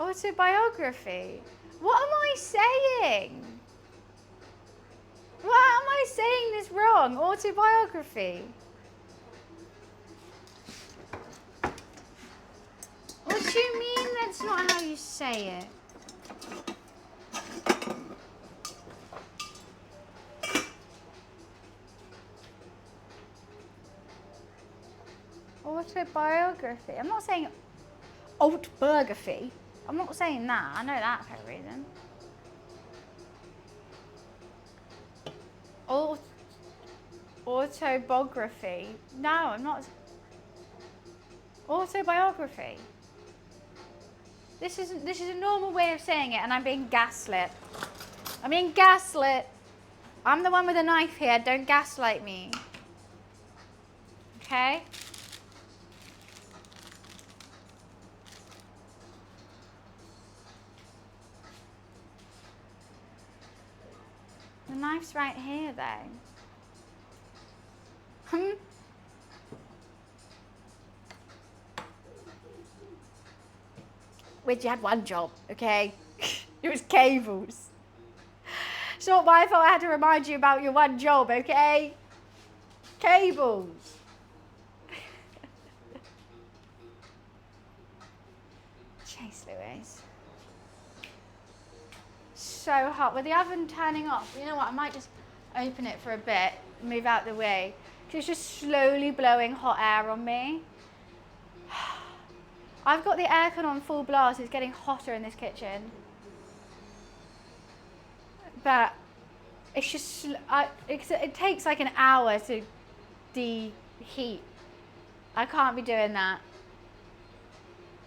Autobiography. What am I saying? Why am I saying this wrong? Autobiography. What do you mean that's not how you say it? Autobiography. I'm not saying autobiography. I'm not saying that. I know that for a reason. Autobiography. No, I'm not. Autobiography. This is a normal way of saying it, and I'm being gaslit. I'm being gaslit. I'm the one with a knife here. Don't gaslight me. Okay? The knife's right here, though. Which you had one job, okay? It was cables. It's not my fault I had to remind you about your one job, okay? Cables. Chase Louise. So hot. With the oven turning off, you know what? I might just open it for a bit, move out the way. Because it's just slowly blowing hot air on me. I've got the aircon on full blast. It's getting hotter in this kitchen. But it's just, it takes like an hour to deheat. I can't be doing that.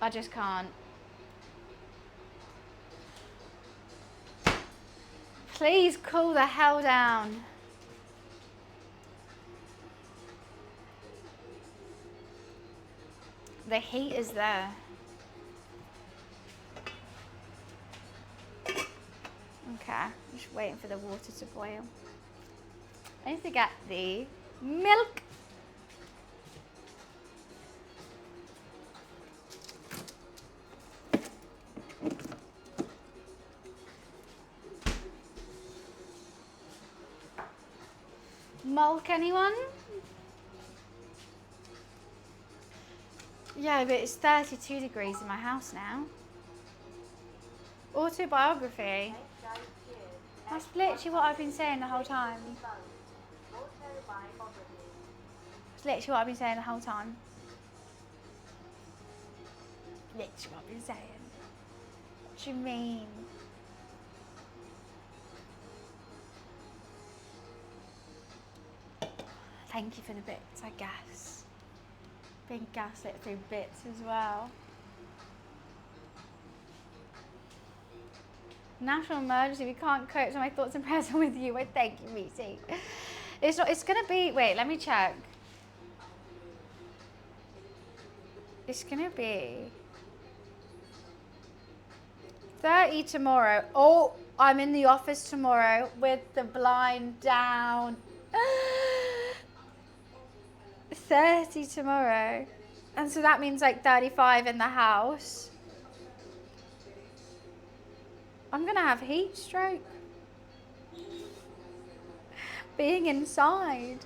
I just can't. Please cool the hell down. The heat is there. Okay, just waiting for the water to boil. I need to get the milk. Milk, anyone? Yeah, but it's 32 degrees in my house now. Autobiography. That's literally what I've been saying the whole time. It's literally what I've been saying the whole time. Literally what I've been saying. What do you mean? Thank you for the bits, I guess. Being gaslit through bits as well. National emergency, we can't cope, so my thoughts and prayers are with you. Well, thank you, Reese. It's gonna be, wait, let me check. It's gonna be 30 tomorrow. Oh, I'm in the office tomorrow with the blind down. 30 tomorrow. And so that means like 35 in the house. I'm gonna have heat stroke. Being inside.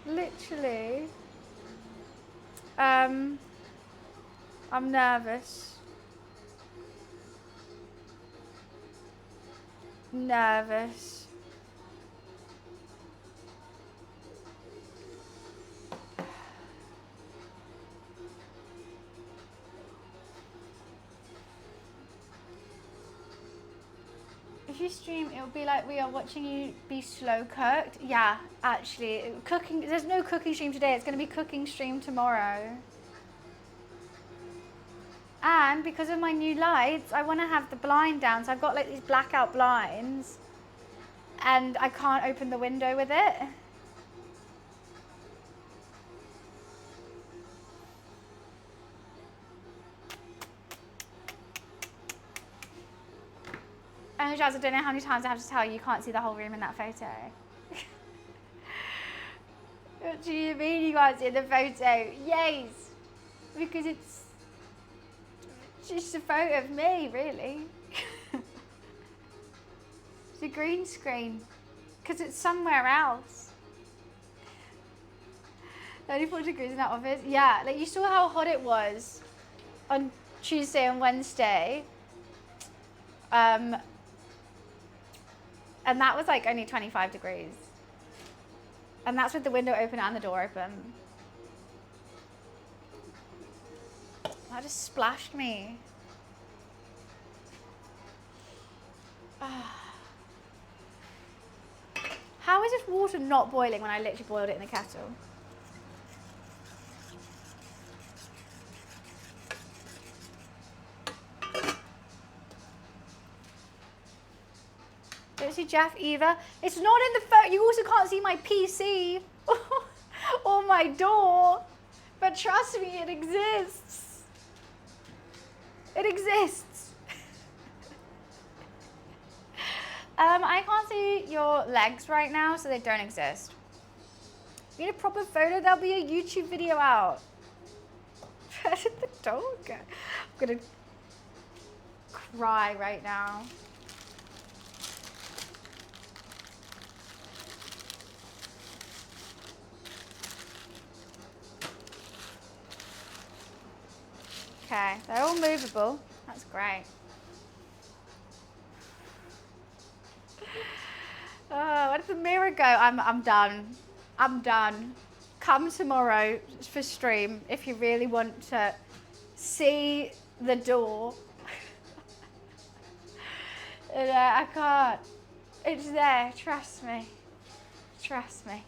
Literally. I'm nervous. Nervous. If you stream, it'll be like we are watching you be slow cooked. Yeah, actually, cooking. There's no cooking stream today. It's going to be cooking stream tomorrow. And because of my new lights, I want to have the blind down. So I've got like these blackout blinds, and I can't open the window with it. And Jazz, I don't know how many times I have to tell you, you can't see the whole room in that photo. What do you mean you can't see the photo? Yes, because it's just a photo of me, really. It's a green screen, because it's somewhere else. 34 degrees in that office. Yeah, like you saw how hot it was on Tuesday and Wednesday. And that was like only 25 degrees. And that's with the window open and the door open. That just splashed me. How is this water not boiling when I literally boiled it in the kettle? Don't see Jeff either. It's not in the phone. You also can't see my PC or my door. But trust me, it exists. It exists. I can't see your legs right now, so they don't exist. You need a proper photo, there'll be a YouTube video out. Where did the dog go? I'm gonna cry right now. Okay, they're all movable. That's great. Oh, where did the mirror go? I'm done. I'm done. Come tomorrow for stream if you really want to see the door. I can't. It's there. Trust me. Trust me.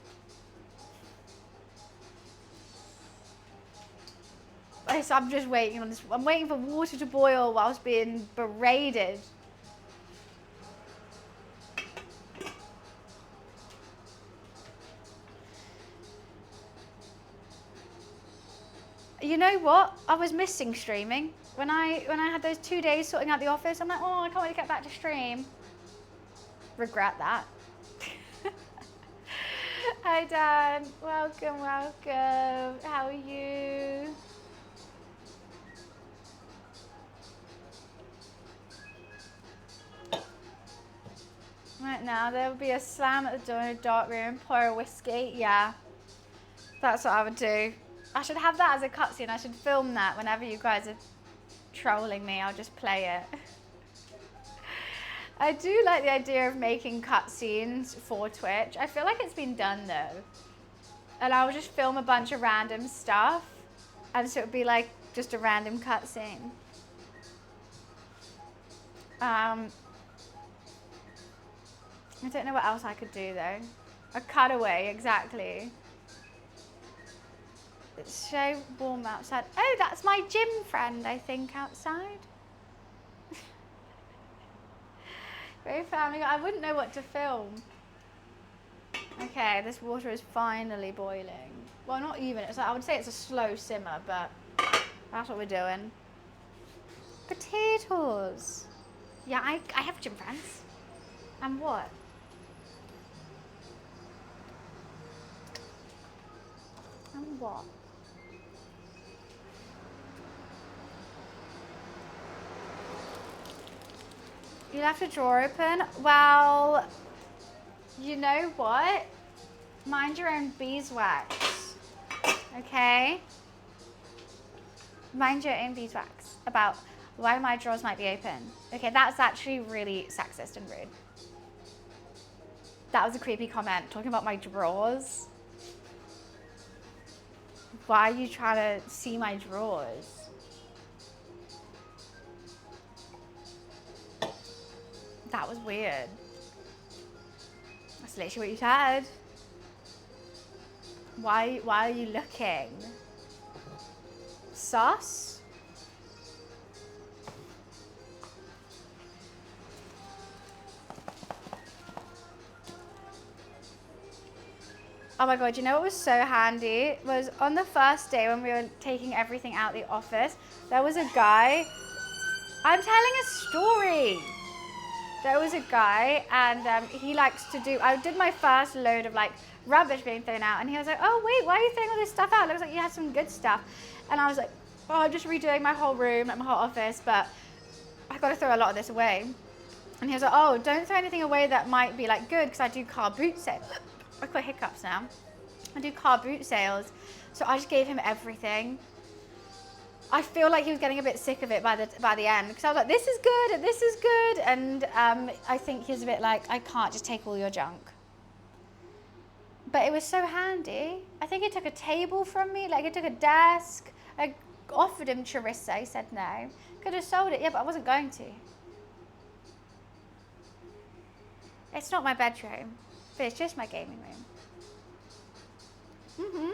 So I'm just waiting on this. I'm waiting for water to boil whilst being berated. You know what? I was missing streaming. When I had those 2 days sorting out the office, I'm like, oh, I can't wait to get back to stream. Regret that. Hi, Dan. Welcome, welcome. How are you? Right now, there will be a slam at the door in a dark room, pour a whiskey. Yeah, that's what I would do. I should have that as a cutscene. I should film that whenever you guys are trolling me. I'll just play it. I do like the idea of making cutscenes for Twitch. I feel like it's been done though. And I'll just film a bunch of random stuff. And so it would be like just a random cutscene. I don't know what else I could do though. A cutaway, exactly. It's so warm outside. Oh, that's my gym friend, I think, outside. Very family. I wouldn't know what to film. Okay, this water is finally boiling. Well, not even. It's like, I would say it's a slow simmer, but that's what we're doing. Potatoes. Yeah, I have gym friends. And what? And what? You left a drawer open? Well, you know what? Mind your own beeswax, okay? Mind your own beeswax about why my drawers might be open. Okay, that's actually really sexist and rude. That was a creepy comment, talking about my drawers. Why are you trying to see my drawers? That was weird. That's literally what you said. Why are you looking? Sus? Oh my god, you know what was so handy? Was on the first day when we were taking everything out the office, there was a guy. I'm telling a story. There was a guy and he likes to do, I did my first load of like rubbish being thrown out and he was like, oh wait, why are you throwing all this stuff out? It looks like you had some good stuff. And I was like, oh, I'm just redoing my whole room, like my whole office, but I got to throw a lot of this away. And he was like, oh, don't throw anything away that might be like good because I do car boot sales. I've got hiccups now. I do car boot sales. So I just gave him everything. I feel like he was getting a bit sick of it by the end because I was like, this is good and this is good. And I think he was a bit like, I can't just take all your junk. But it was so handy. I think he took a table from me, like he took a desk. I offered him chorizo, he said no. Could have sold it, yeah, but I wasn't going to. It's not my bedroom, but it's just my gaming room.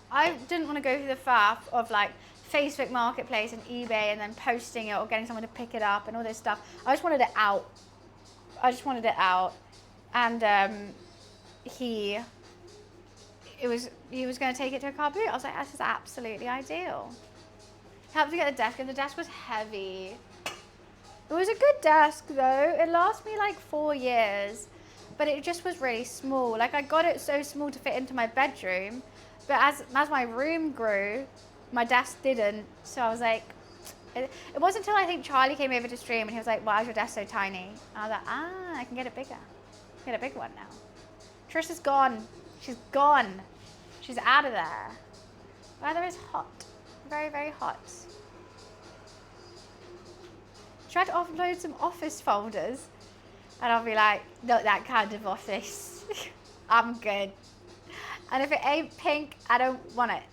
I didn't want to go through the faff of like Facebook Marketplace and eBay and then posting it or getting someone to pick it up and all this stuff. I just wanted it out. And he was going to take it to a car boot. I was like, this is absolutely ideal. Helped to get the desk, and the desk was heavy. It was a good desk though. It lasted me like 4 years, but it just was really small. Like I got it so small to fit into my bedroom, but as my room grew, my desk didn't. So I was like, it wasn't until I think Charlie came over to stream and he was like, why is your desk so tiny? And I was like, I can get it bigger. Get a big one now. Trisha's gone. She's gone. She's out of there. Weather is hot. Very, very hot. Try to upload some office folders and I'll be like, not that kind of office. I'm good. And if it ain't pink, I don't want it.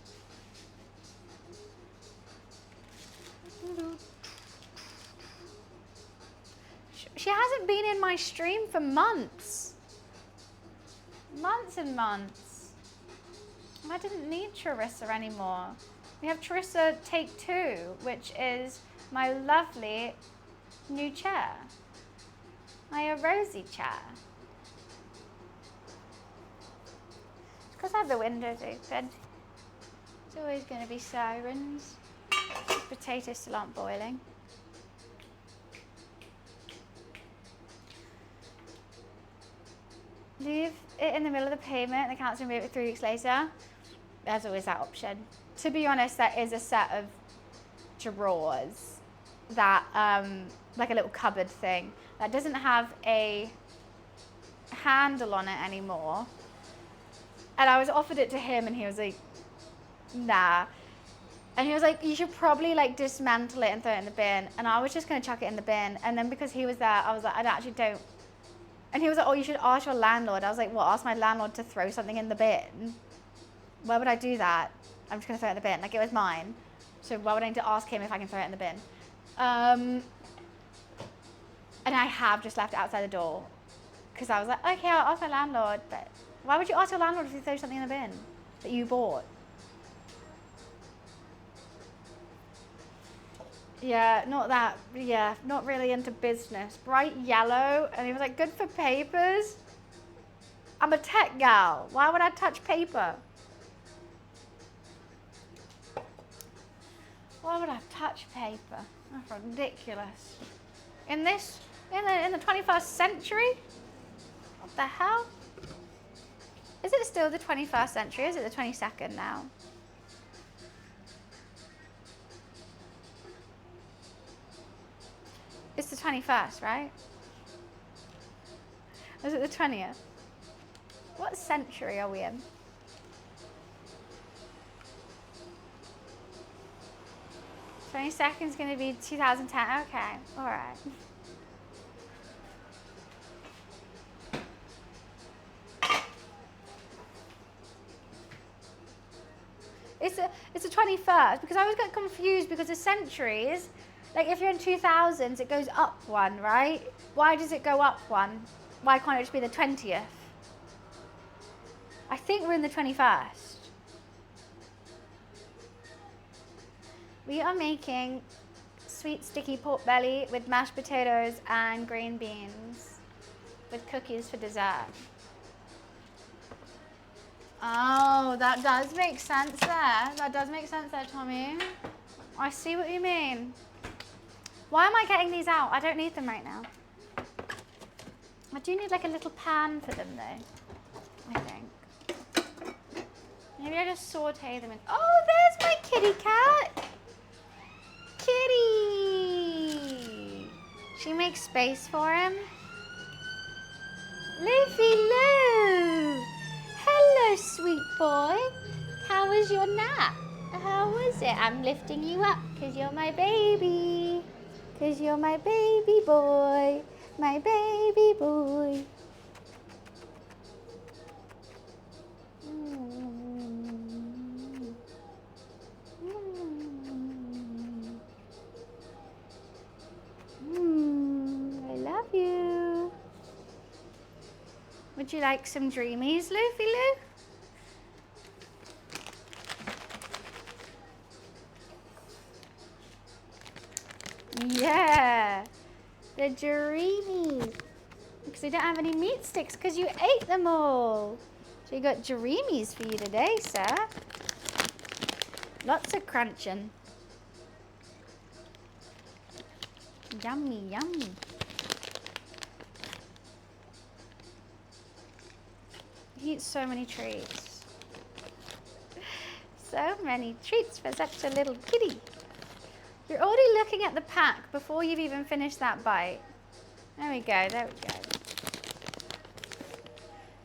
She hasn't been in my stream for months. Months and months. I didn't need Charissa anymore. We have Charissa Take 2, which is my lovely new chair. My rosy chair. It's because I have the windows open. It's always going to be sirens. Potatoes still aren't boiling. Leave it in the middle of the payment and the council move it 3 weeks later. There's always that option. To be honest, there is a set of drawers that, like a little cupboard thing, that doesn't have a handle on it anymore. And I was offered it to him and he was like, nah. And he was like, you should probably like dismantle it and throw it in the bin. And I was just going to chuck it in the bin. And then because he was there, I was like, I actually don't. And he was like, oh, you should ask your landlord. I was like, well, ask my landlord to throw something in the bin. Why would I do that? I'm just going to throw it in the bin. Like, it was mine. So why would I need to ask him if I can throw it in the bin? And I have just left it outside the door. Because I was like, okay, I'll ask my landlord. But why would you ask your landlord if you throw something in the bin that you bought? Yeah, not really into business. Bright yellow, and he was like, good for papers. I'm a tech gal. Why would I touch paper? Why would I touch paper? That's ridiculous. In the 21st century? What the hell? Is it still the 21st century? Is it the 22nd now? It's the 21st, right? Was it the 20th? What century are we in? 22nd is going to be 2010. Okay, all right. It's the 21st because I always get confused because the centuries Like if you're in 2000s, it goes up one, right? Why does it go up one? Why can't it just be the 20th? I think we're in the 21st. We are making sweet sticky pork belly with mashed potatoes and green beans with cookies for dessert. Oh, that does make sense there. That does make sense there, Tommy. I see what you mean. Why am I getting these out? I don't need them right now. I do need like a little pan for them though, I think. Maybe I just saute them in. Oh, there's my kitty cat. Kitty. She makes space for him. Luffy Lou. Hello, sweet boy. How was your nap? How was it? I'm lifting you up because you're my baby. Because you're my baby boy. My baby boy. I love you. Would you like some dreamies, Luffy Lou? Yeah, the dreamies. Because we don't have any meat sticks because you ate them all. So you got dreamies for you today, sir. Lots of crunching. Yummy, yummy. He eats so many treats. So many treats for such a little kitty. You're already looking at the pack before you've even finished that bite. There we go, there we go.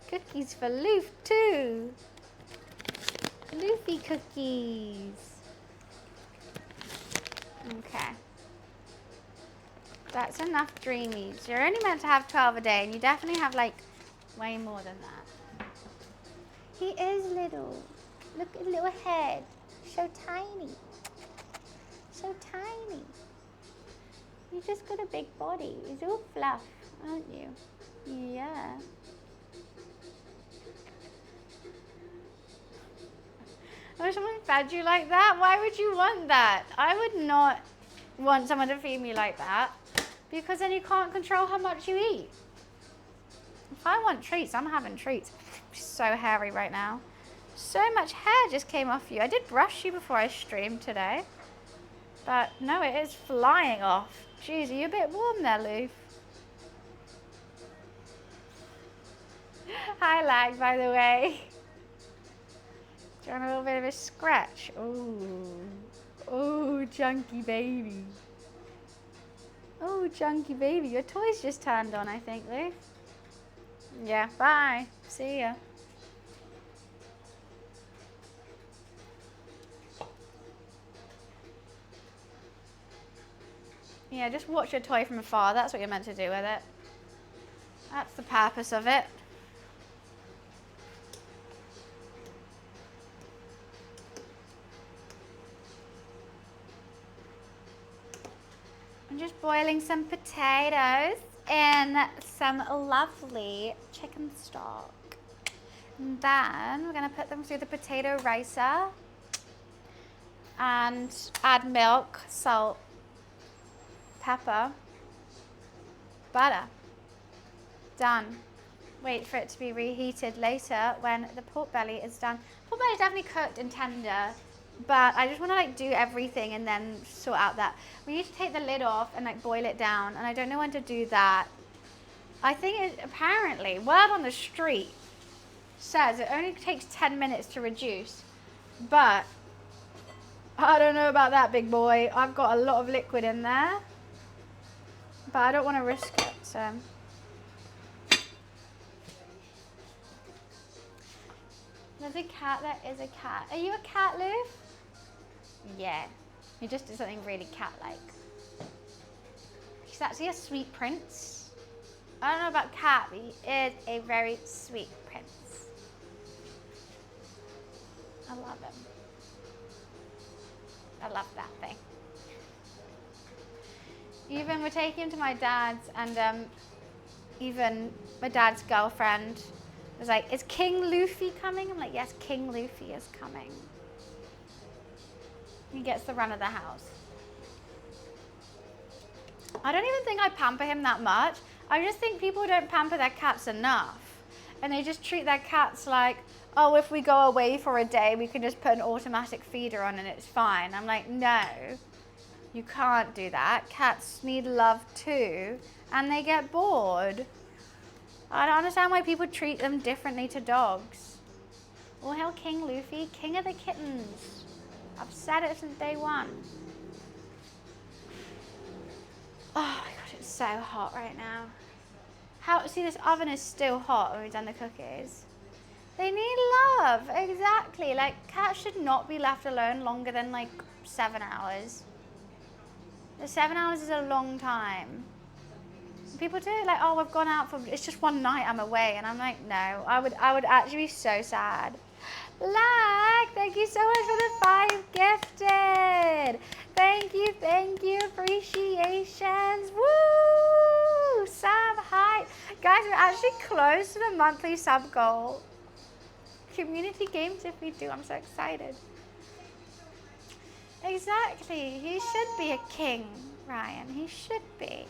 Cookies for Loof too. Loofy cookies. Okay. That's enough dreamies. You're only meant to have 12 a day and you definitely have like way more than that. He is little. Look at his little head. So tiny. So tiny. You just got a big body. You're all fluff, aren't you? Yeah. I wish someone fed you like that. Why would you want that? I would not want someone to feed me like that because then you can't control how much you eat. If I want treats, I'm having treats. I'm so hairy right now. So much hair just came off you. I did brush you before I streamed today. But no, it is flying off. Jeez, are you a bit warm there, Loof? Hi, Lag, by the way. Do you want a little bit of a scratch? Ooh. Oh, chunky baby. Oh, chunky baby. Your toy's just turned on, I think, Loof. Yeah, bye. See ya. Yeah, just watch your toy from afar. That's what you're meant to do with it. That's the purpose of it. I'm just boiling some potatoes in some lovely chicken stock. And then we're going to put them through the potato ricer and add milk, salt, pepper, butter. Done. Wait for it to be reheated later when the pork belly is done. Pork belly is definitely cooked and tender, but I just want to like do everything and then sort out that. We need to take the lid off and like boil it down, and I don't know when to do that. I think it, apparently, word on the street says it only takes 10 minutes to reduce, but I don't know about that, big boy. I've got a lot of liquid in there, but I don't want to risk it, so. There's a cat, there is a cat. Are you a cat, Lou? Yeah. You just did something really cat-like. He's actually a sweet prince. I don't know about cat, but he is a very sweet prince. I love him. I love that thing. Even we're taking him to my dad's, and even my dad's girlfriend was like, "Is King Luffy coming?" I'm like, "Yes, King Luffy is coming." He gets the run of the house. I don't even think I pamper him that much. I just think people don't pamper their cats enough. And they just treat their cats like, oh, if we go away for a day, we can just put an automatic feeder on and it's fine. I'm like, no, you can't do that. Cats need love too, and they get bored. I don't understand why people treat them differently to dogs. All hail King Luffy, king of the kittens. I've said it since day one. Oh my god, it's so hot right now. See, this oven is still hot when we've done the cookies. They need love, exactly. Like, cats should not be left alone longer than like 7 hours. 7 hours is a long time. People do it like, oh, I've gone out for, it's just one night I'm away. And I'm like, no, I would actually be so sad. Lag, thank you so much for the 5 gifted. Thank you, appreciations. Woo, sub height. Guys, we're actually close to the monthly sub goal. Community games if we do, I'm so excited. Exactly, he should be a king, Ryan, he should be.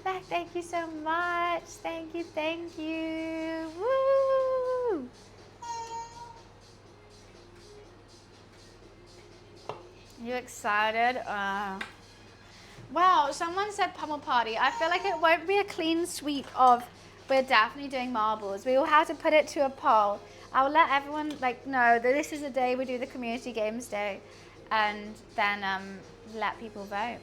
Lag, thank you so much. Thank you. Woo. You excited? Wow, someone said pummel party. I feel like it won't be a clean sweep of we're definitely doing marbles. We will have to put it to a poll. I'll let everyone know that this is the day we do the community games day, and then let people vote.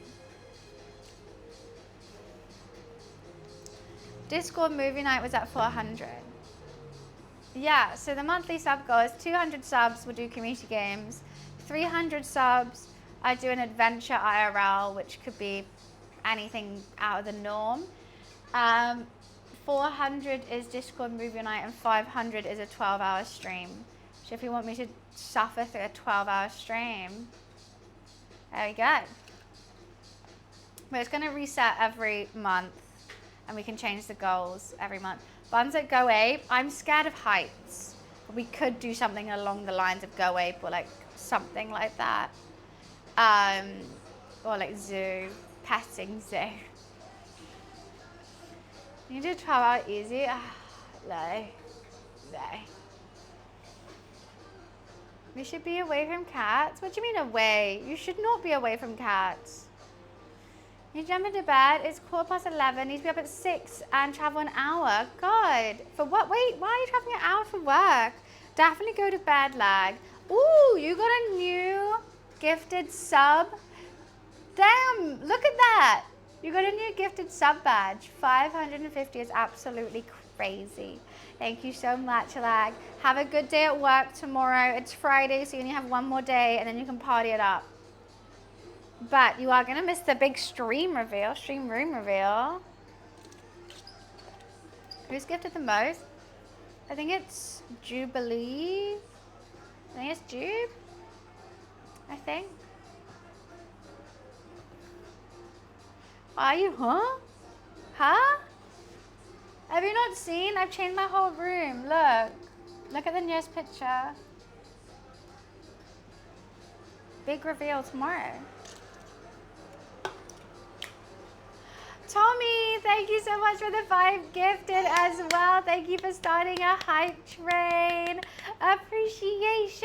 Discord movie night was at 400. Yeah, so the monthly sub goal is 200 subs, we'll do community games. 300 subs, I do an adventure IRL, which could be anything out of the norm. 400 is Discord movie night, and 500 is a 12-hour stream. So if you want me to suffer through a 12-hour stream, there we go. But it's going to reset every month, and we can change the goals every month. Buns at Go Ape, I'm scared of heights. We could do something along the lines of Go Ape, or something like that. Or zoo, petting zoo. You do 12-hour easy? No. We should be away from cats? What do you mean away? You should not be away from cats. You jump into bed, it's 11:15, need to be up at 6 and travel an hour. God, for what? Wait, why are you traveling an hour for work? Definitely go to bed, Lag. Ooh, you got a new gifted sub. Damn, look at that. You got a new gifted sub badge. 550 is absolutely crazy. Thank you so much, Lag. Have a good day at work tomorrow. It's Friday, so you only have one more day, and then you can party it up. But you are going to miss the big stream room reveal. Who's gifted the most? I think it's Jubilee. I think it's Jube. I think. Are you, huh? Huh? Have you not seen? I've changed my whole room. Look at the newest picture. Big reveal tomorrow. Tommy, thank you so much for the 5 gifted as well. Thank you for starting a hype train. Appreciations.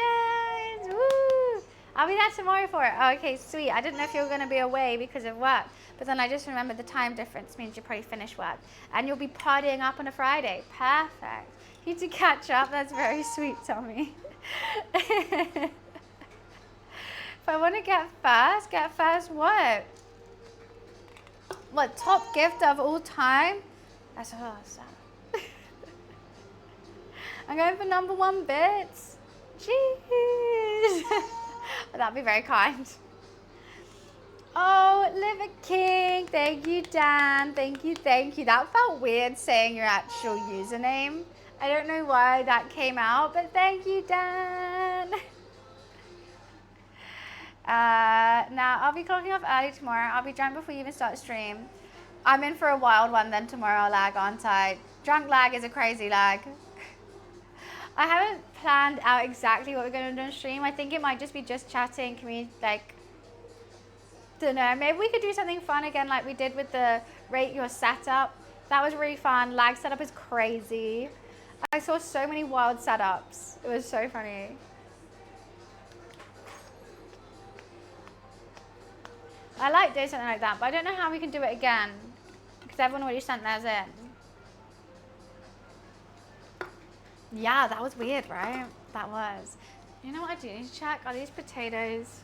Woo. I'll be there tomorrow for it. Oh, okay, sweet. I didn't know if you were going to be away because of work. But then I just remembered the time difference means you probably finish work. And you'll be partying up on a Friday. Perfect. You need to catch up. That's very sweet, Tommy. If I want to get first what? What, top gift of all time? That's awesome. I'm going for number 1 bits. Jeez. That'd be very kind. Oh, Liver King. Thank you, Dan. Thank you. That felt weird saying your actual username. I don't know why that came out, but thank you, Dan. Now, I'll be clocking off early tomorrow. I'll be drunk before you even start stream. I'm in for a wild one then tomorrow, lag, aren't I? Drunk lag is a crazy lag. I haven't planned out exactly what we're going to do on stream. I think it might just be just chatting. Can we, like, don't know. Maybe we could do something fun again like we did with the rate your setup. That was really fun. Lag setup is crazy. I saw so many wild setups. It was so funny. I like doing something like that, but I don't know how we can do it again because everyone already sent theirs in. Yeah, that was weird, right? That was. You know what I do need to check? Are these potatoes?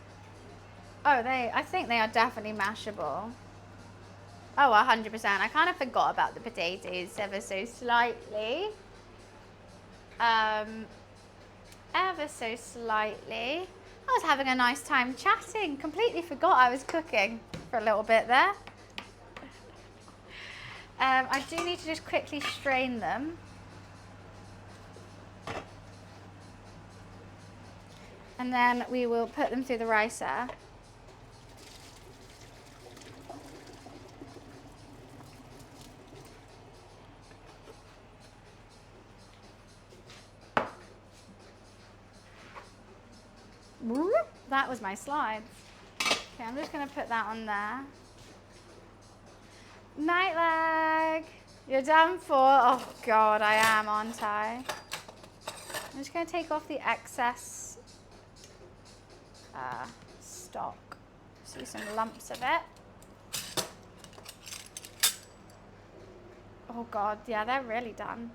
Oh, I think they are definitely mashable. Oh, 100%. I kind of forgot about the potatoes ever so slightly. Ever so slightly. I was having a nice time chatting. Completely forgot I was cooking for a little bit there. I do need to just quickly strain them. And then we will put them through the ricer. That was my slides. Okay, I'm just going to put that on there. Night lag. You're done for. Oh God, I am, aren't I? I'm just going to take off the excess stock. See some lumps of it. Oh God, yeah, they're really done.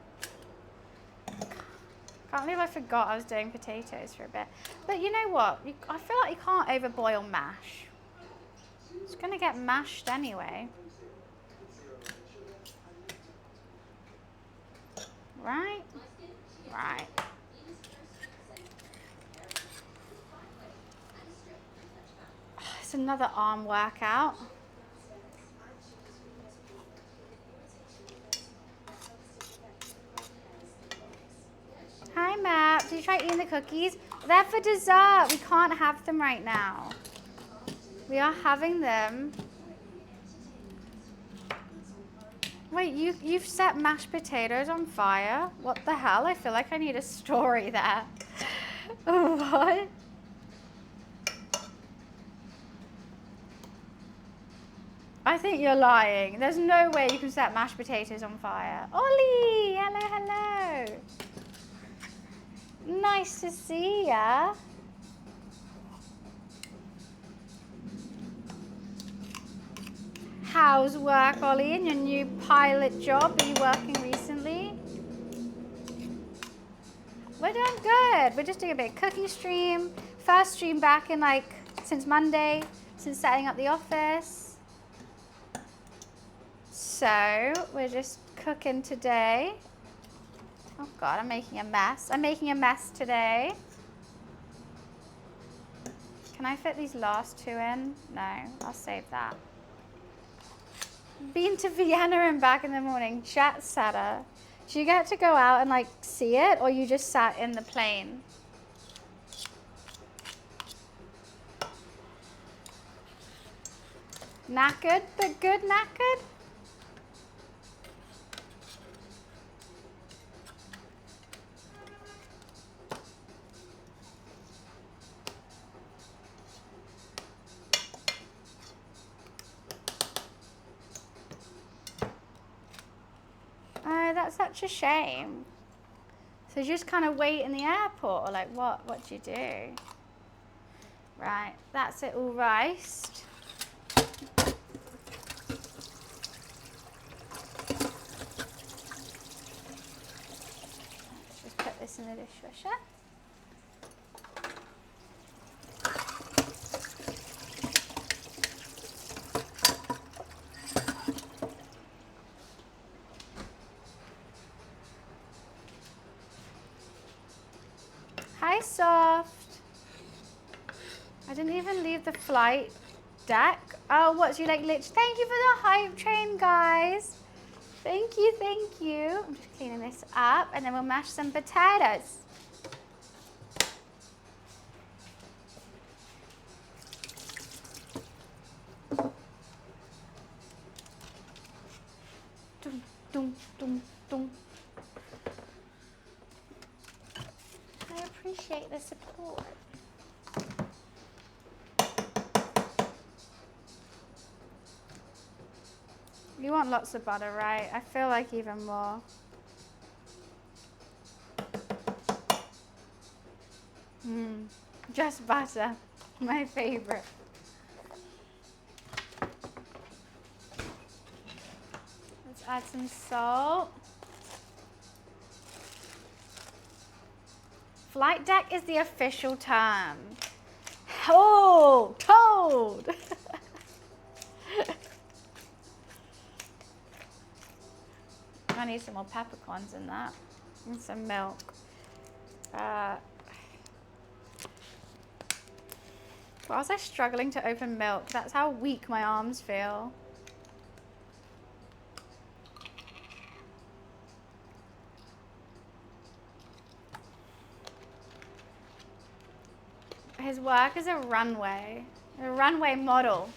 Can't believe I forgot I was doing potatoes for a bit. But you know what? I feel like you can't overboil mash. It's going to get mashed anyway. Right? Right. Oh, it's another arm workout. Hi, Matt. Did you try eating the cookies? They're for dessert. We can't have them right now. We are having them. Wait, you've set mashed potatoes on fire? What the hell? I feel like I need a story there. What? I think you're lying. There's no way you can set mashed potatoes on fire. Ollie! Hello, hello. Nice to see ya. How's work, Ollie, in your new pilot job? Are you working recently? We're doing good. We're just doing a big cooking stream. First stream back in since Monday, since setting up the office. So we're just cooking today. Oh God, I'm making a mess. I'm making a mess today. Can I fit these last two in? No, I'll save that. Been to Vienna and back in the morning. Jet setter. Do you get to go out and see it, or you just sat in the plane? Knackered, but good knackered? Oh, that's such a shame. So you just kind of wait in the airport, or what do you do? Right, that's it all riced. Let's just put this in the dishwasher. Hi, Soft. I didn't even leave the flight deck. Oh, what, you Thank you for the hype train, guys. Thank you, thank you. I'm just cleaning this up, and then we'll mash some potatoes. appreciate the support. You want lots of butter, right? I feel like even more. Just butter, my favorite. Let's add some salt. Flight deck is the official term. Oh, told. I need some more peppercorns in that. And some milk. Why was I struggling to open milk? That's how weak my arms feel. His work is a runway model.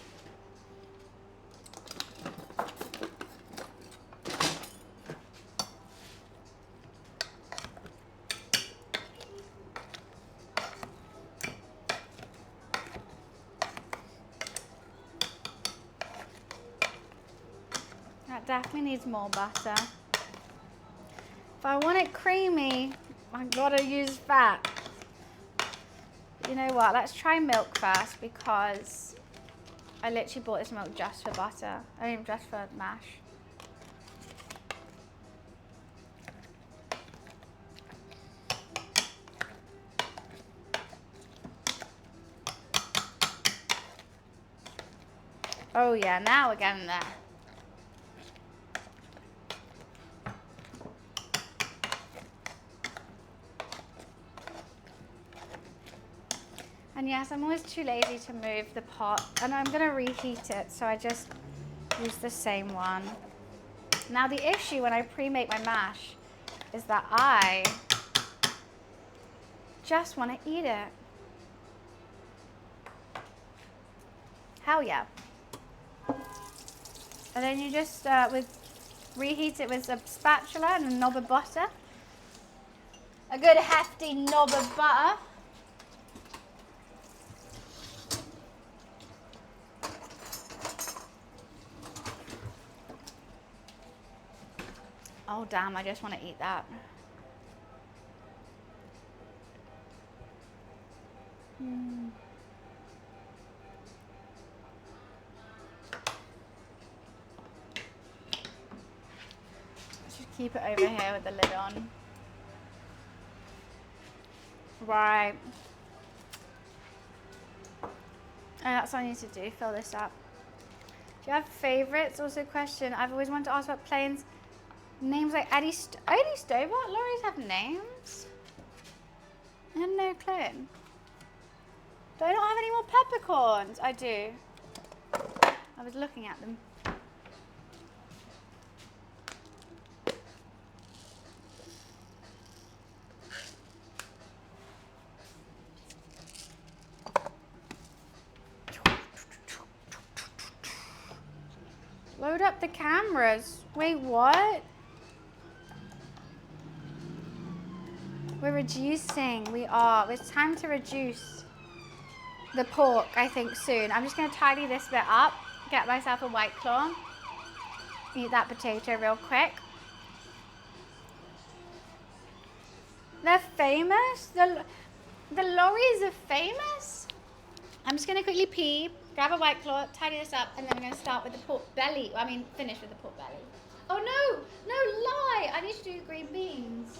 That definitely needs more butter. If I want it creamy, I gotta use fat. You know what, let's try milk first because I literally bought this milk just for butter. I mean, just for mash. Oh yeah, now we're getting there. And yes, I'm always too lazy to move the pot, and I'm gonna reheat it, so I just use the same one. Now the issue when I pre-make my mash is that I just wanna eat it. Hell yeah. And then you just reheat it with a spatula and a knob of butter. A good hefty knob of butter. Oh damn, I just want to eat that. Just keep it over here with the lid on. Right. And that's all I need to do, fill this up. Do you have favorites? Also question, I've always wanted to ask about planes. Names like Eddie Stover? Lorries have names? I have no clue. Do I not have any more peppercorns? I do. I was looking at them. Load up the cameras. Wait, what? We're reducing. We are. It's time to reduce the pork, I think, soon. I'm just going to tidy this bit up, get myself a White Claw, eat that potato real quick. They're famous? The lorries are famous? I'm just going to quickly pee, grab a White Claw, tidy this up, and then I'm going to start with the pork belly. I mean, finish with the pork belly. Oh no, no lie, I need to do green beans.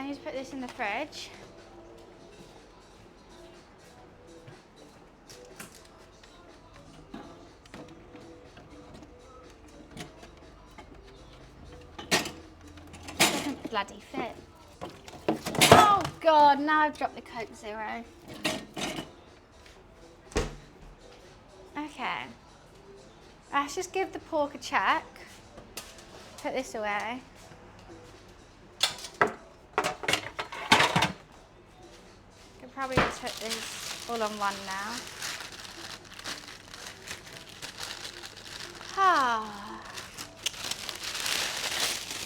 need to put this in the fridge. Doesn't bloody fit. Oh God, now I've dropped the Coke Zero. Okay. Let's just give the pork a check. Put this away. Could probably just put this all on one now. Ah.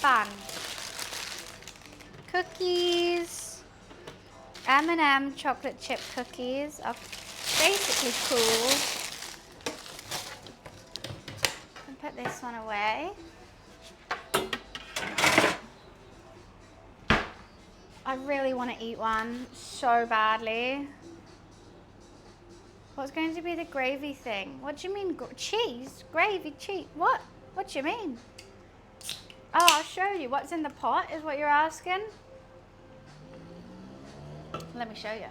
Fun. Cookies. M&M chocolate chip cookies are basically cool. And put this one away. I really want to eat one so badly. What's going to be the gravy thing? What do you mean cheese? Gravy, cheese? What? What do you mean? Oh, I'll show you. What's in the pot is what you're asking? Let me show you.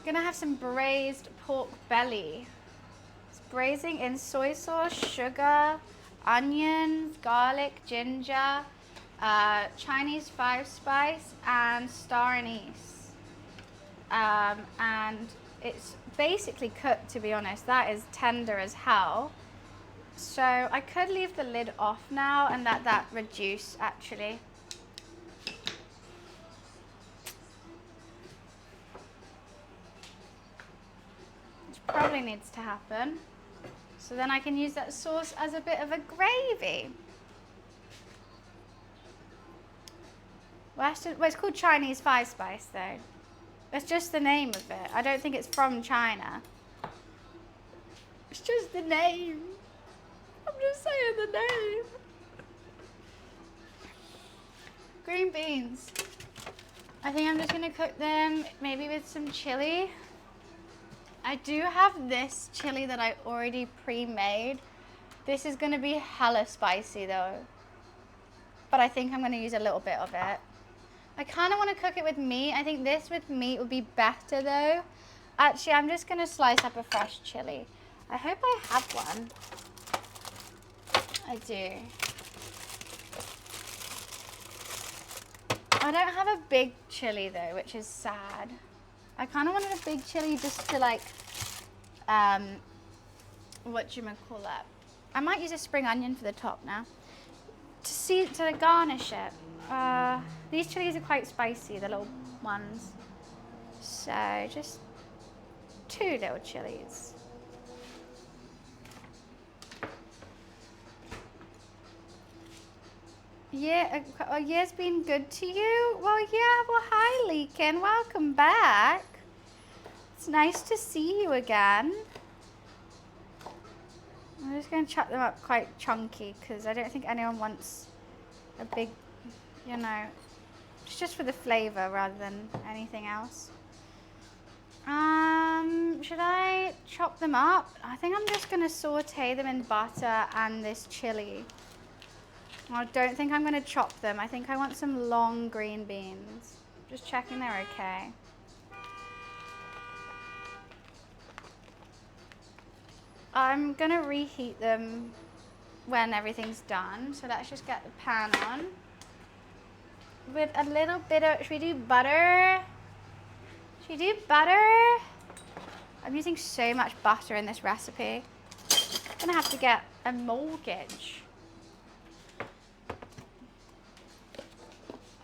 Gonna have some braised pork belly. It's braising in soy sauce, sugar, onions, garlic, ginger, Chinese 5-spice, and star anise. And it's basically cooked, to be honest. That is tender as hell. So I could leave the lid off now and let that reduce, actually. Which probably needs to happen. So then I can use that sauce as a bit of a gravy. Well, it's called Chinese 5-spice though. That's just the name of it. I don't think it's from China. It's just the name. I'm just saying the name. Green beans. I think I'm just gonna cook them maybe with some chili. I do have this chili that I already pre-made. This is gonna be hella spicy though. But I think I'm gonna use a little bit of it. I kind of want to cook it with meat. I think this with meat would be better though. Actually, I'm just going to slice up a fresh chili. I hope I have one. I do. I don't have a big chili though, which is sad. I kind of wanted a big chili just to like, whatchamacallit. I might use a spring onion for the top now. To garnish it. These chilies are quite spicy, the little ones. So just 2 little chilies. Yeah, a year's been good to you? Well, yeah, well, hi, Leakin. Welcome back. It's nice to see you again. I'm just going to chop them up quite chunky because I don't think anyone wants a big, you know, it's just for the flavor rather than anything else. Should I chop them up? I think I'm just going to saute them in butter and this chili. I don't think I'm going to chop them. I think I want some long green beans. Just checking they're okay. I'm going to reheat them when everything's done. So let's just get the pan on. With a little bit of, should we do butter? Should we do butter? I'm using so much butter in this recipe. I'm going to have to get a mortgage.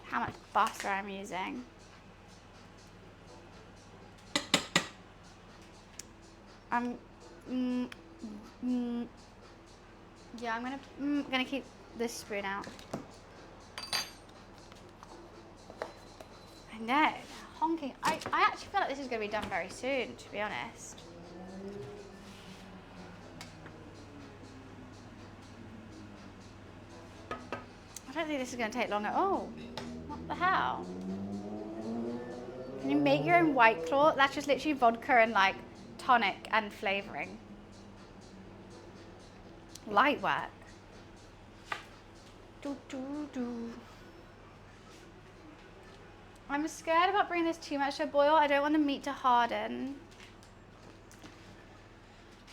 How much butter I'm using. Yeah, I'm gonna keep this spoon out. I know, honking. I actually feel like this is gonna be done very soon, to be honest. I don't think this is gonna take long at all. What the hell? Can you make your own White Claw? That's just literally vodka and like tonic and flavoring. Light work. Do, do, do. I'm scared about bringing this too much to a boil. I don't want the meat to harden.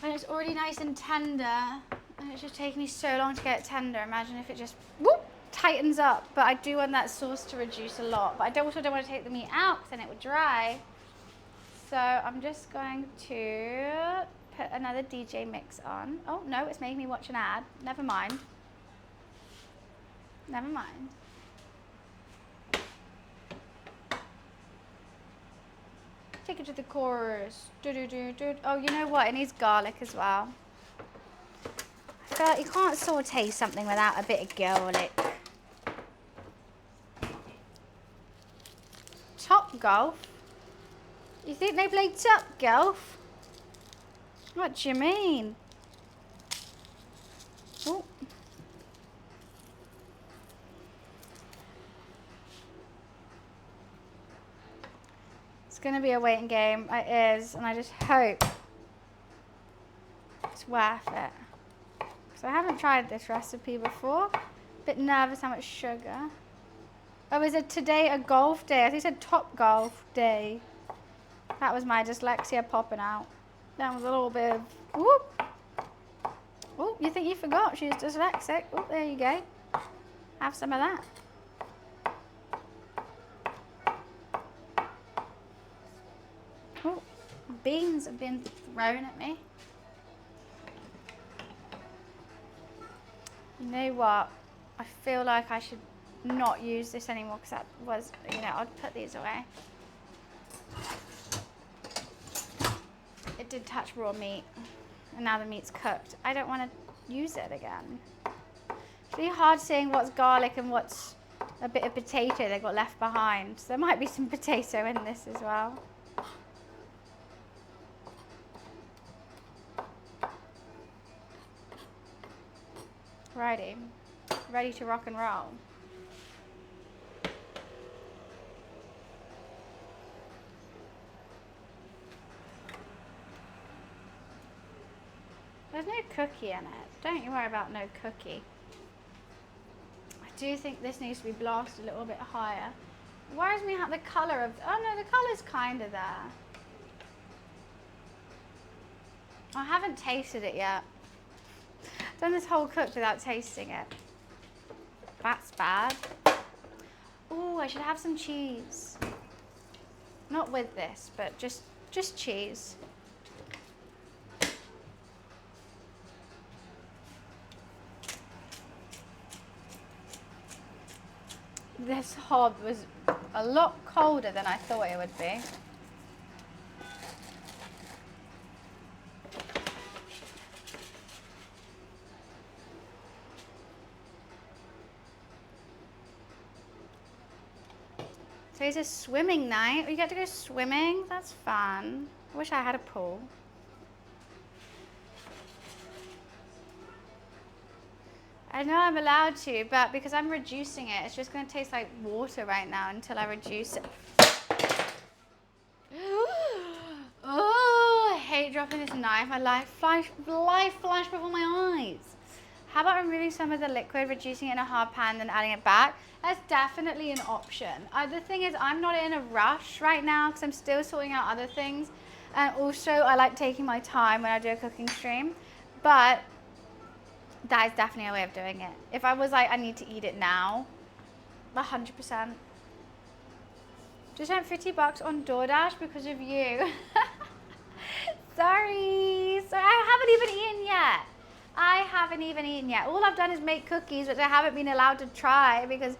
And it's already nice and tender. And it's just taking me so long to get it tender. Imagine if it just whoop, tightens up. But I do want that sauce to reduce a lot. But I also don't want to take the meat out because then it would dry. So I'm just going to put another DJ mix on. Oh, no, it's making me watch an ad. Never mind. Never mind. Take it to the chorus. Do, do, do, do. Oh, you know what? It needs garlic as well. I feel like you can't saute something without a bit of garlic. Top golf? You think they play top golf? What do you mean? Ooh. It's going to be a waiting game. It is, and I just hope it's worth it. Because I haven't tried this recipe before. Bit nervous how much sugar. Oh, is it today a golf day? I think it said top golf day. That was my dyslexia popping out. That was a little bit of, whoop. Oh, you think you forgot she's dyslexic. Oh, there you go. Have some of that. Oh, beans have been thrown at me. You know what? I feel like I should not use this anymore because that was, I'll put these away. It did touch raw meat and now the meat's cooked. I don't want to use it again. It's really hard seeing what's garlic and what's a bit of potato that got left behind. So there might be some potato in this as well. Righty, ready to rock and roll. There's no cookie in it. Don't you worry about no cookie. I do think this needs to be blasted a little bit higher. It worries me how the colour of, oh no, the colour's kind of there. I haven't tasted it yet. Done this whole cook without tasting it. That's bad. Ooh, I should have some cheese. Not with this, but just cheese. This hob was a lot colder than I thought it would be. Today's a swimming night. We get to go swimming. That's fun. I wish I had a pool. I know I'm allowed to, but because I'm reducing it, it's just going to taste like water right now until I reduce it. Oh, I hate dropping this knife. My life flashed before my eyes. How about removing some of the liquid, reducing it in a hard pan, then adding it back? That's definitely an option. The thing is, I'm not in a rush right now because I'm still sorting out other things. And also, I like taking my time when I do a cooking stream. But that is definitely a way of doing it. If I was like, I need to eat it now, 100%. Just spent $50 on DoorDash because of you. Sorry. So I haven't even eaten yet. All I've done is make cookies, which I haven't been allowed to try because,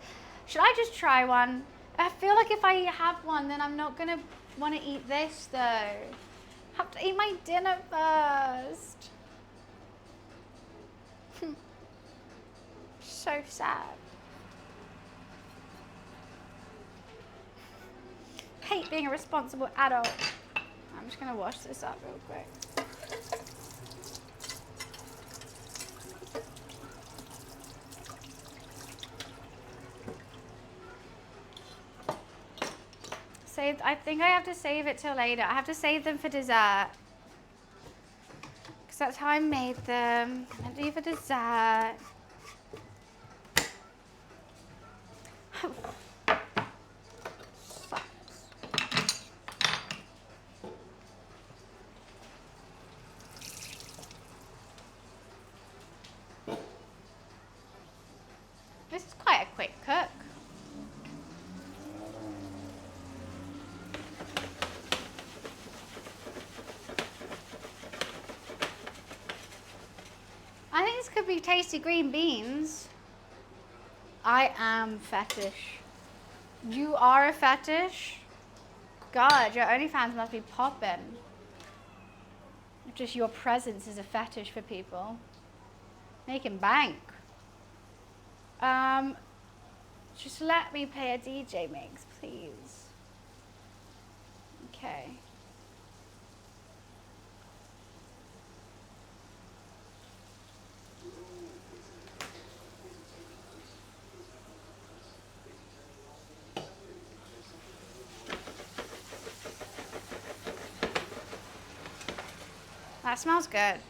should I just try one? I feel like if I have one, then I'm not gonna want to eat this though. I have to eat my dinner first. So sad. Hate being a responsible adult. I'm just gonna wash this up real quick. I think I have to save it till later. I have to save them for dessert. Because that's how I made them. I'm gonna do for dessert. could be tasty green beans. I am fetish. You are a fetish? God, your OnlyFans must be poppin'. Just your presence is a fetish for people. Making bank. Just let me pay a DJ mix, please. Okay. That smells good.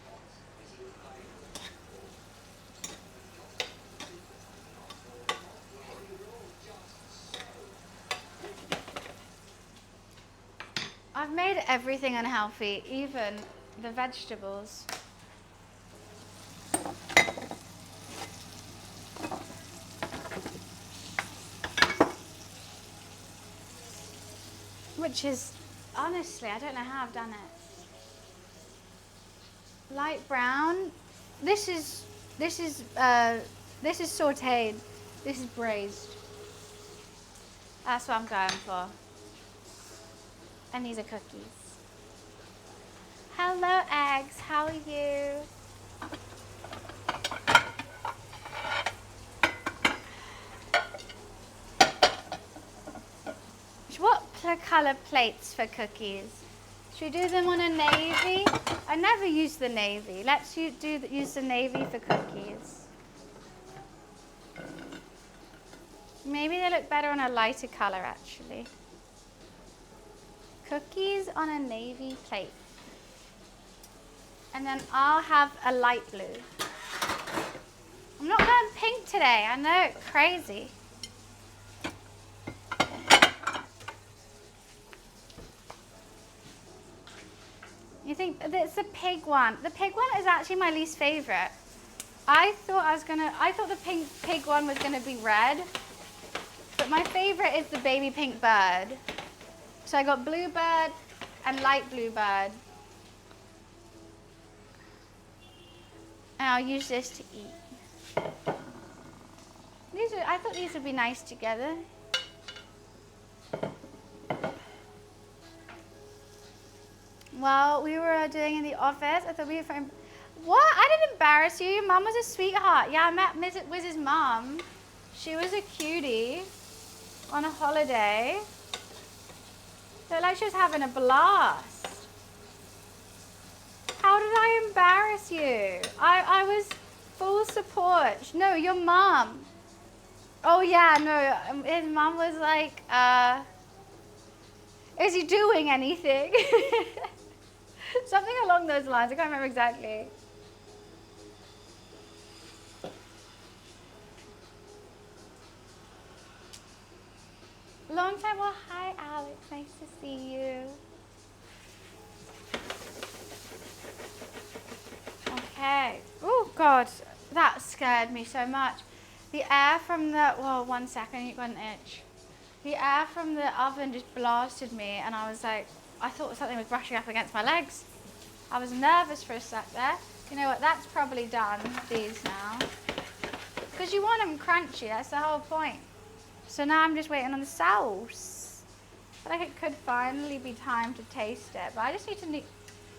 I've made everything unhealthy, even the vegetables. Which is, honestly, I don't know how I've done it. Light brown. This is sauteed. This is braised. That's what I'm going for. And these are cookies. Hello, eggs. How are you? What color plates for cookies? Should we do them on a navy? I never use the navy. Let's use the navy for cookies. Maybe they look better on a lighter color, actually. Cookies on a navy plate. And then I'll have a light blue. I'm not going pink today. I know, crazy. You think it's the pig one? The pig one is actually my least favorite. I thought the pig one was gonna be red, but my favorite is the baby pink bird. So I got bluebird and light bluebird. And I'll use this to eat. I thought these would be nice together. Well, we were doing in the office. I thought we were from. What? I didn't embarrass you. Your mum was a sweetheart. Yeah, I met Wiz's mum. She was a cutie on a holiday. Looked like she was having a blast. How did I embarrass you? I was full support. No, your mum. Oh yeah, no. His mum was like, is he doing anything? Something along those lines. I can't remember exactly. Long time. Well, hi, Alex. Nice to see you. Okay. Oh, God. That scared me so much. The air from the... Whoa, 1 second. You got an itch. The air from the oven just blasted me, and I was like... I thought something was brushing up against my legs. I was nervous for a sec there. You know what? That's probably done, these now. Because you want them crunchy. That's the whole point. So now I'm just waiting on the sauce. I feel like it could finally be time to taste it. But I just need to...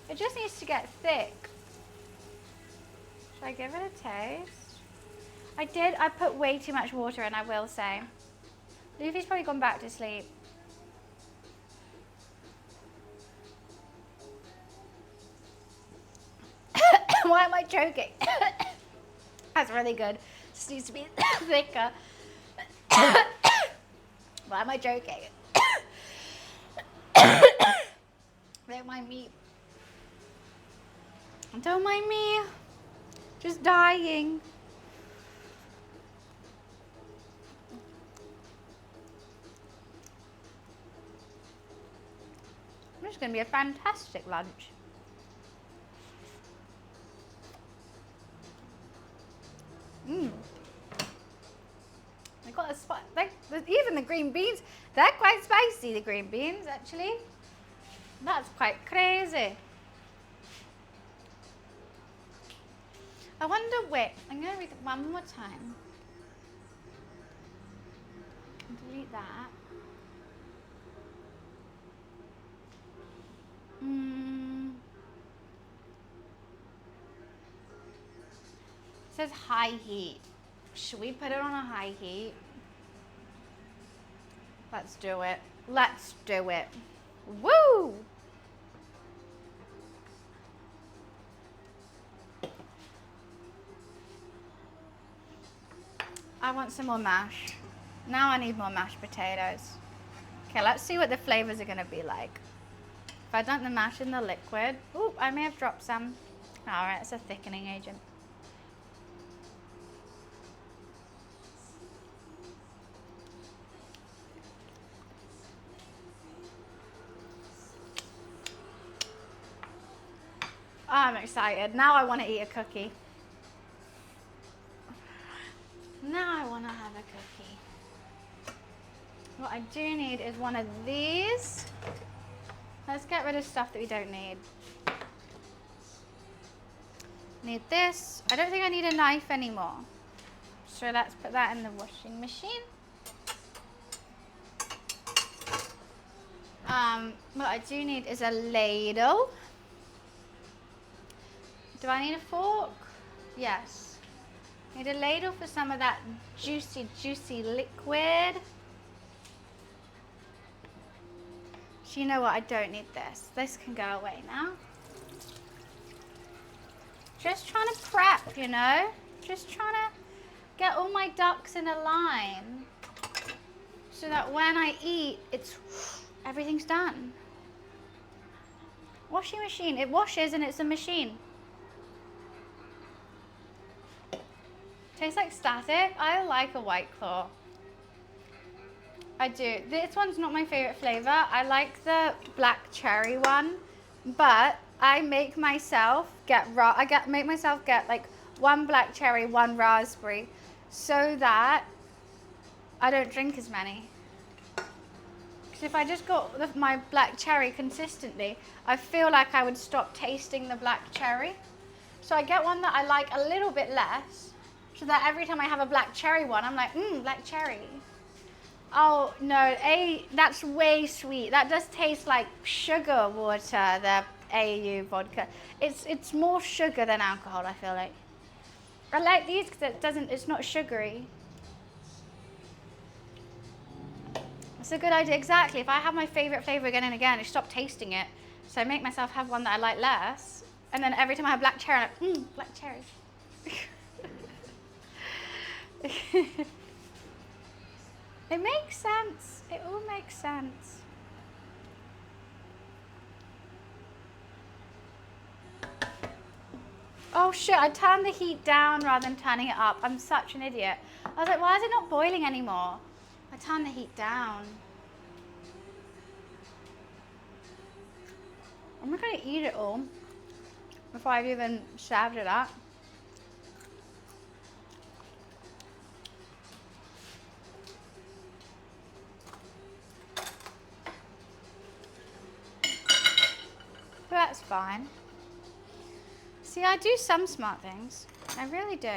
It just needs to get thick. Should I give it a taste? I put way too much water in, I will say. Luffy's probably gone back to sleep. Why am I choking? That's really good. Just needs to be thicker. Why am I joking? Don't mind me. Don't mind me. Just dying. This is going to be a fantastic lunch. I got a spot. Even the green beans, they're quite spicy. The green beans, actually, that's quite crazy. I wonder, wait, I'm going to read it one more time. Delete that. It says high heat. Should we put it on a high heat? Let's do it. Let's do it. Woo! I want some more mash. Now I need more mashed potatoes. Okay, let's see what the flavors are gonna be like. If I dunk the mash in the liquid, ooh, I may have dropped some. All right, it's a thickening agent. Oh, I'm excited. Now I want to eat a cookie. Now I want to have a cookie. What I do need is one of these. Let's get rid of stuff that we don't need. Need this. I don't think I need a knife anymore. So let's put that in the washing machine. What I do need is a ladle. Do I need a fork? Yes. Need a ladle for some of that juicy, juicy liquid. So you know what? I don't need this. This can go away now. Just trying to prep, you know? Just trying to get all my ducks in a line so that when I eat, everything's done. Washing machine. It washes and it's a machine. Tastes like static. I like a White Claw. I do. This one's not my favorite flavor. I like the black cherry one, but I make myself get like one black cherry, one raspberry, so that I don't drink as many. Because if I just got my black cherry consistently, I feel like I would stop tasting the black cherry. So I get one that I like a little bit less, so that every time I have a black cherry one, I'm like, black cherry. Oh, no, that's way sweet. That does taste like sugar water, the AU vodka. It's more sugar than alcohol, I feel like. I like these because it's not sugary. It's a good idea, exactly. If I have my favorite flavor again and again, I stop tasting it. So I make myself have one that I like less. And then every time I have black cherry, I'm like, black cherry. It makes sense. It all makes sense. Oh shit, I turned the heat down rather than turning it up. I'm such an idiot. I was like, why is it not boiling anymore? I turned the heat down. I'm not going to eat it all before I've even served it up. But that's fine. See, I do some smart things. I really do.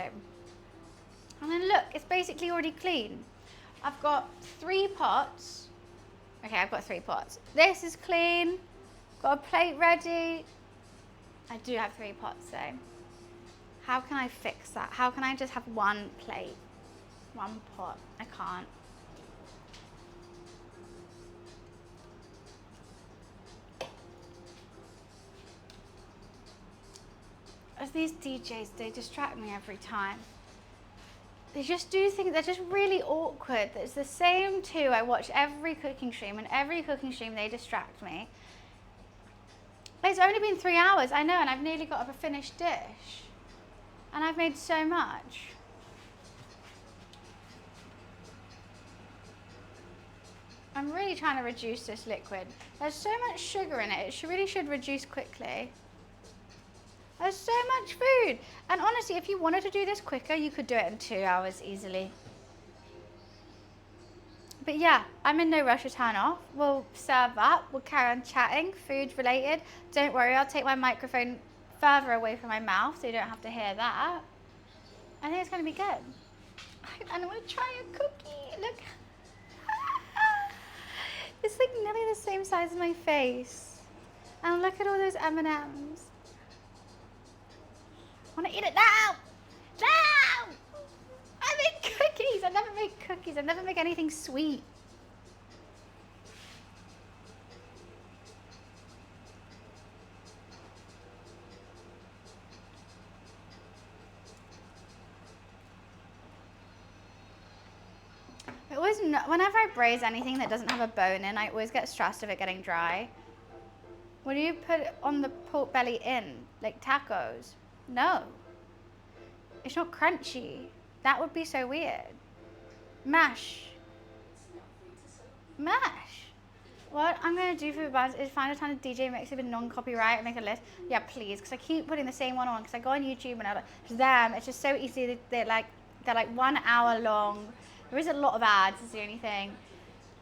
And then look, it's basically already clean. I've got 3 pots. Okay, I've got 3 pots. This is clean. Got a plate ready. I do have 3 pots though. How can I fix that? How can I just have 1 plate? 1 pot? I can't. As these DJs, they distract me every time. They just do things, they're just really awkward. It's the same 2 I watch every cooking stream, and every cooking stream they distract me. It's only been 3 hours, I know, and I've nearly got up a finished dish. And I've made so much. I'm really trying to reduce this liquid. There's so much sugar in it, it really should reduce quickly. There's so much food. And honestly, if you wanted to do this quicker, you could do it in 2 hours easily. But yeah, I'm in no rush to turn off. We'll serve up, we'll carry on chatting, food related. Don't worry, I'll take my microphone further away from my mouth so you don't have to hear that. I think it's going to be good. And I'm going to try a cookie. Look. It's like nearly the same size as my face. And look at all those M&Ms. I want to eat it now. Now! I make cookies. I never make cookies. I never make anything sweet. Whenever I braise anything that doesn't have a bone in, I always get stressed of it getting dry. What do you put on the pork belly in? Like tacos? No. It's not crunchy. That would be so weird. Mash. Mash. What I'm going to do for the buds is find a ton of DJ mixes with non-copyright and make a list. Yeah, please, because I keep putting the same one on because I go on YouTube and I like them. It's just so easy. They're like 1 hour long. There is a lot of ads, is the only thing.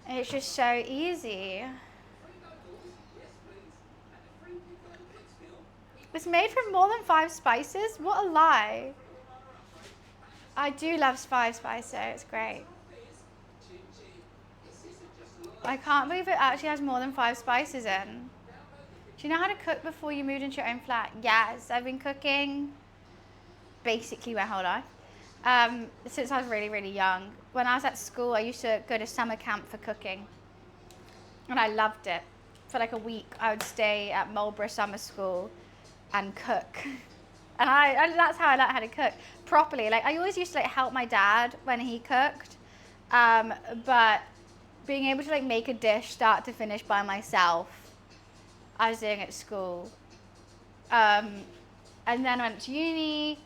And it's just so easy. It's made from more than 5 spices? What a lie. I do love 5 spices, so it's great. I can't believe it actually has more than 5 spices in. Do you know how to cook before you moved into your own flat? Yes, I've been cooking basically my whole life. Since I was really, really young. When I was at school, I used to go to summer camp for cooking. And I loved it. For like a week, I would stay at Marlborough Summer School and cook. And that's how I learned how to cook properly. Like I always used to like help my dad when he cooked. But being able to like make a dish start to finish by myself, I was doing at school. And then I went to uni,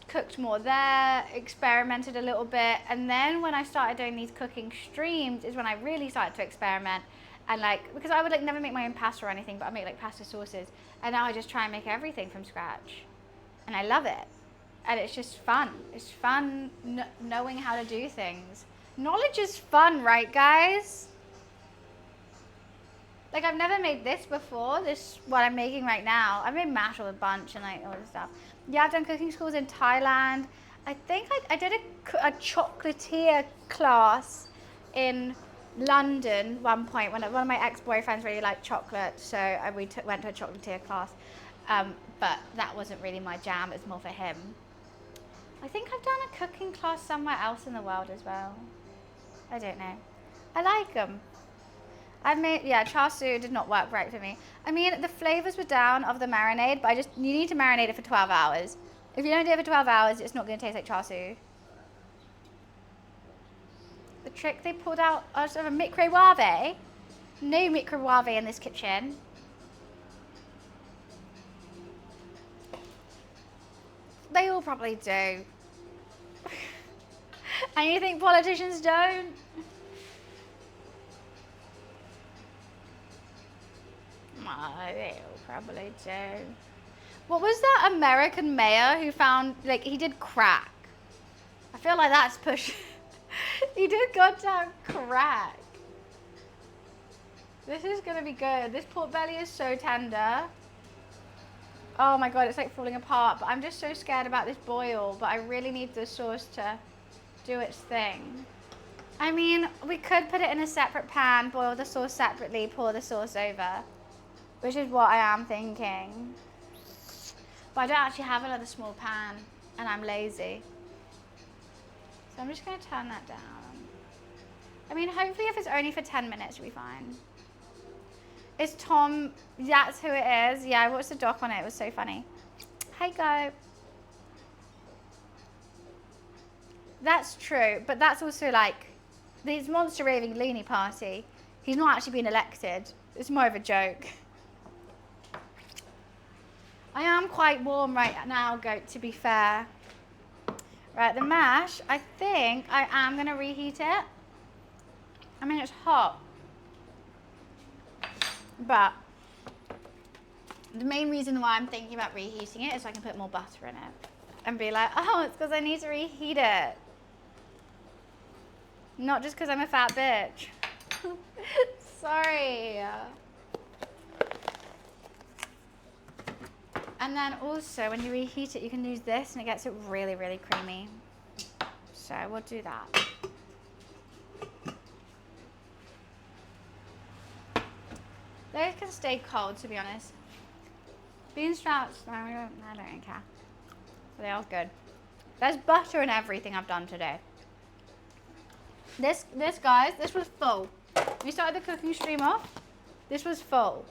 cooked more there, experimented a little bit, and then when I started doing these cooking streams is when I really started to experiment. And like, because I would like never make my own pasta or anything, but I make like pasta sauces, and now I just try and make everything from scratch, and I love it. And it's just fun. It's fun knowing how to do things. Knowledge is fun, right guys? Like I've never made this before, what I'm making right now. I made mash with a bunch and like all this stuff. Yeah, I've done cooking schools in Thailand. I think I did a chocolatier class in London one point when one of my ex-boyfriends really liked chocolate, so we went to a chocolatier class. But that wasn't really my jam, it was more for him. I think I've done a cooking class somewhere else in the world as well. I don't know. I like them. Char siu did not work right for me. I mean, the flavors were down of the marinade, but you need to marinate it for 12 hours. If you don't do it for 12 hours, it's not going to taste like char siu. The trick they pulled out of a microwave. No microwave in this kitchen. They all probably do. And you think politicians don't? They all probably do. What was that American mayor who found, like, he did crack? I feel like that's push. He did goddamn crack. This is gonna be good. This pork belly is so tender. Oh my god, it's like falling apart. But I'm just so scared about this boil. But I really need the sauce to do its thing. I mean, we could put it in a separate pan, boil the sauce separately, pour the sauce over. Which is what I am thinking. But I don't actually have another small pan, and I'm lazy. So I'm just going to turn that down. I mean, hopefully if it's only for 10 minutes, it'll be fine. Is Tom, that's who it is. Yeah, I watched the doc on it. It was so funny. Hey, go. That's true, but that's also like, this monster raving loony party. He's not actually been elected. It's more of a joke. I am quite warm right now, Goat, to be fair. Right, the mash, I think I am going to reheat it. I mean, it's hot. But the main reason why I'm thinking about reheating it is so I can put more butter in it. And be like, oh, it's because I need to reheat it. Not just because I'm a fat bitch. Sorry. And then also when you reheat it, you can use this and it gets it really, really creamy. So we'll do that. Those can stay cold, to be honest. Bean sprouts, I don't really care. They are good. There's butter in everything I've done today. This guys, this was full. We started the cooking stream off. This was full.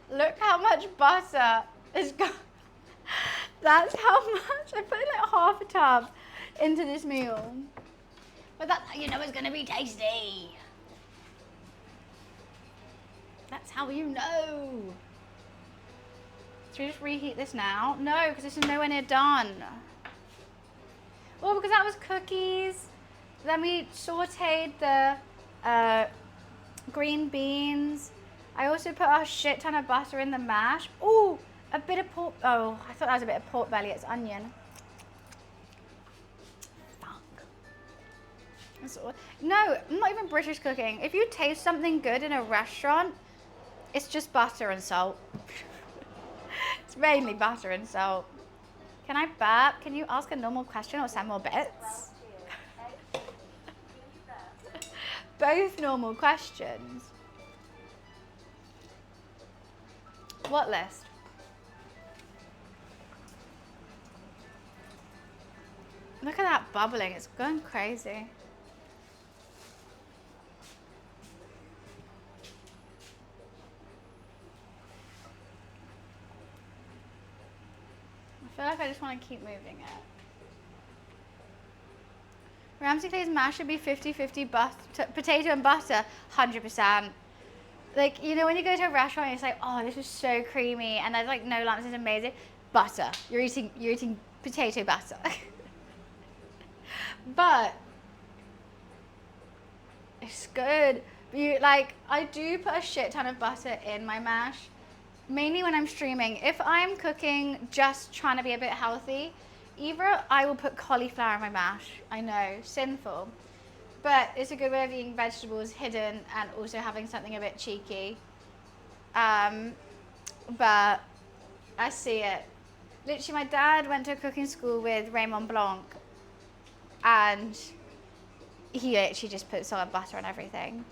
Look how much butter is gone. That's how much. I put like half a tub into this meal. But that's how you know it's going to be tasty. That's how you know. Should we just reheat this now? No, because this is nowhere near done. Well, because that was cookies. Then we sauteed the green beans. I also put a shit ton of butter in the mash. Ooh, a bit of pork. Oh, I thought that was a bit of pork belly. It's onion. Fuck. No, I'm not even British cooking. If you taste something good in a restaurant, it's just butter and salt. It's mainly butter and salt. Can I burp? Can you ask a normal question or send more bits? Both normal questions. What list? Look at that bubbling. It's going crazy. I feel like I just want to keep moving it. Ramsay Clay's mash should be 50-50 potato and butter, 100%. Like, you know, when you go to a restaurant and it's like, oh, this is so creamy, and there's like no lumps, this is amazing. Butter. You're eating potato butter. But it's good. I do put a shit ton of butter in my mash. Mainly when I'm streaming. If I'm cooking just trying to be a bit healthy, either I will put cauliflower in my mash. I know, sinful. But it's a good way of eating vegetables hidden and also having something a bit cheeky. But I see it. Literally, my dad went to a cooking school with Raymond Blanc, and he actually just put salt and butter on everything.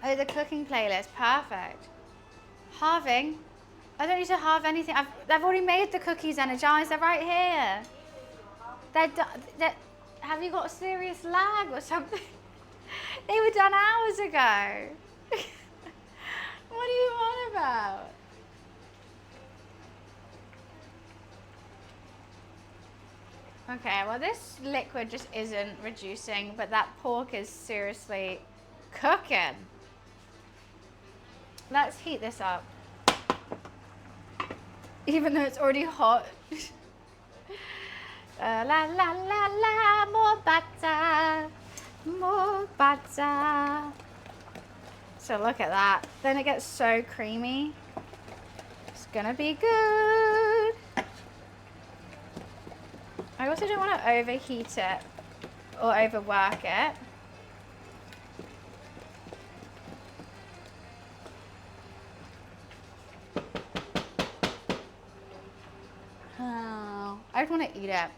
Oh, the cooking playlist, perfect. Halving? I don't need to halve anything. I've already made the cookies energized. They're right here. Have you got a serious lag or something? They were done hours ago. What do you want about? Okay, well this liquid just isn't reducing, but that pork is seriously cooking. Let's heat this up. Even though it's already hot. La la la la, more butter, more butter. So look at that. Then it gets so creamy. It's gonna be good. I also don't want to overheat it or overwork it. Oh, I just want to eat it.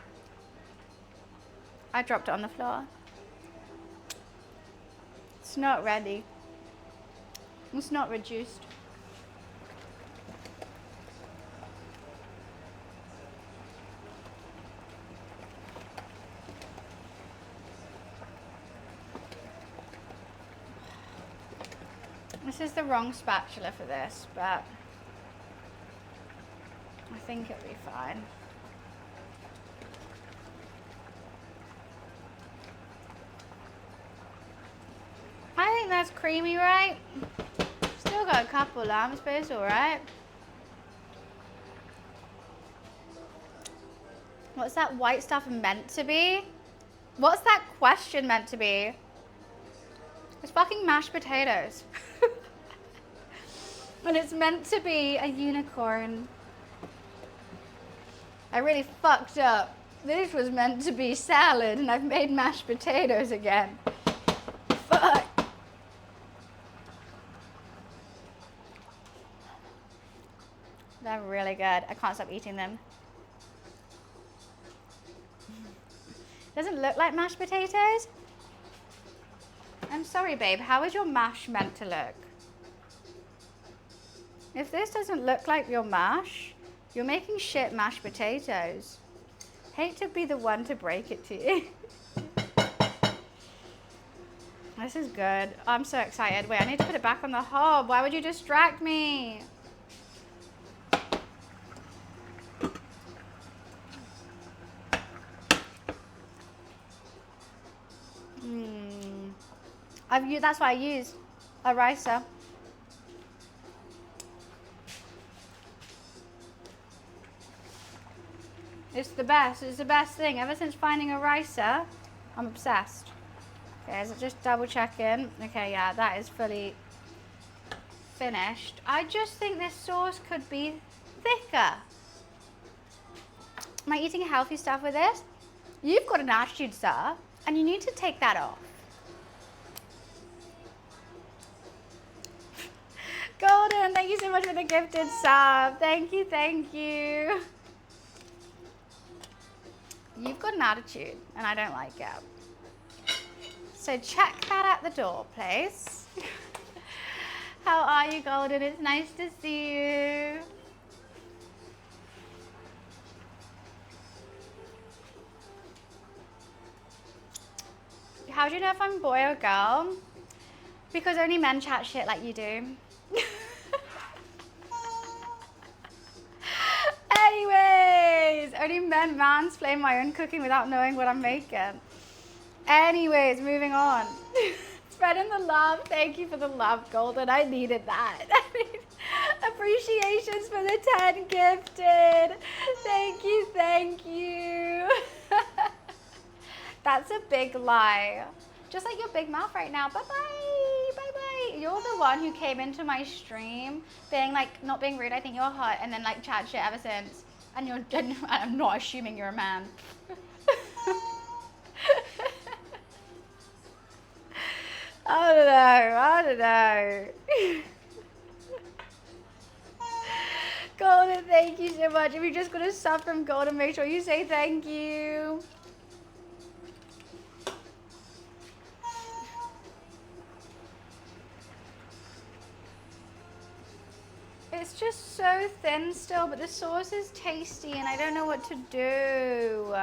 I dropped it on the floor. It's not ready. It's not reduced. This is the wrong spatula for this, but I think it'll be fine. I think that's creamy, right? Still got a couple lumps, but it's alright. What's that white stuff meant to be? What's that question meant to be? It's fucking mashed potatoes. And it's meant to be a unicorn. I really fucked up. This was meant to be salad and I've made mashed potatoes again. Fuck. really good. I can't stop eating them. Doesn't look like mashed potatoes. I'm sorry, babe. How is your mash meant to look? If this doesn't look like your mash, you're making shit mashed potatoes. Hate to be the one to break it to you. This is good. I'm so excited. Wait, I need to put it back on the hob. Why would you distract me? That's why I use a ricer. It's the best. It's the best thing. Ever since finding a ricer, I'm obsessed. Okay, so just double checking. Okay, yeah, that is fully finished. I just think this sauce could be thicker. Am I eating healthy stuff with this? You've got an attitude, sir, and you need to take that off. Golden, thank you so much for the gifted sub. Thank you, thank you. You've got an attitude, and I don't like it. So check that at the door, please. How are you, Golden? It's nice to see you. How do you know if I'm boy or girl? Because only men chat shit like you do. Anyways, only men mansplain my own cooking without knowing what I'm making. Anyways, moving on. Spreading the love. Thank you for the love, Golden. I needed that. Appreciations for the 10 gifted. Thank you, thank you. That's a big lie. Just like your big mouth right now. Bye-bye, bye-bye. You're the one who came into my stream being like, not being rude, I think you're hot, and then like chat shit ever since. And I'm not assuming you're a man. I don't know. Golden, thank you so much. If you just got a sub from Golden, make sure you say thank you. It's just so thin still, but the sauce is tasty and I don't know what to do.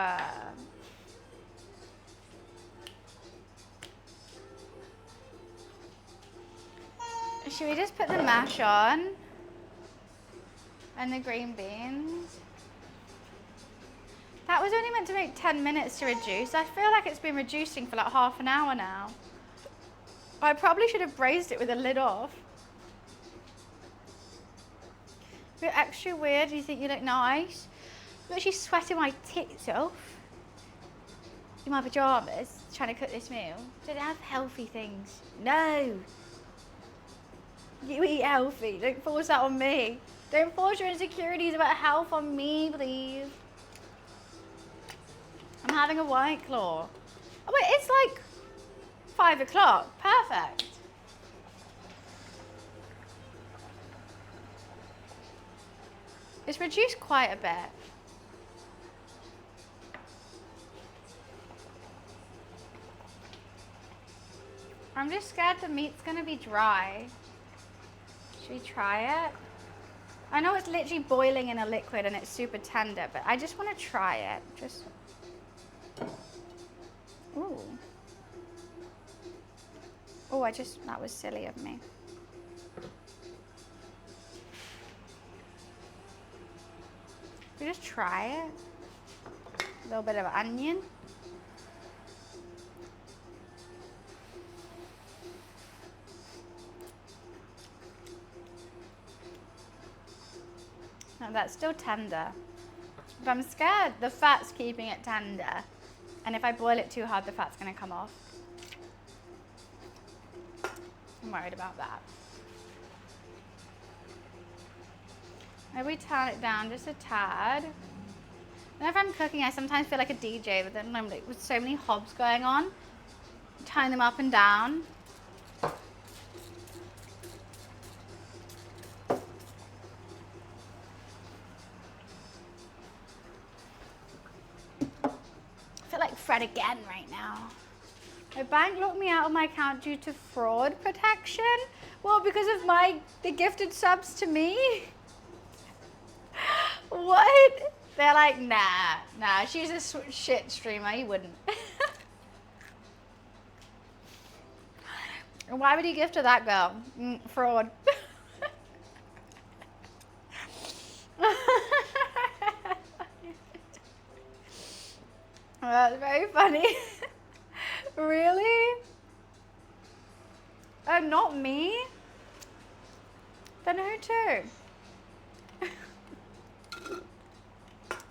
Should we just put the mash on? And the green beans? That was only meant to make 10 minutes to reduce. I feel like it's been reducing for like half an hour now. I probably should have braised it with the lid off. You're extra weird. Do you think you look nice? I'm actually sweating my tits off in my pajamas trying to cook this meal. Don't have healthy things. No. You eat healthy. Don't force that on me. Don't force your insecurities about health on me, please. I'm having a White Claw. Oh wait, it's like 5 o'clock. Perfect. It's reduced quite a bit. I'm just scared the meat's gonna be dry. Should we try it? I know it's literally boiling in a liquid and it's super tender, but I just want to try it. Just. Ooh. Oh, that was silly of me. We just try it. A little bit of onion. No, that's still tender. But I'm scared the fat's keeping it tender. And if I boil it too hard, the fat's gonna come off. I'm worried about that. Maybe turn it down just a tad. Whenever I'm cooking, I sometimes feel like a DJ, but then I'm like, with so many hobs going on, turn them up and down. fret again right now. My bank locked me out of my account due to fraud protection. Well, because of the gifted subs to me. What? They're like, nah, she's a shit streamer, you wouldn't. Why would you gift to that girl? Fraud. That's very funny. Really? Oh, not me? Then who to?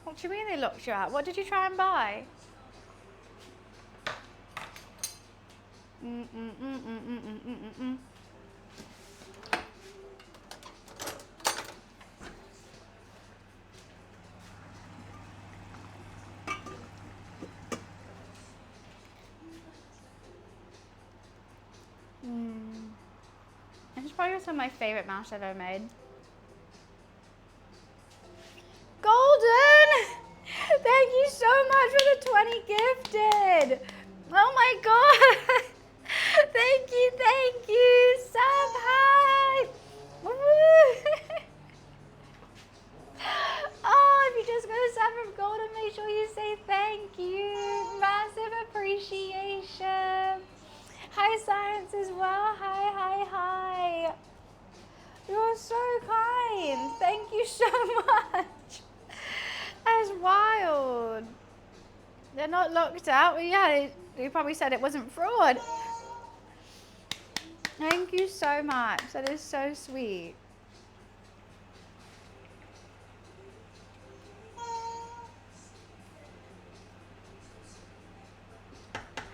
What do you mean they locked you out? What did you try and buy? This is probably some of my favorite masks I've ever made. Golden! Thank you so much for the 20 gifted. Oh my god. Thank you. Sub hi. Oh, if you just go to sub from Golden, make sure you say thank you. Massive appreciation. Hi Science as well. Hi. You're so kind. Thank you so much. That's wild. They're not locked out. Well, yeah, they probably said it wasn't fraud. Thank you so much. That is so sweet.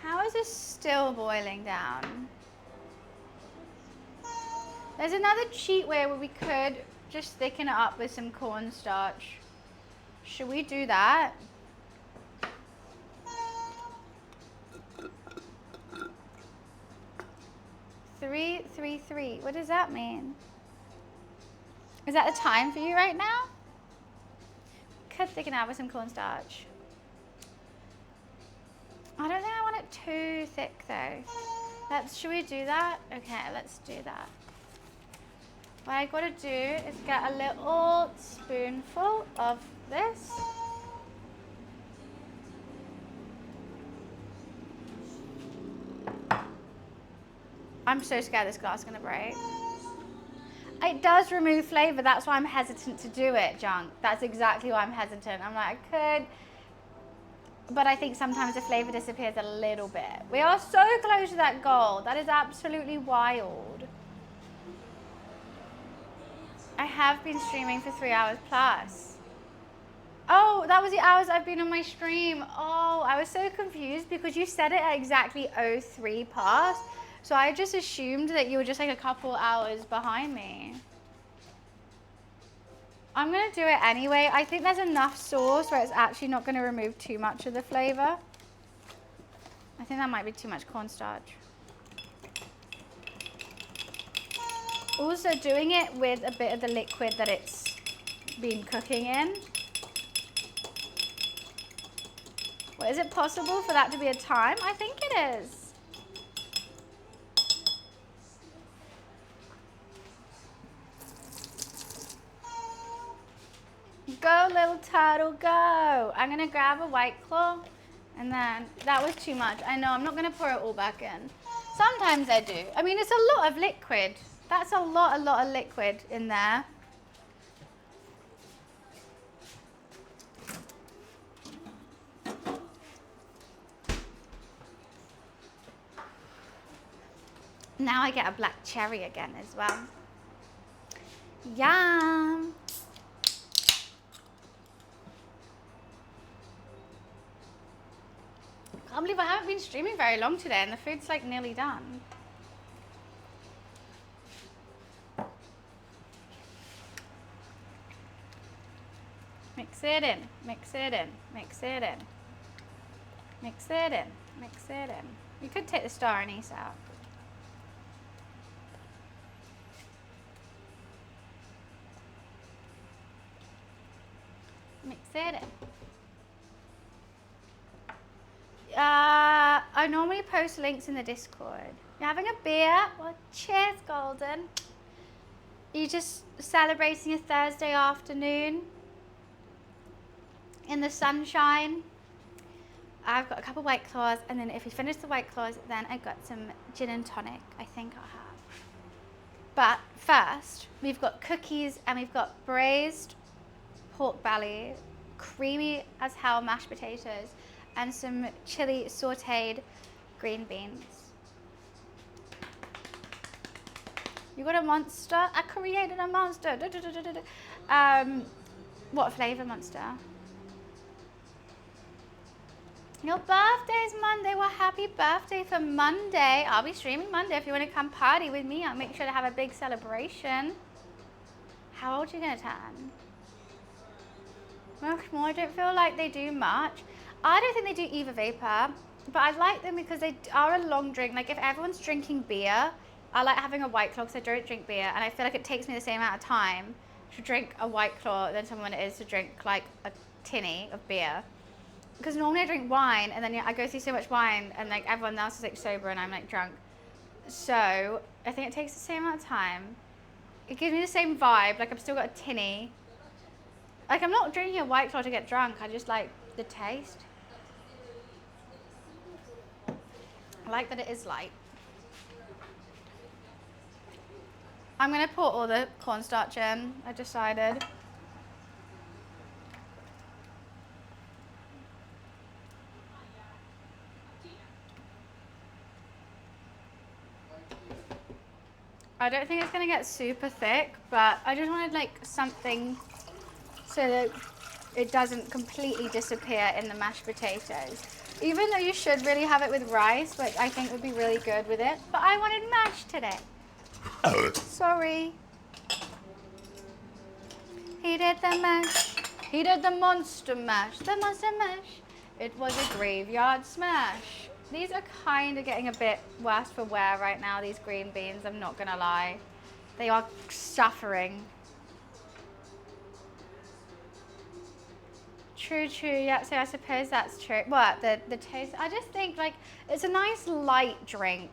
How is this still boiling down? There's another cheat way where we could just thicken it up with some cornstarch. Should we do that? Three. What does that mean? Is that the time for you right now? Could thicken it up with some cornstarch. I don't think I want it too thick though. Should we do that? Okay, let's do that. What I gotta do is get a little spoonful of this. I'm so scared this glass is gonna break. It does remove flavor, that's why I'm hesitant to do it, Junk. That's exactly why I'm hesitant. I'm like, I could, but I think sometimes the flavor disappears a little bit. We are so close to that goal. That is absolutely wild. I have been streaming for 3 hours plus. Oh, that was the hours I've been on my stream. Oh, I was so confused because you said it at exactly 03 past. So I just assumed that you were just like a couple hours behind me. I'm gonna do it anyway. I think there's enough sauce where it's actually not gonna remove too much of the flavor. I think that might be too much cornstarch. Also doing it with a bit of the liquid that it's been cooking in. Well, is it possible for that to be a time? I think it is. Go, little turtle, go. I'm gonna grab a White Claw, and then that was too much. I know, I'm not gonna pour it all back in. Sometimes I do. I mean, it's a lot of liquid. That's a lot of liquid in there. Now I get a black cherry again as well. Yum. I can't believe I haven't been streaming very long today and the food's like nearly done. Mix it in, mix it in, mix it in. Mix it in, mix it in. You could take the star anise out. Mix it in. I normally post links in the Discord. You're having a beer? Well, cheers, Golden. You just celebrating a Thursday afternoon in the sunshine. I've got a couple White Claws, and then if we finish the White Claws, then I've got some gin and tonic. I think I'll have. But first, we've got cookies and we've got braised pork belly, creamy as hell mashed potatoes, and some chili sauteed green beans. You got a monster? I created a monster. What flavor monster? Your birthday's Monday. Well, happy birthday for Monday. I'll be streaming Monday. If you want to come party with me, I'll make sure to have a big celebration. How old are you going to turn? Well, I don't feel like they do much. I don't think they do Eva Vapor, but I like them because they are a long drink. Like if everyone's drinking beer, I like having a White Claw because I don't drink beer, and I feel like it takes me the same amount of time to drink a White Claw than someone is to drink like a tinny of beer. Because normally I drink wine, and then I go through so much wine, and like everyone else is like sober, and I'm like drunk. So I think it takes the same amount of time. It gives me the same vibe. Like I've still got a tinny. Like I'm not drinking a White Claw to get drunk. I just like the taste. I like that it is light. I'm gonna pour all the cornstarch in, I decided. I don't think it's gonna get super thick, but I just wanted like something so that it doesn't completely disappear in the mashed potatoes. Even though you should really have it with rice, which I think would be really good with it, but I wanted mash today. Sorry. He did the mash. He did the monster mash. The monster mash. It was a graveyard smash. These are kind of getting a bit worse for wear right now, these green beans, I'm not gonna lie. They are suffering. True, yeah, so I suppose that's true. What, the taste? I just think like, it's a nice light drink.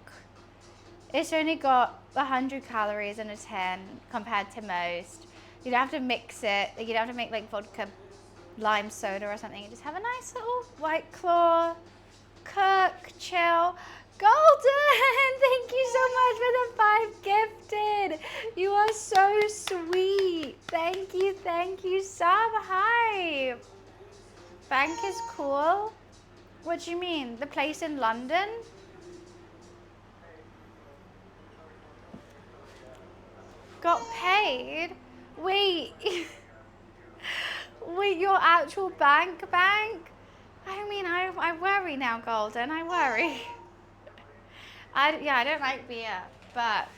It's only got 100 calories in a tin compared to most. You don't have to mix it. You don't have to make like vodka lime soda or something. You just have a nice little White Claw, cook, chill. Golden, thank you so much for the 5 gifted. You are so sweet. Thank you, sub. Hi. Bank is cool. What do you mean? The place in London? Got paid? Wait. Wait, your actual bank? I mean, I worry now, Golden. I worry. I don't like beer, but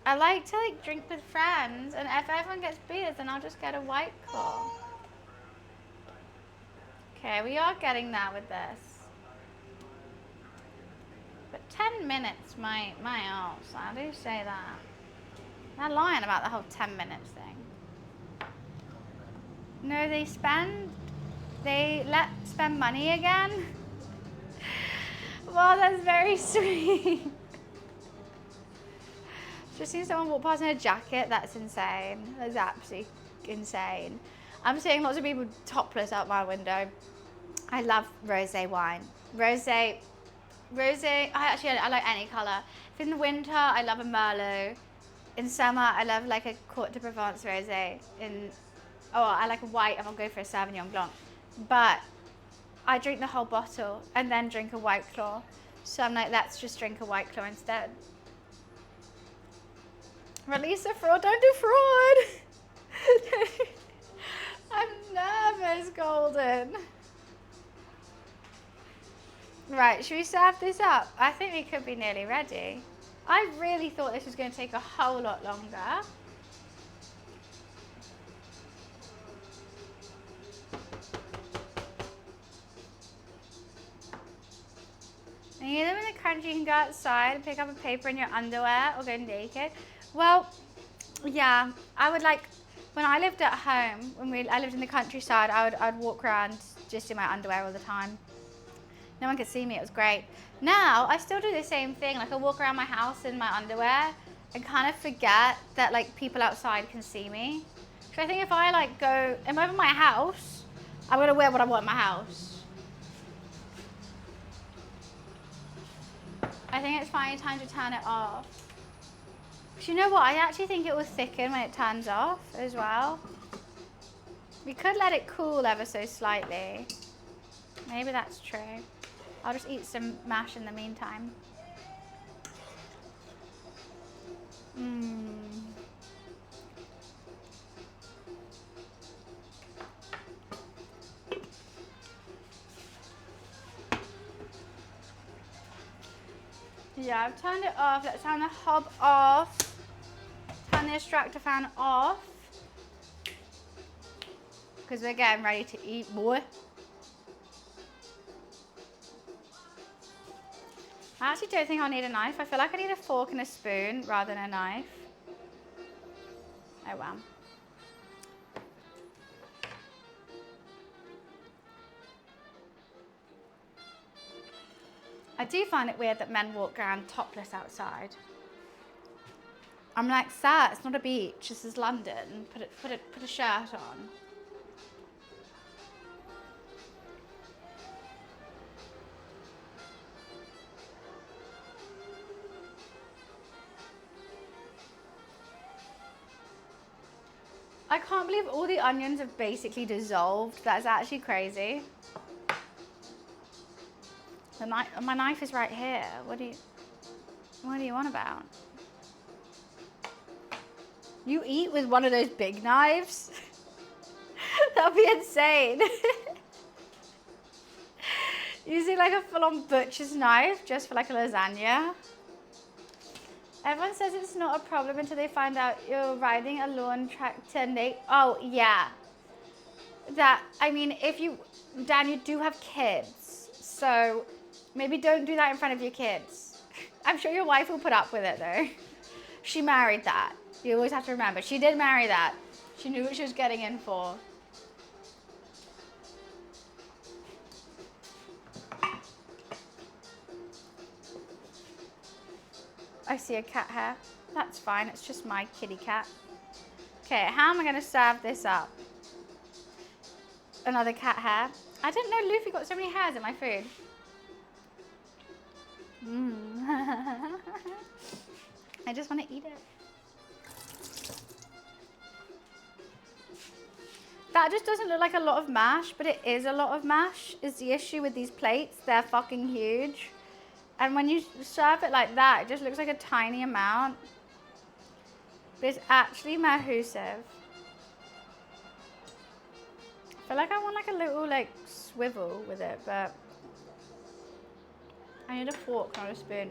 I like to like drink with friends, and if everyone gets beers, then I'll just get a White Claw. Okay, we are getting there with this. But 10 minutes might also, I do say that. They're lying about the whole 10 minutes thing. No, they spend money again. Well, that's very sweet. Just seen someone walk past in a jacket. That's insane. That's absolutely insane. I'm seeing lots of people topless out my window. I love rosé wine. Rosé. I like any color. If in the winter, I love a Merlot. In summer, I love like a Cote de Provence rosé. I like a white, and I'll go for a Sauvignon Blanc. But I drink the whole bottle and then drink a White Claw. So I'm like, let's just drink a White Claw instead. Release the fraud, don't do fraud. I'm nervous, Golden. Right, should we serve this up? I think we could be nearly ready. I really thought this was going to take a whole lot longer. And you live in the country, you can go outside and pick up a paper in your underwear or go naked. Well, yeah, I would like, when I lived at home, I lived in the countryside, I'd walk around just in my underwear all the time. No one could see me. It was great. Now, I still do the same thing. Like, I walk around my house in my underwear and kind of forget that, like, people outside can see me. So I think if I, like, if I'm over my house, I'm going to wear what I want in my house. I think it's finally time to turn it off. Because you know what? I actually think it will thicken when it turns off as well. We could let it cool ever so slightly. Maybe that's true. I'll just eat some mash in the meantime. Yeah, I've turned it off. Let's turn the hob off. Turn the extractor fan off. Because we're getting ready to eat, boy. I actually don't think I'll need a knife. I feel like I need a fork and a spoon rather than a knife. Oh well. I do find it weird that men walk around topless outside. I'm like, sir, it's not a beach. This is London. Put a shirt on. I can't believe all the onions have basically dissolved. That's actually crazy. My knife is right here. What do you want about? You eat with one of those big knives? That'd be insane. Using like a full-on butcher's knife just for like a lasagna. Everyone says it's not a problem until they find out you're riding a lawn tractor. Oh, yeah. I mean, Dan, you do have kids. So maybe don't do that in front of your kids. I'm sure your wife will put up with it though. She married that. You always have to remember. She did marry that. She knew what she was getting in for. I see a cat hair. That's fine. It's just my kitty cat. Okay, how am I going to serve this up? Another cat hair. I didn't know Luffy got so many hairs in my food. I just want to eat it. That just doesn't look like a lot of mash, but it is a lot of mash is the issue with these plates. They're fucking huge. And when you serve it like that, it just looks like a tiny amount. But it's actually massive. I feel like I want like a little like swivel with it, but I need a fork, not a spoon.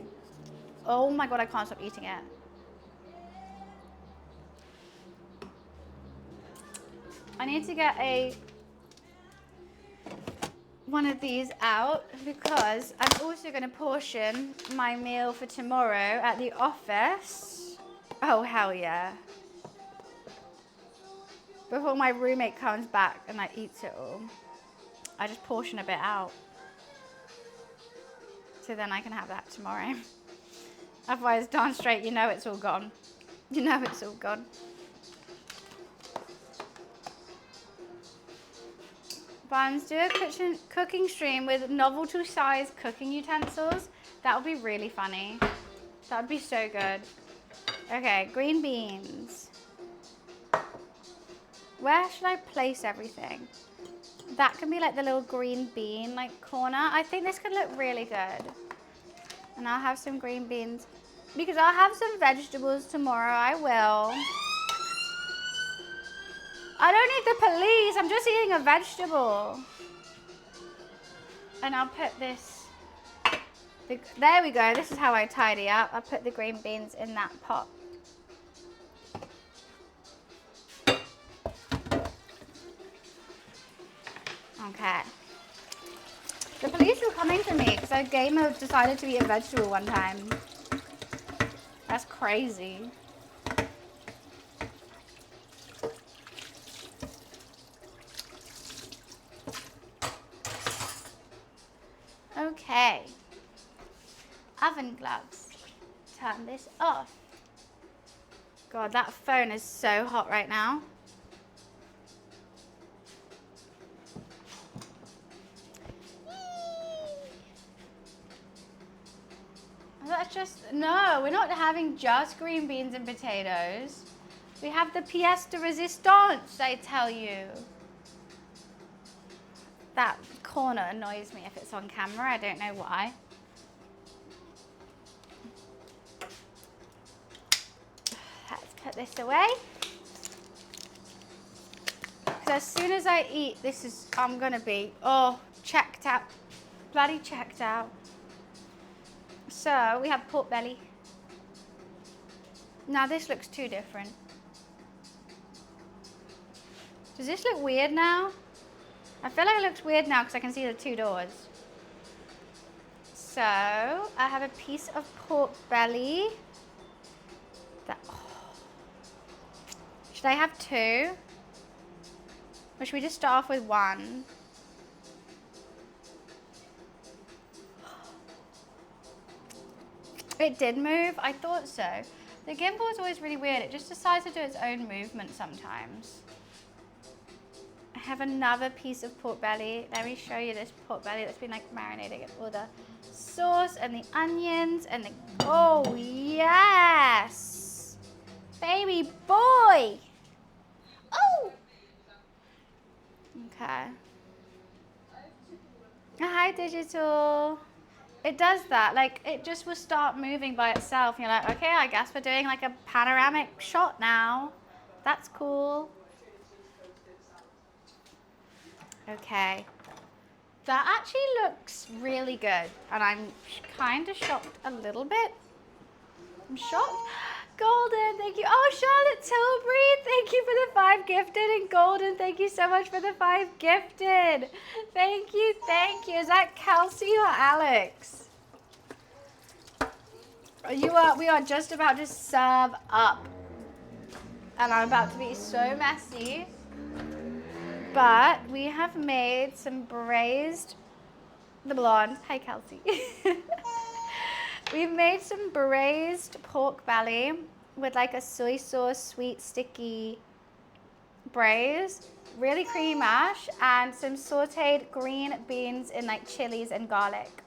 Oh my god, I can't stop eating it. I need to get one of these out because I'm also going to portion my meal for tomorrow at the office. Oh, hell yeah. Before my roommate comes back and like eats it all, I just portion a bit out. So then I can have that tomorrow. Otherwise, darn straight, you know it's all gone. You know it's all gone. Buns, do a cooking stream with novelty-sized cooking utensils. That would be really funny. That would be so good. Okay, green beans. Where should I place everything? That can be like the little green bean like corner. I think this could look really good. And I'll have some green beans. Because I'll have some vegetables tomorrow, I will. I don't need the police, I'm just eating a vegetable. And I'll put this, there we go, this is how I tidy up. I'll put the green beans in that pot. Okay. The police were coming for me because a gamer decided to eat a vegetable one time. That's crazy. Okay. loves. Turn this off. God, that phone is so hot right now. That's just, no, we're not having just green beans and potatoes. We have the pièce de résistance, I tell you. That corner annoys me if it's on camera, I don't know why. Let's put this away. Because as soon as I eat, I'm gonna be, checked out. Bloody checked out. So we have pork belly. Now this looks too different. Does this look weird now? I feel like it looks weird now because I can see the two doors. So I have a piece of pork belly. Should I have two? Or should we just start off with one? It did move, I thought so. The gimbal is always really weird. It just decides to do its own movement sometimes. I have another piece of pork belly. Let me show you this pork belly that's been like marinating in all the sauce and the onions and the, oh yes! Baby boy! Oh! Okay. Hi, digital. It does that, like it just will start moving by itself. You're like, okay, I guess we're doing like a panoramic shot now. That's cool. Okay. That actually looks really good. And I'm kind of shocked a little bit. I'm shocked. Golden, thank you. Oh, Charlotte Tilbury, thank you for the 5 gifted. And Golden, thank you so much for the 5 gifted. Thank you, thank you. Is that Kelsey or Alex? We are just about to serve up. And I'm about to be so messy. But we have made some braised, the blonde, hi Kelsey. We've made some braised pork belly with like a soy sauce, sweet, sticky braise, really creamy mash, and some sauteed green beans in like chilies and garlic.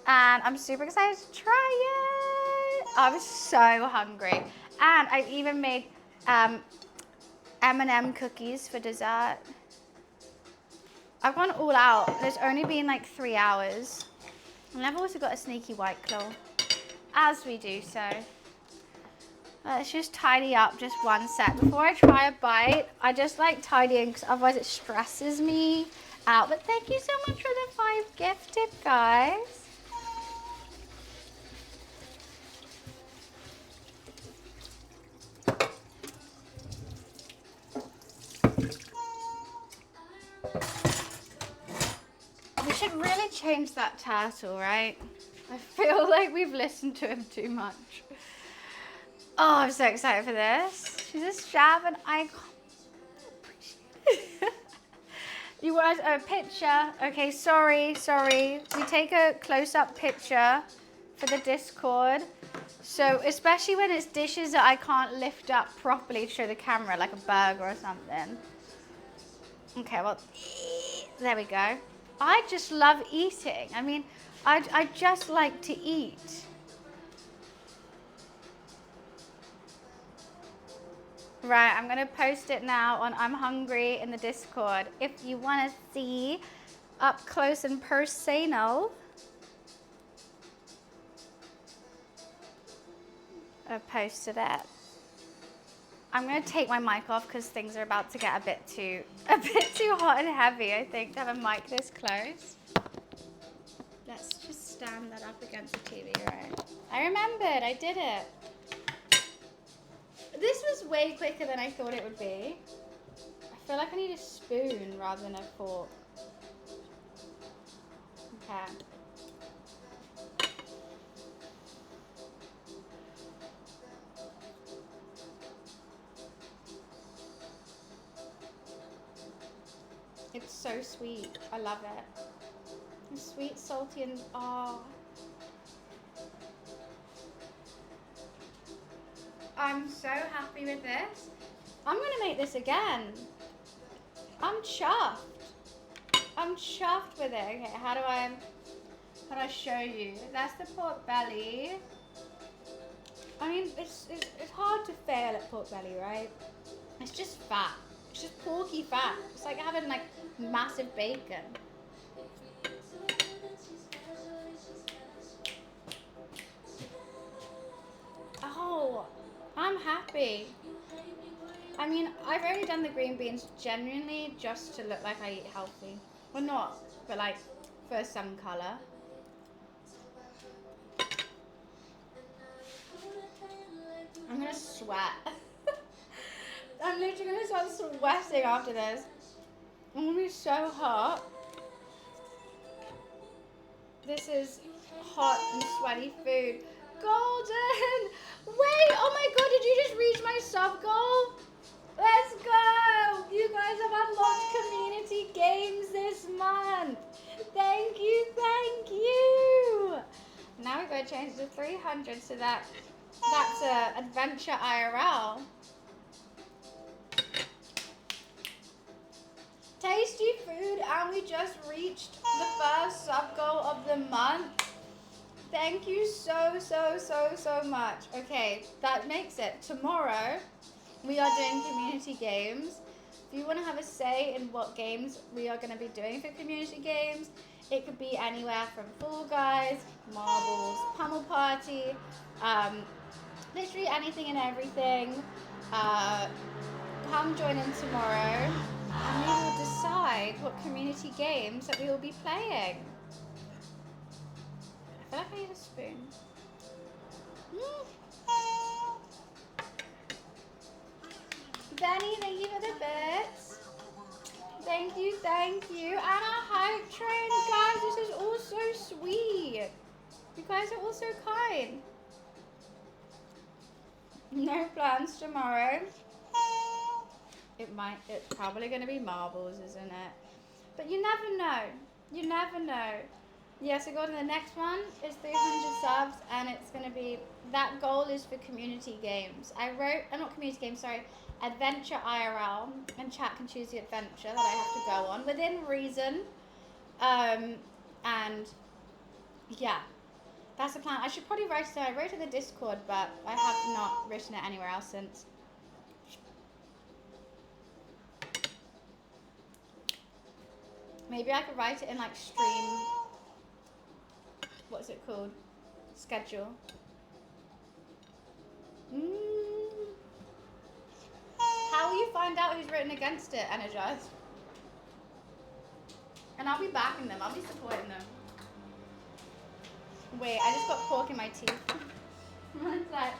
And I'm super excited to try it. I'm so hungry. And I've even made M&M cookies for dessert. I've gone all out. There's only been like 3 hours. And I've also got a sneaky white claw, as we do so. Let's just tidy up just one sec. Before I try a bite, I just like tidying because otherwise it stresses me out. But thank you so much for the 5 gifted, guys. We should really change that turtle, right? I feel like we've listened to him too much. Oh, I'm so excited for this. She's a chef and I can't. You want a picture? Okay, sorry. We take a close-up picture for the Discord. So, especially when it's dishes that I can't lift up properly to show the camera, like a burger or something. Okay, well, there we go. I just love eating. I mean, I just like to eat. Right, I'm gonna post it now on I'm Hungry in the Discord. If you wanna see up close and personal. I've posted it. I'm gonna take my mic off because things are about to get a bit too hot and heavy, I think, to have a mic this close. Let's just stand that up against the TV, right? I remembered, I did it. This was way quicker than I thought it would be. I feel like I need a spoon rather than a fork. Okay. It's so sweet. I love it. It's sweet, salty, and oh. I'm so happy with this. I'm gonna make this again. I'm chuffed. I'm chuffed with it. Okay, how do I show you? That's the pork belly. I mean, it's hard to fail at pork belly, right? It's just fat. It's just porky fat. It's like having like massive bacon. Oh, I'm happy. I mean, I've only done the green beans genuinely just to look like I eat healthy. Well, not, but like for some colour. I'm gonna sweat. I'm literally gonna start sweating after this. I'm gonna be so hot. This is hot and sweaty food. Golden! Wait, oh my god, did you just reach my sub goal? Let's go! You guys have unlocked community games this month. Thank you, thank you. Now we've got to change it to 300, so that's adventure IRL. Tasty food, and we just reached the first sub goal of the month. Thank you so much. Okay, that makes it. Tomorrow, we are doing community games. If you want to have a say in what games we are going to be doing for community games, it could be anywhere from Fall Guys, Marbles, Pummel Party, literally anything and everything. Come join in tomorrow, and we will decide what community games that we will be playing. I feel like I need a spoon. Benny, thank you for the bits. Thank you, thank you. And our hype train, guys, this is all so sweet. You guys are all so kind. No plans tomorrow. It's probably going to be marbles, isn't it? But you never know. You never know. Yes, so go to the next one. It's 300 subs, and it's going to be, that goal is for community games. Not community games, sorry, adventure IRL, and chat can choose the adventure that I have to go on within reason. And yeah, that's the plan. I should probably write it down. I wrote it in the Discord, but I have not written it anywhere else since. Maybe I could write it in like stream. What's it called? Schedule. How will you find out who's written against it, Energize? And I'll be backing them. I'll be supporting them. Wait, I just got pork in my teeth. One sec.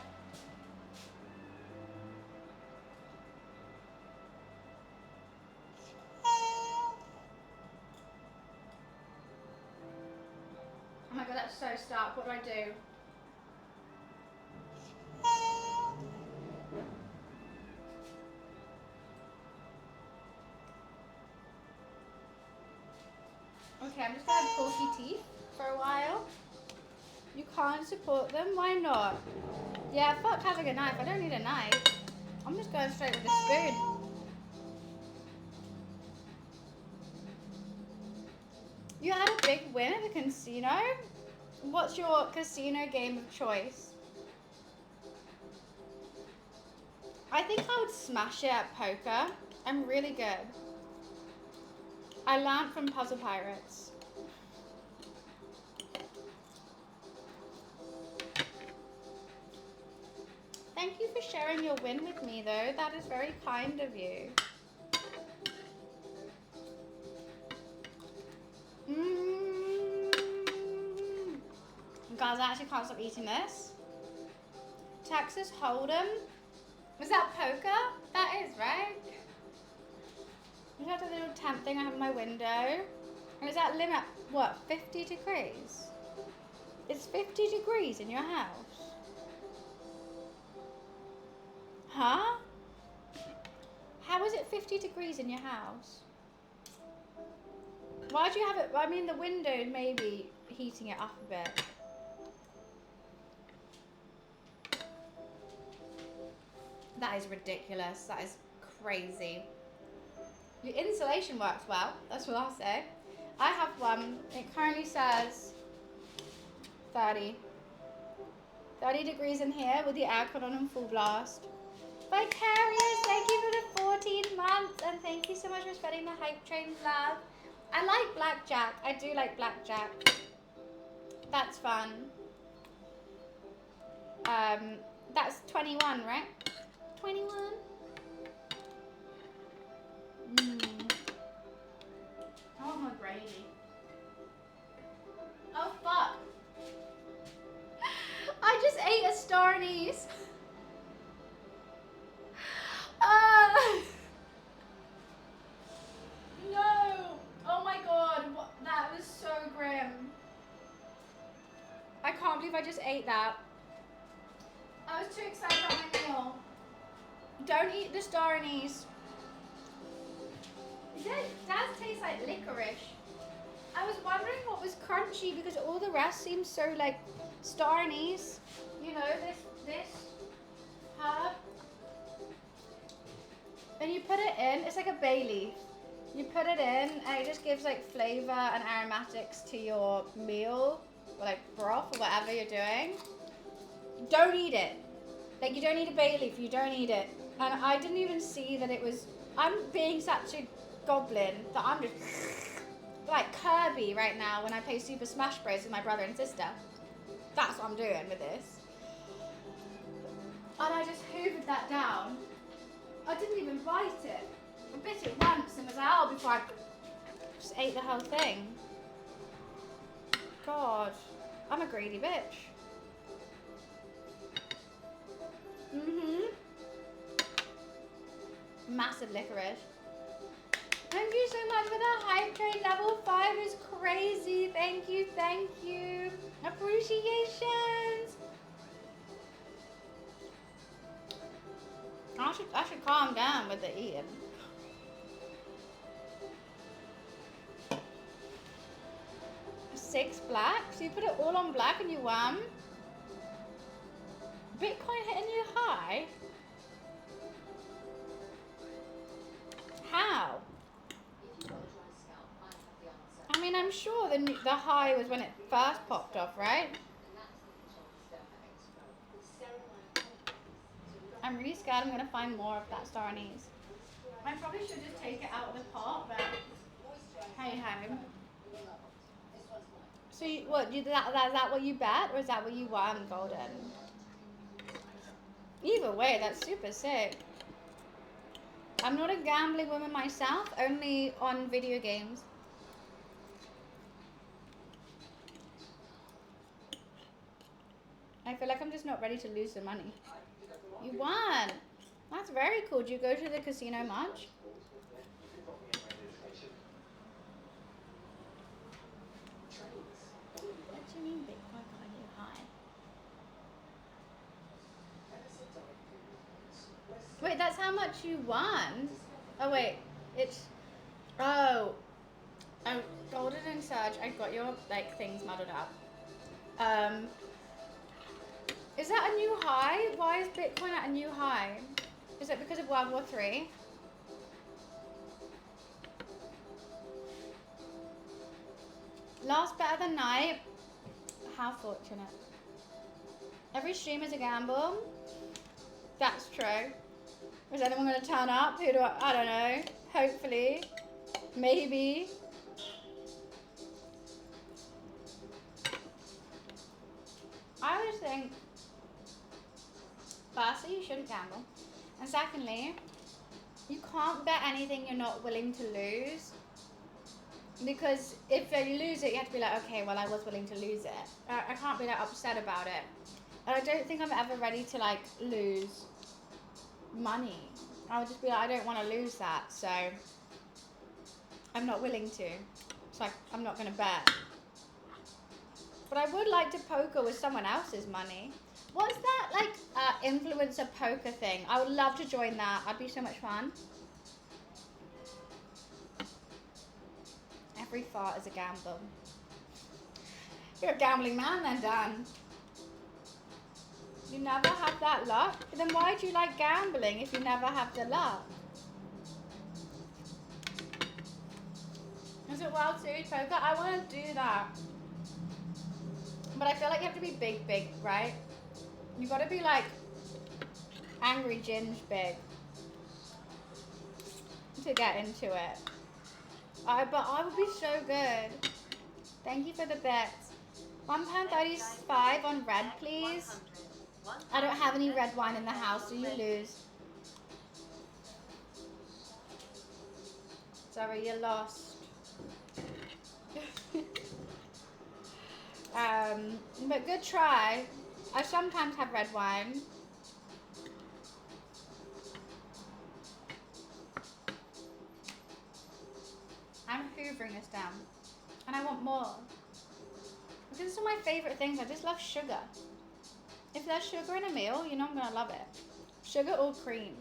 Oh my god, that's so stark. What do I do? Okay, I'm just gonna have porky teeth for a while. You can't support them? Why not? Yeah, fuck having a knife. I don't need a knife. I'm just going straight with the spoon. You had a big win at the casino? What's your casino game of choice? I think I would smash it at poker. I'm really good. I learned from Puzzle Pirates. Thank you for sharing your win with me, though. That is very kind of you. Guys, I actually can't stop eating this. Texas Hold'em. Is that poker? That is, right? You have the little temp thing I have in my window. And is that limit, what, 50 degrees? It's 50 degrees in your house? Huh? How is it 50 degrees in your house? Why do you have it? I mean, the window may be heating it up a bit. That is ridiculous. That is crazy. Your insulation works well. That's what I'll say. I have one. It currently says 30 degrees in here with the aircon on and full blast. Vicarious, thank you for the 14 months, and thank you so much for spreading the hype train love. I like blackjack. I do like blackjack. That's fun. That's 21, right? 21. I want more gravy. Oh fuck! I just ate a star anise. No! Oh my god, that was so grim. I can't believe I just ate that. I was too excited about my meal. Don't eat the star anise. It does taste like licorice. I was wondering what was crunchy because all the rest seems so like star anise. You know, this herb. And you put it in, it's like a bay leaf. You put it in and it just gives like flavor and aromatics to your meal, or like broth or whatever you're doing. Don't eat it. Like, you don't need a bay leaf, you don't eat it. And I didn't even see that it was, I'm being such a goblin that I'm just like Kirby right now when I play Super Smash Bros with my brother and sister. That's what I'm doing with this. And I just hoovered that down. I didn't even bite it. I bit it once and was like, oh, before I just ate the whole thing. God, I'm a greedy bitch. Massive licorice. Thank you so much for the hype train. Level 5 is crazy. Thank you, thank you. Appreciations. I should calm down with the eating. Six black? So you put it all on black and you won? Bitcoin hitting you high? How? I mean, I'm sure the high was when it first popped off, right? I'm really scared I'm going to find more of that star anise. I probably should just take it out of the pot, but hey ho. So you, what, is that what you bet, or is that what you won, Golden? Either way, that's super sick. I'm not a gambling woman myself, only on video games. I feel like I'm just not ready to lose the money. You won! That's very cool. Do you go to the casino much? What do you mean Bitcoin got you high? Wait, that's how much you won? Oh wait, it's... Oh, Golden and Surge, I got your like things muddled up. Is that a new high? Why is Bitcoin at a new high? Is it because of World War III? Last bet of the night. How fortunate. Every stream is a gamble. That's true. Is anyone going to turn up? Who do I don't know. Hopefully. Maybe. I always think, firstly, you shouldn't gamble. And secondly, you can't bet anything you're not willing to lose. Because if you lose it, you have to be like, okay, well, I was willing to lose it. I can't be like upset about it. And I don't think I'm ever ready to like lose money. I would just be like, I don't want to lose that, so I'm not willing to. It's like, I'm not going to bet. But I would like to poker with someone else's money. What's that, like, influencer poker thing? I would love to join that. That'd be so much fun. Every fart is a gamble. You're a gambling man then, Dan. You never have that luck? Then why do you like gambling if you never have the luck? Is it Wild Series Poker? I want to do that. But I feel like you have to be big, right? You got to be like Angry Ginge big to get into it. But I would be so good. Thank you for the bets. £1.35 on red, please. I don't have any red wine in the house, so you lose. Sorry, you lost. But good try. I sometimes have red wine. I'm hoovering this down. And I want more. This is one of my favourite things. I just love sugar. If there's sugar in a meal, you know I'm going to love it. Sugar or cream.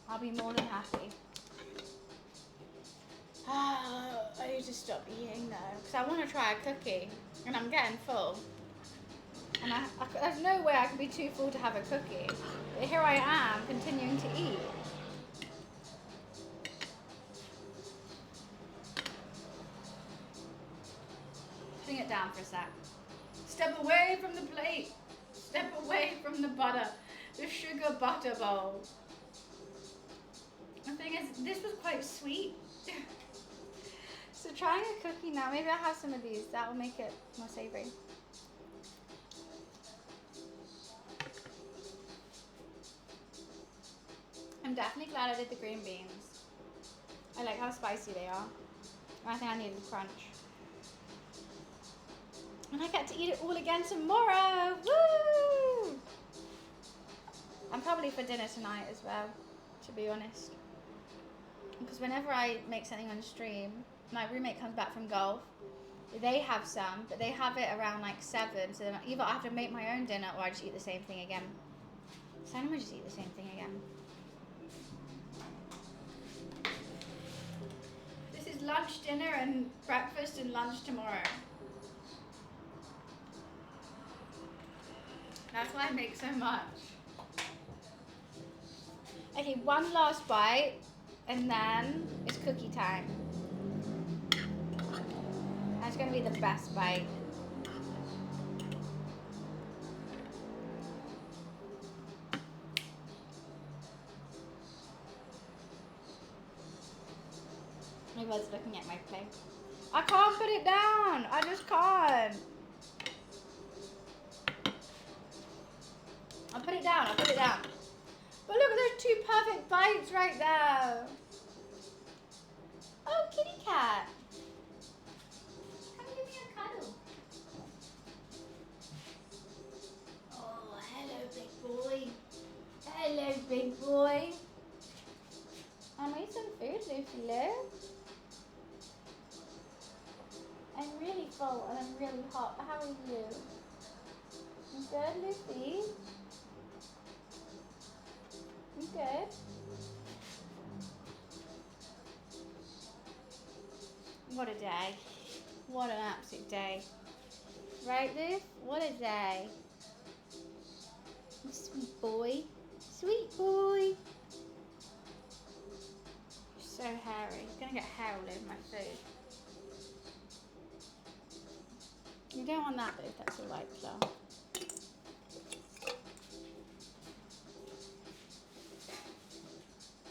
I'll be more than happy. I need to stop eating though, because I want to try a cookie, and I'm getting full. And there's no way I can be too full to have a cookie. But here I am, continuing to eat. Putting it down for a sec. Step away from the plate. Step away from the butter. The sugar butter bowl. The thing is, this was quite sweet. So trying a cookie now, maybe I'll have some of these. That will make it more savory. I'm definitely glad I did the green beans. I like how spicy they are. And I think I needed crunch. And I get to eat it all again tomorrow. Woo! I'm probably for dinner tonight as well, to be honest. Because whenever I make something on stream, my roommate comes back from golf. They have some, but they have it around like 7. So then either I have to make my own dinner or I just eat the same thing again. So I might just eat the same thing again. This is lunch, dinner, and breakfast and lunch tomorrow. That's why I make so much. Okay, one last bite, and then it's cookie time. That's gonna be the best bite. I was looking at my plate. I can't put it down. I just can't. I'll put it down. I'll put it down. But look, there's 2 perfect bites right there. Oh, kitty cat. Come give me a cuddle. Oh, hello, big boy. Hello, big boy. I made some food, Lucy Lou. I'm really full and I'm really hot. How are you? You good, Lucy? You good? What a day. What an absolute day. Right, Luke? What a day. Sweet boy. Sweet boy. You're so hairy. He's going to get hair all over my food. You don't want that, Luke. That's all right, Claire.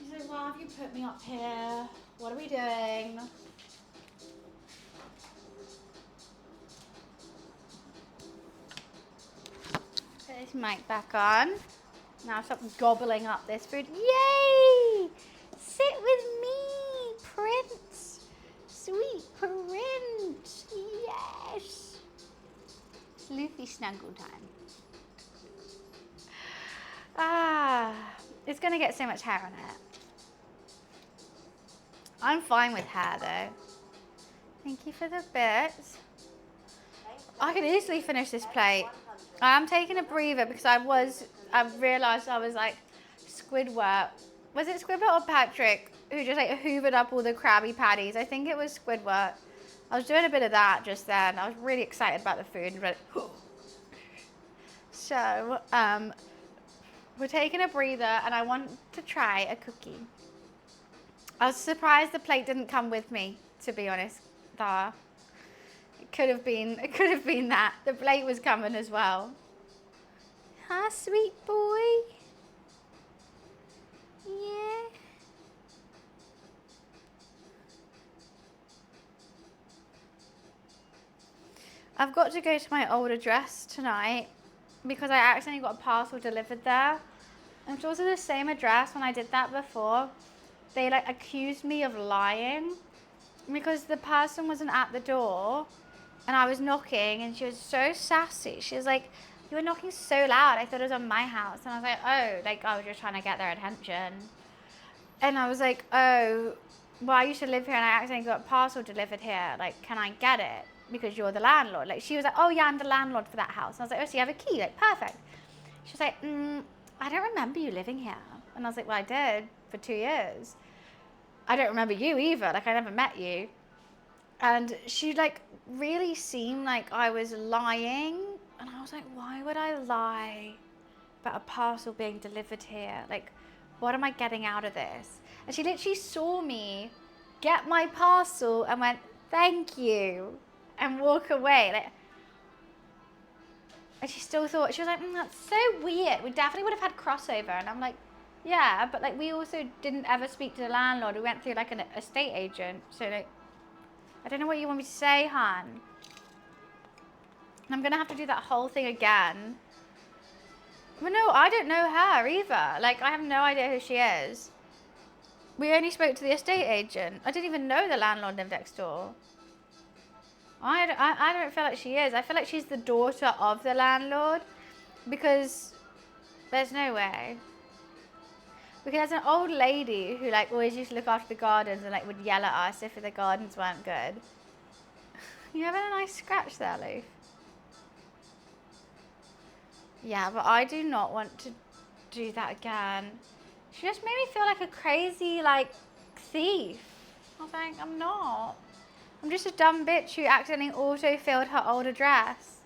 He said, why have you put me up here? What are we doing? Put this mic back on. Now stop gobbling up this food. Yay! Sit with me, Prince. Sweet Prince. Yes. It's Luffy snuggle time. It's going to get so much hair on it. I'm fine with hair though. Thank you for the bits. I could easily finish this plate. I am taking a breather because I realised I was like Squidward. Was it Squidward or Patrick who just like hoovered up all the Krabby Patties? I think it was Squidward. I was doing a bit of that just then. I was really excited about the food. So, we're taking a breather and I want to try a cookie. I was surprised the plate didn't come with me, to be honest. It could have been that. The plate was coming as well. Huh, sweet boy? Yeah. I've got to go to my old address tonight because I accidentally got a parcel delivered there. And it's also the same address when I did that before. They like accused me of lying because the person wasn't at the door and I was knocking and she was so sassy. She was like, "You were knocking so loud. I thought it was on my house." And I was like, "Oh, like I was just trying to get their attention." And I was like, "Oh, well, I used to live here and I accidentally got a parcel delivered here. Like, can I get it? Because you're the landlord." Like, she was like, "Oh, yeah, I'm the landlord for that house." And I was like, "Oh, so you have a key? Like, perfect." She was like, "I don't remember you living here." And I was like, "Well, I did for 2 years. I don't remember you either. Like, I never met you." And she, like, really seemed like I was lying. And I was like, why would I lie about a parcel being delivered here? Like, what am I getting out of this? And she literally saw me get my parcel and went, "Thank you," and walk away. Like, and she still thought, she was like, "That's so weird. We definitely would have had crossover." And I'm like, yeah, but like we also didn't ever speak to the landlord. We went through like an estate agent. So like, I don't know what you want me to say, hon. And I'm gonna have to do that whole thing again. Well, no, I don't know her either. Like, I have no idea who she is. We only spoke to the estate agent. I didn't even know the landlord lived next door. I don't feel like she is. I feel like she's the daughter of the landlord because there's no way. Because there's an old lady who like always used to look after the gardens and like would yell at us if the gardens weren't good. You having a nice scratch there, Luke? Yeah, but I do not want to do that again. She just made me feel like a crazy like thief. I was like, I'm not. I'm just a dumb bitch who accidentally auto-filled her old address.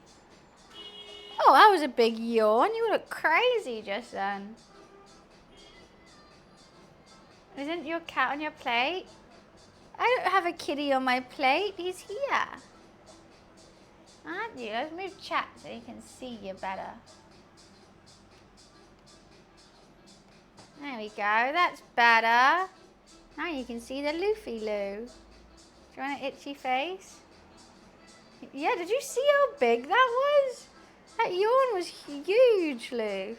Oh, that was a big yawn. You look crazy just then. Isn't your cat on your plate? I don't have a kitty on my plate. He's here. Aren't you? Let's move chat so you can see you better. There we go. That's better. Now you can see the Luffy Loo. Do you want an itchy face? Yeah, did you see how big that was? That yawn was huge, Lou.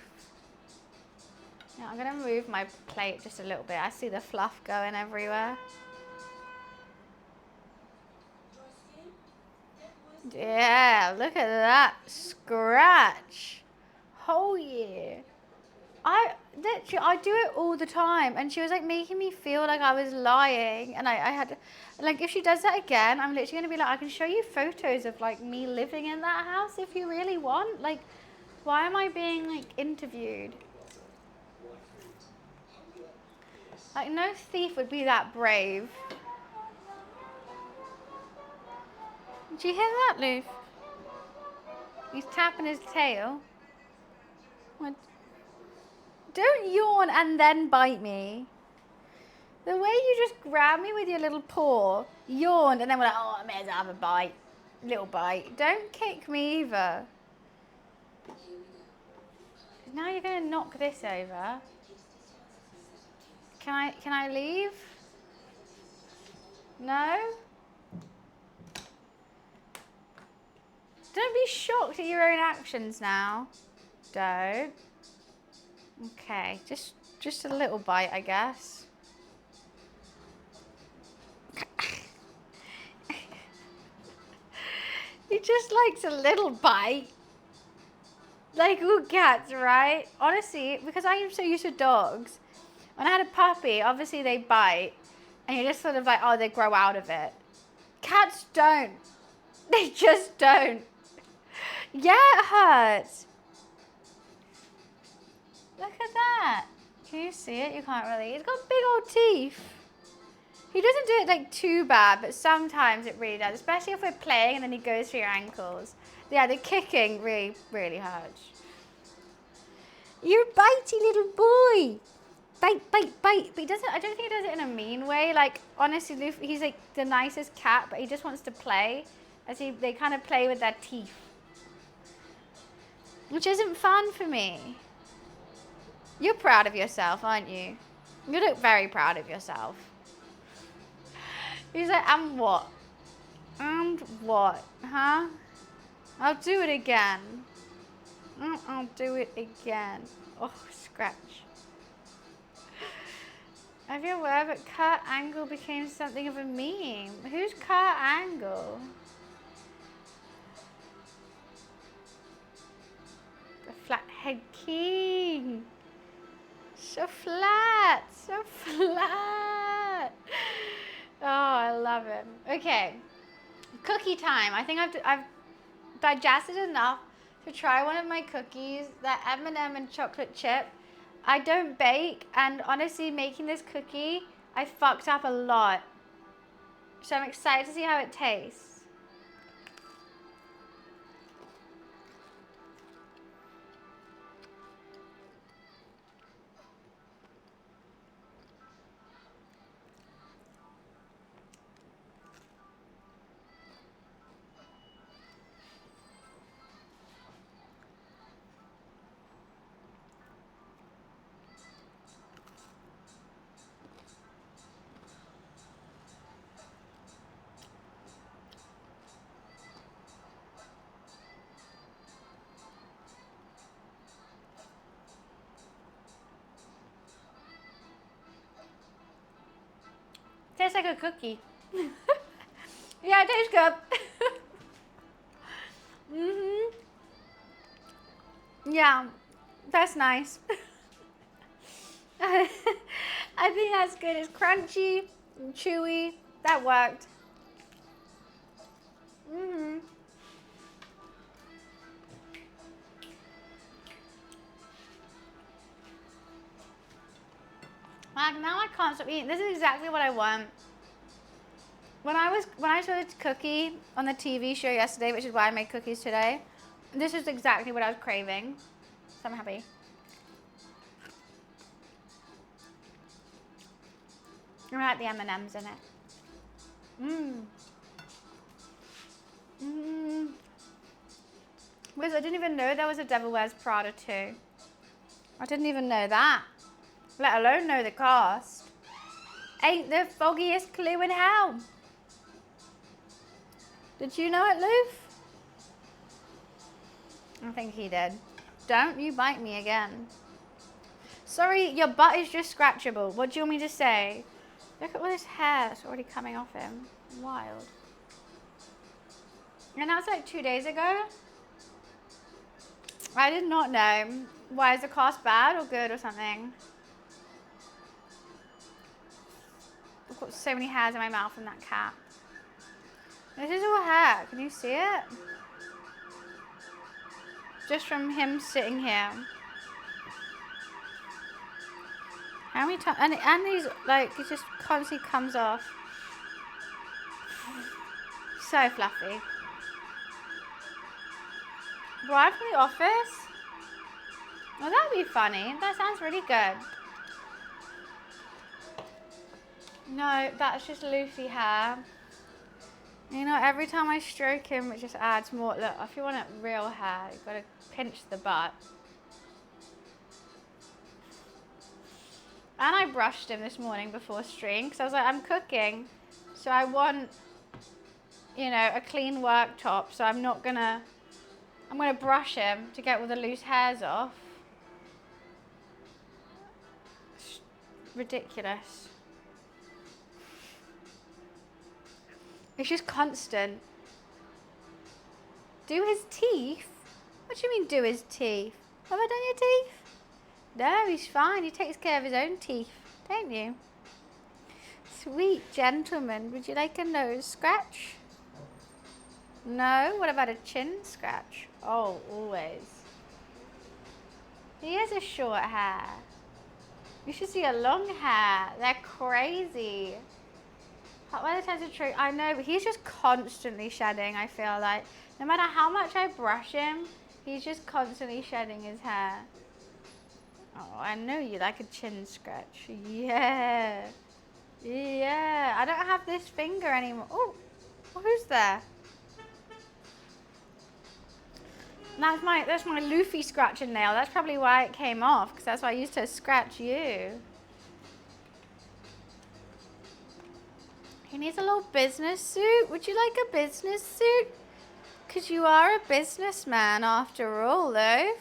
Yeah, I'm going to move my plate just a little bit. I see the fluff going everywhere. Yeah, look at that scratch. Oh, yeah. I do it all the time. And she was like making me feel like I was lying. And I had, like, if she does that again, I'm literally going to be like, I can show you photos of like me living in that house if you really want. Like, why am I being like interviewed? Like, no thief would be that brave. Did you hear that, Lou? He's tapping his tail. What? Don't yawn and then bite me. The way you just grab me with your little paw, yawned, and then we're like, oh, I may as well have a bite. Little bite. Don't kick me either. Now you're going to knock this over. Can I leave? No? Don't be shocked at your own actions now. Don't. Okay, just a little bite, I guess. He just likes a little bite. Like all cats, right? Honestly, because I am so used to dogs. When I had a puppy, obviously they bite. And you're just sort of like, oh, they grow out of it. Cats don't. They just don't. Yeah, it hurts. Look at that. Can you see it? You can't really. He's got big old teeth. He doesn't do it like too bad, but sometimes it really does, especially if we're playing and then he goes for your ankles. Yeah, the kicking really, really hurts. You're a bitey little boy. Bite, bite, bite. But he doesn't, I don't think he does it in a mean way. Like, honestly, Luffy, he's like the nicest cat, but he just wants to play. They kind of play with their teeth. Which isn't fun for me. You're proud of yourself, aren't you? You look very proud of yourself. He's like, and what? And what? Huh? I'll do it again. I'll do it again. Oh, scratch. Have you aware that Kurt Angle became something of a meme? Who's Kurt Angle? The Flathead King. So flat, so flat. Oh, I love him. Okay, cookie time. I think I've digested enough to try one of my cookies, that M&M and chocolate chip. I don't bake, and honestly, making this cookie, I fucked up a lot. So I'm excited to see how it tastes. Tastes like a cookie. Yeah, it tastes good. Yeah, that's nice. I think that's good. It's crunchy and chewy. That worked. Like, now I can't stop eating. This is exactly what I want. When I saw this cookie on the TV show yesterday, which is why I made cookies today, this is exactly what I was craving. So I'm happy. I like the M&Ms in it. Because I didn't even know there was a Devil Wears Prada 2. I didn't even know that. Let alone know the cost. Ain't the foggiest clue in hell. Did you know it, Loof? I think he did. Don't you bite me again. Sorry, your butt is just scratchable. What do you want me to say? Look at all this hair that's already coming off him. Wild. And that was like 2 days ago. I did not know. Why, is the cost bad or good or something? I've got so many hairs in my mouth from that cat. This is all hair. Can you see it? Just from him sitting here. How many times? And he's like, he just constantly comes off. So fluffy. Bribe from the office? Well, that'd be funny. That sounds really good. No, that's just Lucy hair. You know, every time I stroke him, it just adds more. Look, if you want it real hair, you've got to pinch the butt. And I brushed him this morning before stream because I was like, I'm cooking, so I want, you know, a clean worktop. So I'm gonna brush him to get all the loose hairs off. It's ridiculous. It's just constant. Do his teeth? What do you mean do his teeth? Have I done your teeth? No, he's fine. He takes care of his own teeth, don't you? Sweet gentleman. Would you like a nose scratch? No? What about a chin scratch? Oh, always. He has a short hair. You should see a long hair. They're crazy. By the time to true, I know, but he's just constantly shedding, I feel like. No matter how much I brush him, he's just constantly shedding his hair. Oh, I know you like a chin scratch. Yeah. Yeah. I don't have this finger anymore. Oh, who's there? That's my Luffy scratching nail. That's probably why it came off, because that's why I used to scratch you. He needs a little business suit. Would you like a business suit? Because you are a businessman after all, though.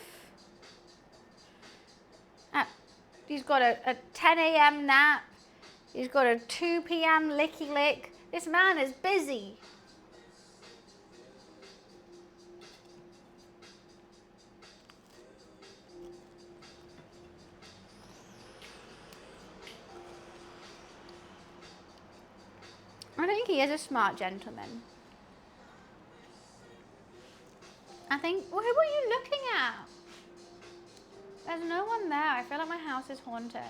He's got a 10 a.m. nap. He's got a 2 p.m. licky lick. This man is busy. I think he is a smart gentleman. I think, well, who are you looking at? There's no one there. I feel like my house is haunted.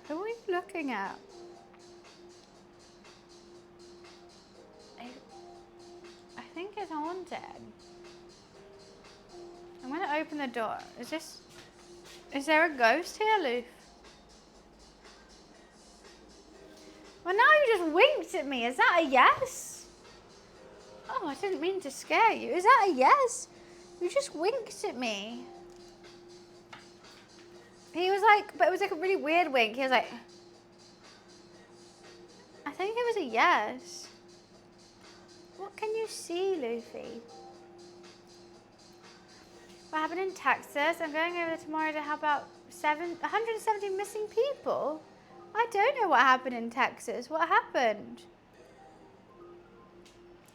Who are you looking at? I think it's haunted. I'm going to open the door. Is there a ghost here, Lou? Well, now you just winked at me. Is that a yes? Oh, I didn't mean to scare you. Is that a yes? You just winked at me. He was like, but it was like a really weird wink. He was like, I think it was a yes. What can you see, Luffy? What happened in Texas? I'm going over there tomorrow to help out 170 missing people. I don't know what happened in Texas. What happened?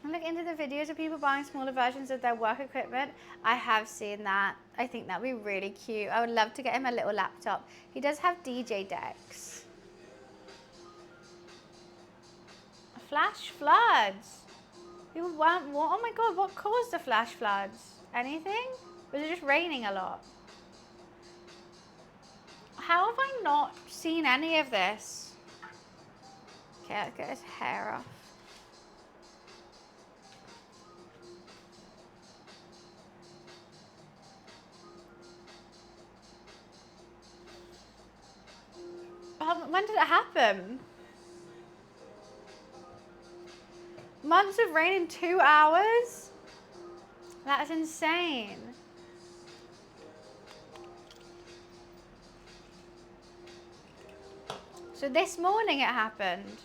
I look into the videos of people buying smaller versions of their work equipment. I have seen that. I think that'd be really cute. I would love to get him a little laptop. He does have DJ decks. Flash floods. People weren't, what? Oh my God, what caused the flash floods? Anything? Was it just raining a lot? How have I not seen any of this? Okay, let's get his hair off. When did it happen? Months of rain in 2 hours? That's insane. So this morning it happened.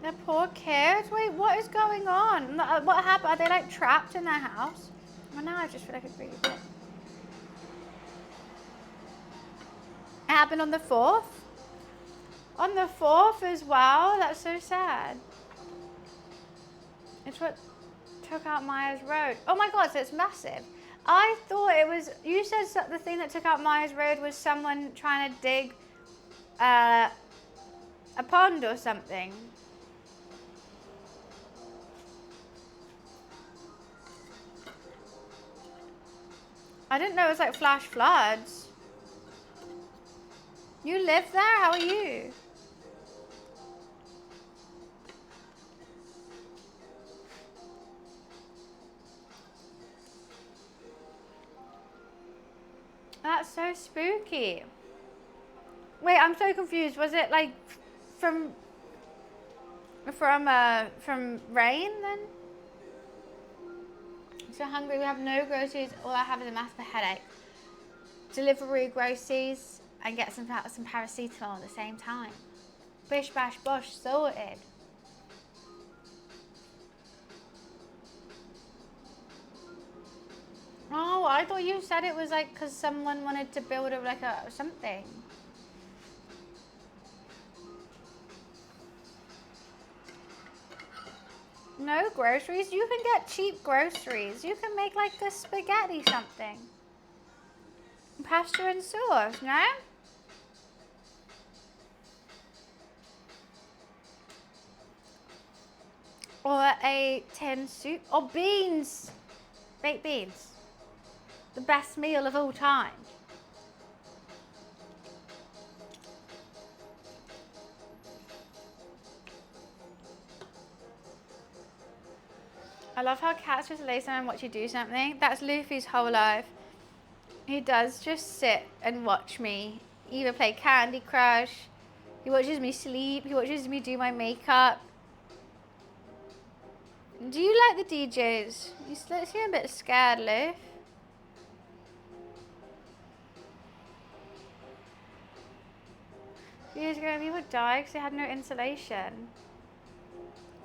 The poor kids. Wait, what is going on? What happened? Are they like trapped in their house? Well, now I just feel like it's really big. It happened on the 4th? On the 4th as well? That's so sad. It's what took out Myers Road. Oh my God, so it's massive. I thought it was, you said the thing that took out Myers Road was someone trying to dig a pond or something. I didn't know it was like flash floods. You live there? How are you? That's so spooky. Wait, I'm so confused. Was it like from rain then? So hungry, we have no groceries. All I have is a massive headache. Delivery groceries and get some paracetamol at the same time. Bish bash bosh, sorted. Oh, I thought you said it was like because someone wanted to build a something. No groceries? You can get cheap groceries. You can make like a spaghetti something. Pasta and sauce, no? Or a tin soup. Or beans. Baked beans. The best meal of all time. I love how cats just lay down and watch you do something. That's Luffy's whole life. He does just sit and watch me either play Candy Crush, he watches me sleep, he watches me do my makeup. Do you like the DJs? You seem a bit scared, Luff. Years ago, people died because they had no insulation.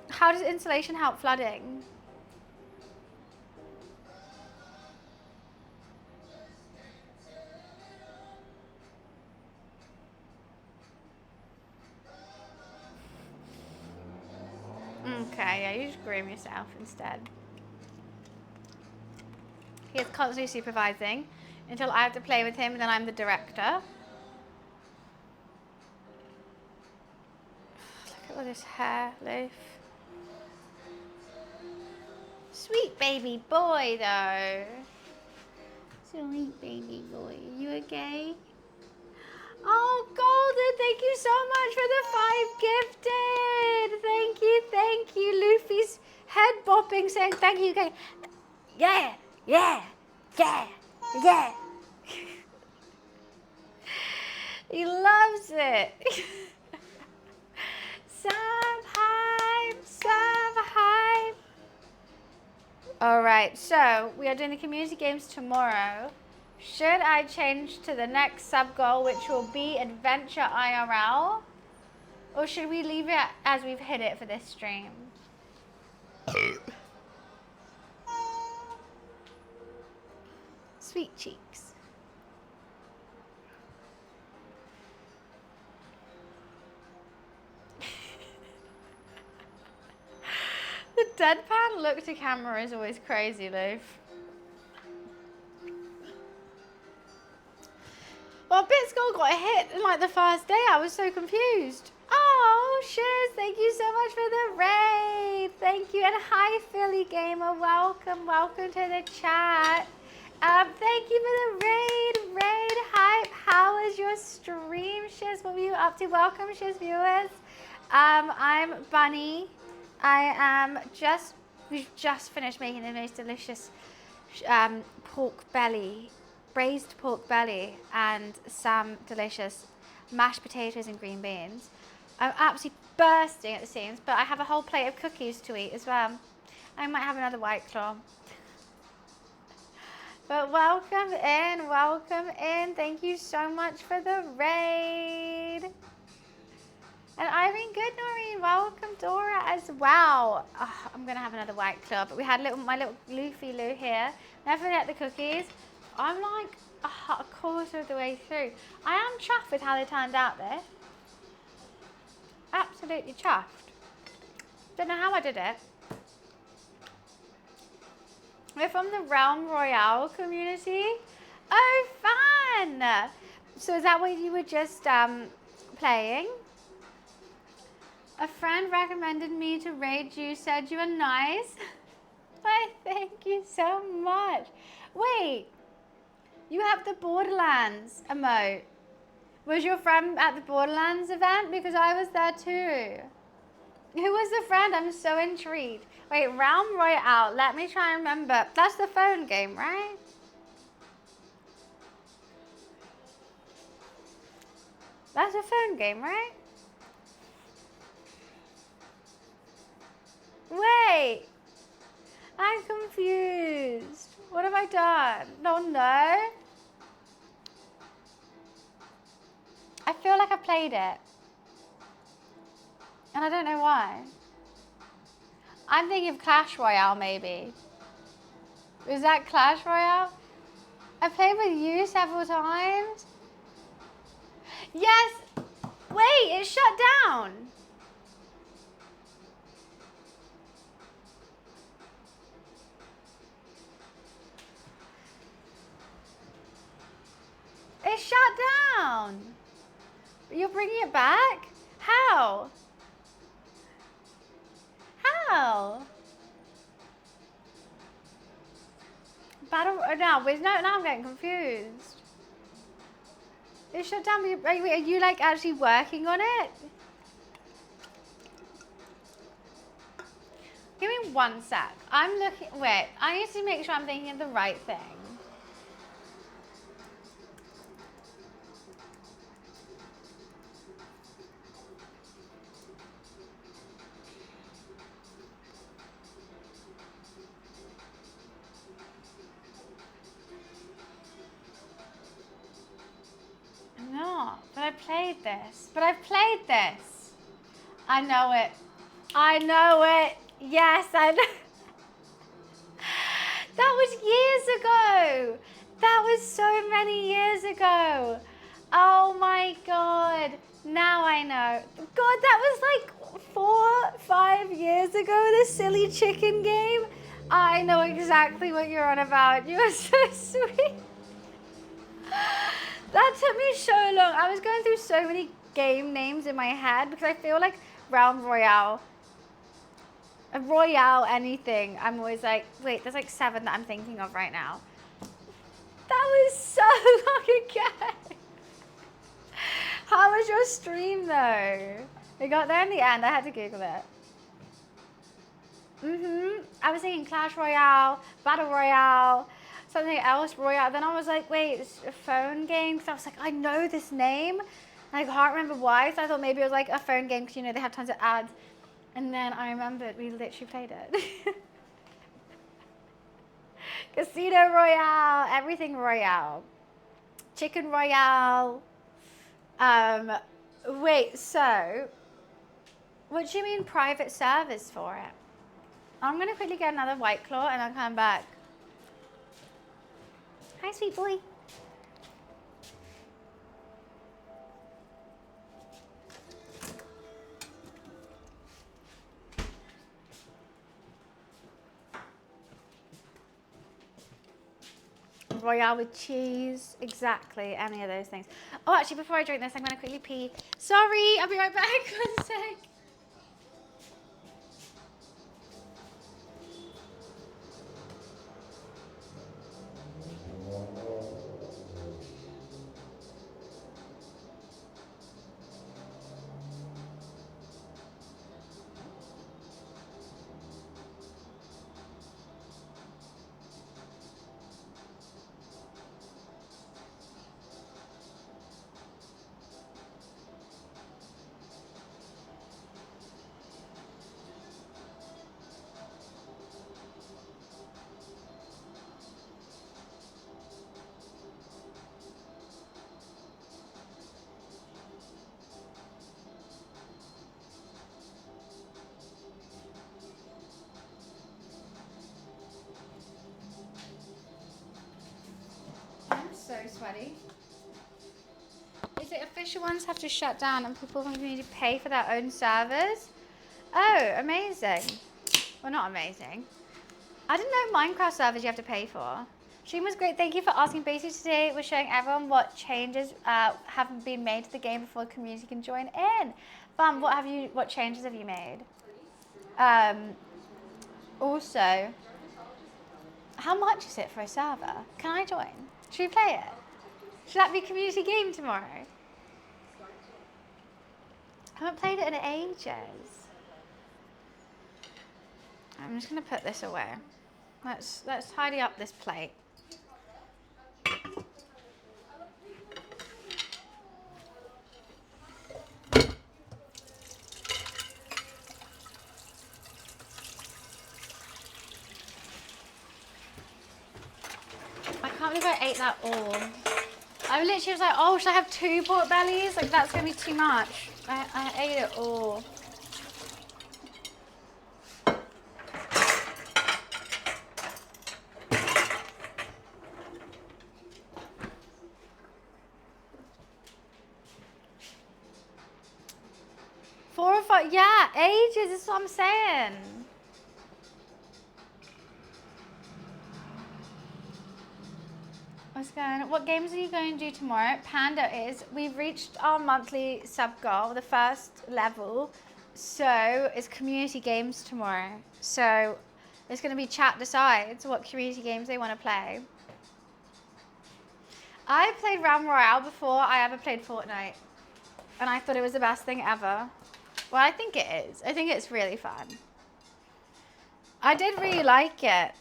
How does insulation help flooding? Okay, yeah, you just groom yourself instead. He is constantly supervising until I have to play with him and then I'm the director. Look at all this hair, Luff. Sweet baby boy, though. Sweet baby boy. You okay? Oh, Golden, thank you so much for the 5 gifted. Thank you. Luffy's head bopping, saying thank you. Going, yeah, yeah, yeah, yeah. He loves it. Some hype. All right, so we are doing the community games tomorrow. Should I change to the next sub goal, which will be Adventure IRL? Or should we leave it as we've hit it for this stream? Sweet cheeks. The deadpan look to camera is always crazy, Luff. Well, Bitskull got a hit in like the first day. I was so confused. Oh, Shiz, thank you so much for the raid. Thank you. And hi, Philly Gamer. Welcome to the chat. Thank you for the raid hype. How was your stream, Shiz? What were you up to? Welcome, Shiz viewers. I'm Bunny. We've just finished making the most delicious braised pork belly and some delicious mashed potatoes and green beans. I'm absolutely bursting at the seams, but I have a whole plate of cookies to eat as well. I might have another White Claw. But welcome in. Thank you so much for the raid. And Irene good, Noreen. Welcome, Dora, as well. Oh, I'm going to have another White Claw. But we had my little Luffy Lou here. Never forget the cookies. I'm like a quarter of the way through. I am chuffed with how they turned out there. Absolutely chuffed. Don't know how I did it. We're from the Realm Royale community. Oh, fun! So is that what you were just playing? A friend recommended me to raid you, said you were nice. Why, thank you so much. Wait, you have the Borderlands emote. Was your friend at the Borderlands event? Because I was there too. Who was the friend? I'm so intrigued. Wait, Realm Royale. Let me try and remember. That's the phone game, right? That's a phone game, right? Wait. I'm confused. What have I done? No. I feel like I played it. And I don't know why. I'm thinking of Clash Royale, maybe. Was that Clash Royale? I played with you several times. Yes. Wait, it shut down. It shut down. You're bringing it back? How? Royale. Now I'm getting confused. It's shut down, but are you like actually working on it? Give me one sec. Wait, I need to make sure I'm thinking of the right thing. No, but I played this. I know it. Yes, I know. That was years ago. That was so many years ago. Oh my God. Now I know. God, that was like 4-5 years ago, the silly chicken game. I know exactly what you're on about. You are so sweet. That took me so long. I was going through so many game names in my head because I feel like Realm Royale, anything, I'm always like, wait, there's like 7 that I'm thinking of right now. That was so long ago. How was your stream though? We got there in the end. I had to Google it. I was thinking Clash Royale, Battle Royale, something else Royale. Then I was like, wait, it's a phone game? Because I was like, I know this name. And I can't remember why. So I thought maybe it was like a phone game because, you know, they have tons of ads. And then I remembered we literally played it. Casino Royale, everything Royale. Chicken Royale. Wait, so what do you mean private servers for it? I'm gonna quickly get another White Claw and I'll come back. Hi, sweet boy. Royale with cheese, exactly, any of those things. Oh, actually, before I drink this, I'm gonna quickly pee. Sorry, I'll be right back. One sec. I'm so sweaty. Is it official ones have to shut down and people from the community pay for their own servers? Oh, amazing. Well, not amazing. I didn't know Minecraft servers you have to pay for. Stream was great. Thank you for asking. Basically, today we're showing everyone what changes have been made to the game before the community can join in. Fun. What changes have you made? Also, how much is it for a server? Can I join? Should we play it? Should that be community game tomorrow? I haven't played it in ages. I'm just gonna put this away. Let's tidy up this plate. I can't believe I ate that all. I literally was like, oh, should I have 2 pork bellies? Like, that's gonna be too much. I ate it all. Yeah, ages, that's what I'm saying. What games are you going to do tomorrow? Panda we've reached our monthly sub goal, the first level. So it's community games tomorrow. So it's going to be chat decides what community games they want to play. I played Realm Royale before I ever played Fortnite. And I thought it was the best thing ever. Well, I think it is. I think it's really fun. I did really like it.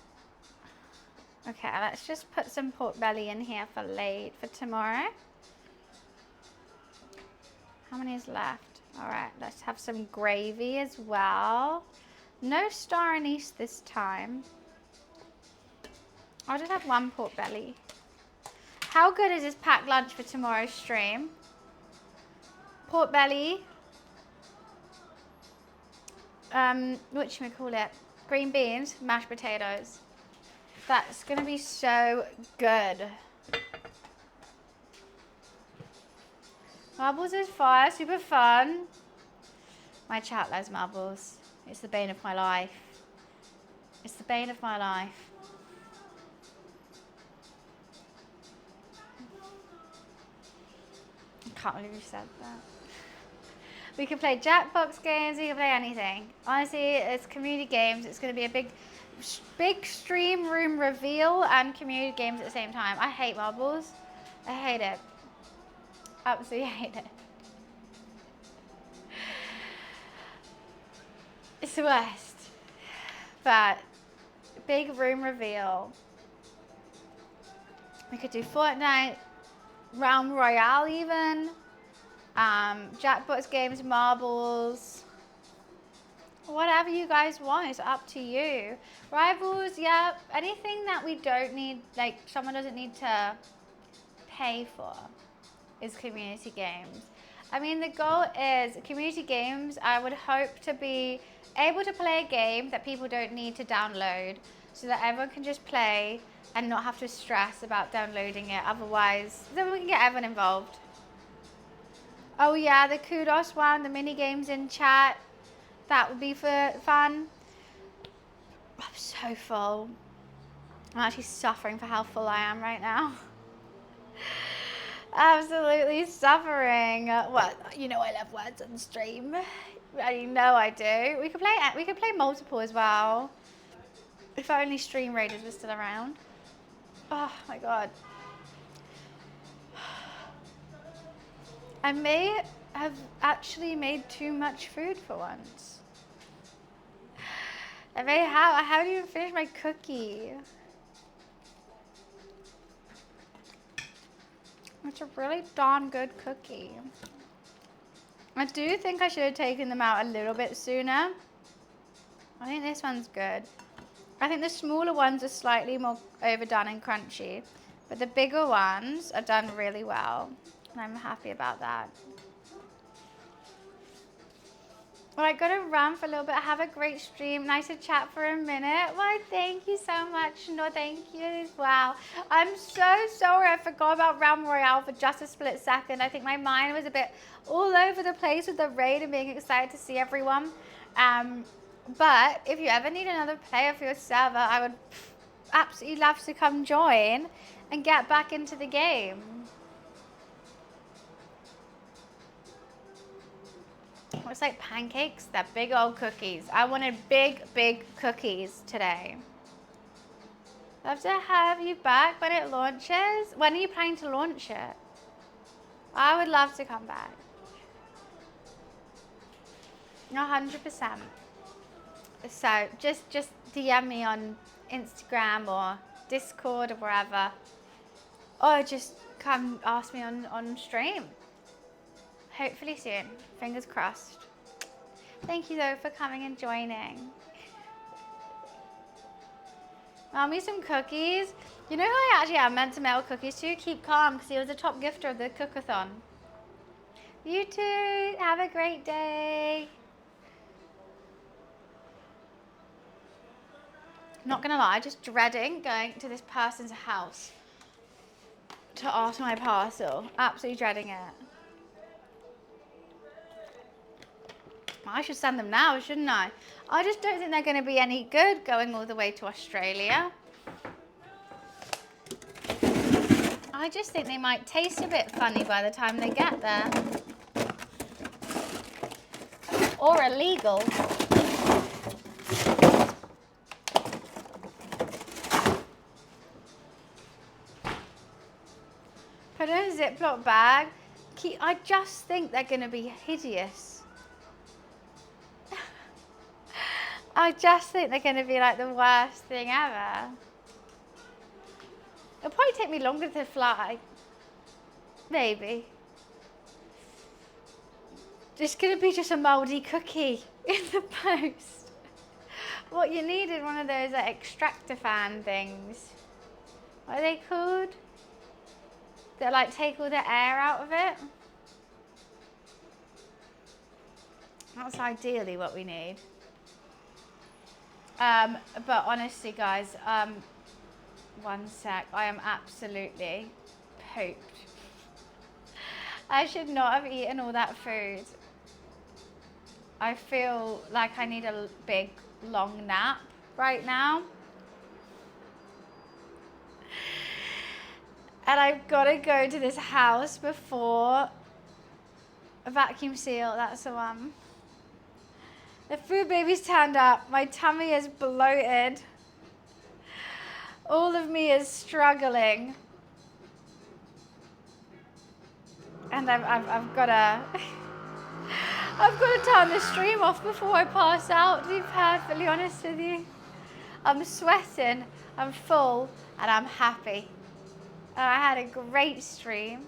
Okay, let's just put some pork belly in here for tomorrow. How many is left? All right, let's have some gravy as well. No star anise this time. I'll just have one pork belly. How good is this packed lunch for tomorrow's stream? Pork belly. Whatchamacallit? Green beans, mashed potatoes. That's gonna be so good. Marbles is fire, super fun. My chat loves marbles. It's the bane of my life. It's the bane of my life. I can't believe you said that. We can play Jackbox games, we can play anything. Honestly, it's community games. It's going to be a big stream room reveal and community games at the same time. I hate marbles. I hate it. Absolutely hate it. It's the worst. But big room reveal. We could do Fortnite, Realm Royale even. Jackbox games, marbles, whatever you guys want, it's up to you. Rivals, yeah, anything that we don't need, like someone doesn't need to pay for is community games. I mean, the goal is community games. I would hope to be able to play a game that people don't need to download so that everyone can just play and not have to stress about downloading it. Otherwise, then we can get everyone involved. Oh yeah, the kudos one, the mini games in chat. That would be fun. I'm so full. I'm actually suffering for how full I am right now. Absolutely suffering. Well, you know I love words on stream. You know I do. We could play multiple as well. If only Stream Raiders was still around. Oh my god. I may have actually made too much food for once. I haven't even finished my cookie. It's a really darn good cookie. I do think I should have taken them out a little bit sooner. I think this one's good. I think the smaller ones are slightly more overdone and crunchy, but the bigger ones are done really well. And I'm happy about that. Well, I gotta run for a little bit. Have a great stream. Nice to chat for a minute. Well, thank you so much. No, thank you as well. I'm so sorry I forgot about Realm Royale for just a split second. I think my mind was a bit all over the place with the raid and being excited to see everyone. But if you ever need another player for your server, I would absolutely love to come join and get back into the game. Looks like pancakes. They're big old cookies. I wanted big, big cookies today. Love to have you back when it launches. When are you planning to launch it? I would love to come back. 100%. So just DM me on Instagram or Discord or wherever. Or just come ask me on stream. Hopefully soon. Fingers crossed. Thank you though for coming and joining. Mail me some cookies. You know who I actually am meant to mail cookies to? Keep Calm, because he was the top gifter of the cookathon. You too. Have a great day. Not gonna lie, just dreading going to this person's house to ask my parcel. Absolutely dreading it. I should send them now, shouldn't I? I just don't think they're going to be any good going all the way to Australia. I just think they might taste a bit funny by the time they get there. or illegal. Put in a Ziploc bag. I just think they're going to be hideous. I just think they're going to be like the worst thing ever. It'll probably take me longer to fly. Maybe. It's going to be just a mouldy cookie in the post. What you need is one of those extractor fan things. What are they called? That like take all the air out of it. That's ideally what we need. But honestly, guys, one sec. I am absolutely pooped. I should not have eaten all that food. I feel like I need a big, long nap right now. And I've got to go to this house before a vacuum seal. That's the one. The food baby's turned up. My tummy is bloated. All of me is struggling. And I've got to I've got to turn the stream off before I pass out, to be perfectly honest with you. I'm sweating, I'm full, and I'm happy. And I had a great stream.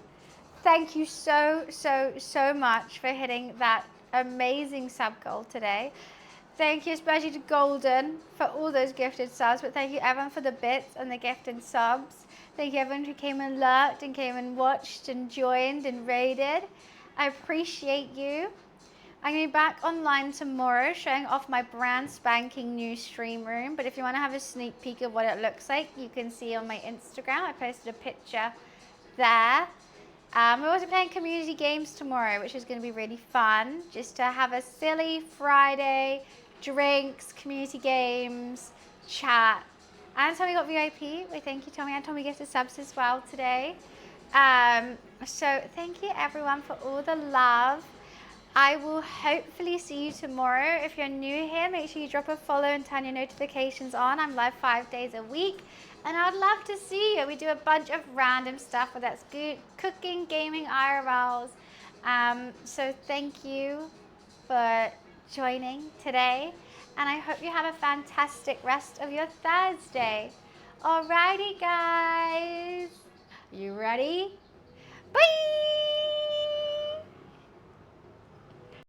Thank you so much for hitting that amazing sub goal today. Thank you especially to Golden for all those gifted subs, but thank you everyone for the bits and the gifted subs. Thank you everyone who came and lurked and came and watched and joined and raided. I appreciate you. I'm going to be back online tomorrow showing off my brand spanking new stream room. But if you want to have a sneak peek of what it looks like, you can see on my Instagram. I posted a picture there. We're also playing community games tomorrow, which is going to be really fun. Just to have a silly Friday, drinks, community games, chat. And Tommy got VIP. Well, thank you, Tommy. And Tommy gets the subs as well today. So thank you, everyone, for all the love. I will hopefully see you tomorrow. If you're new here, make sure you drop a follow and turn your notifications on. I'm live 5 days a week. And I'd love to see you. We do a bunch of random stuff, whether that's good cooking, gaming, IRLs. So thank you for joining today. And I hope you have a fantastic rest of your Thursday. Alrighty, guys. You ready? Bye!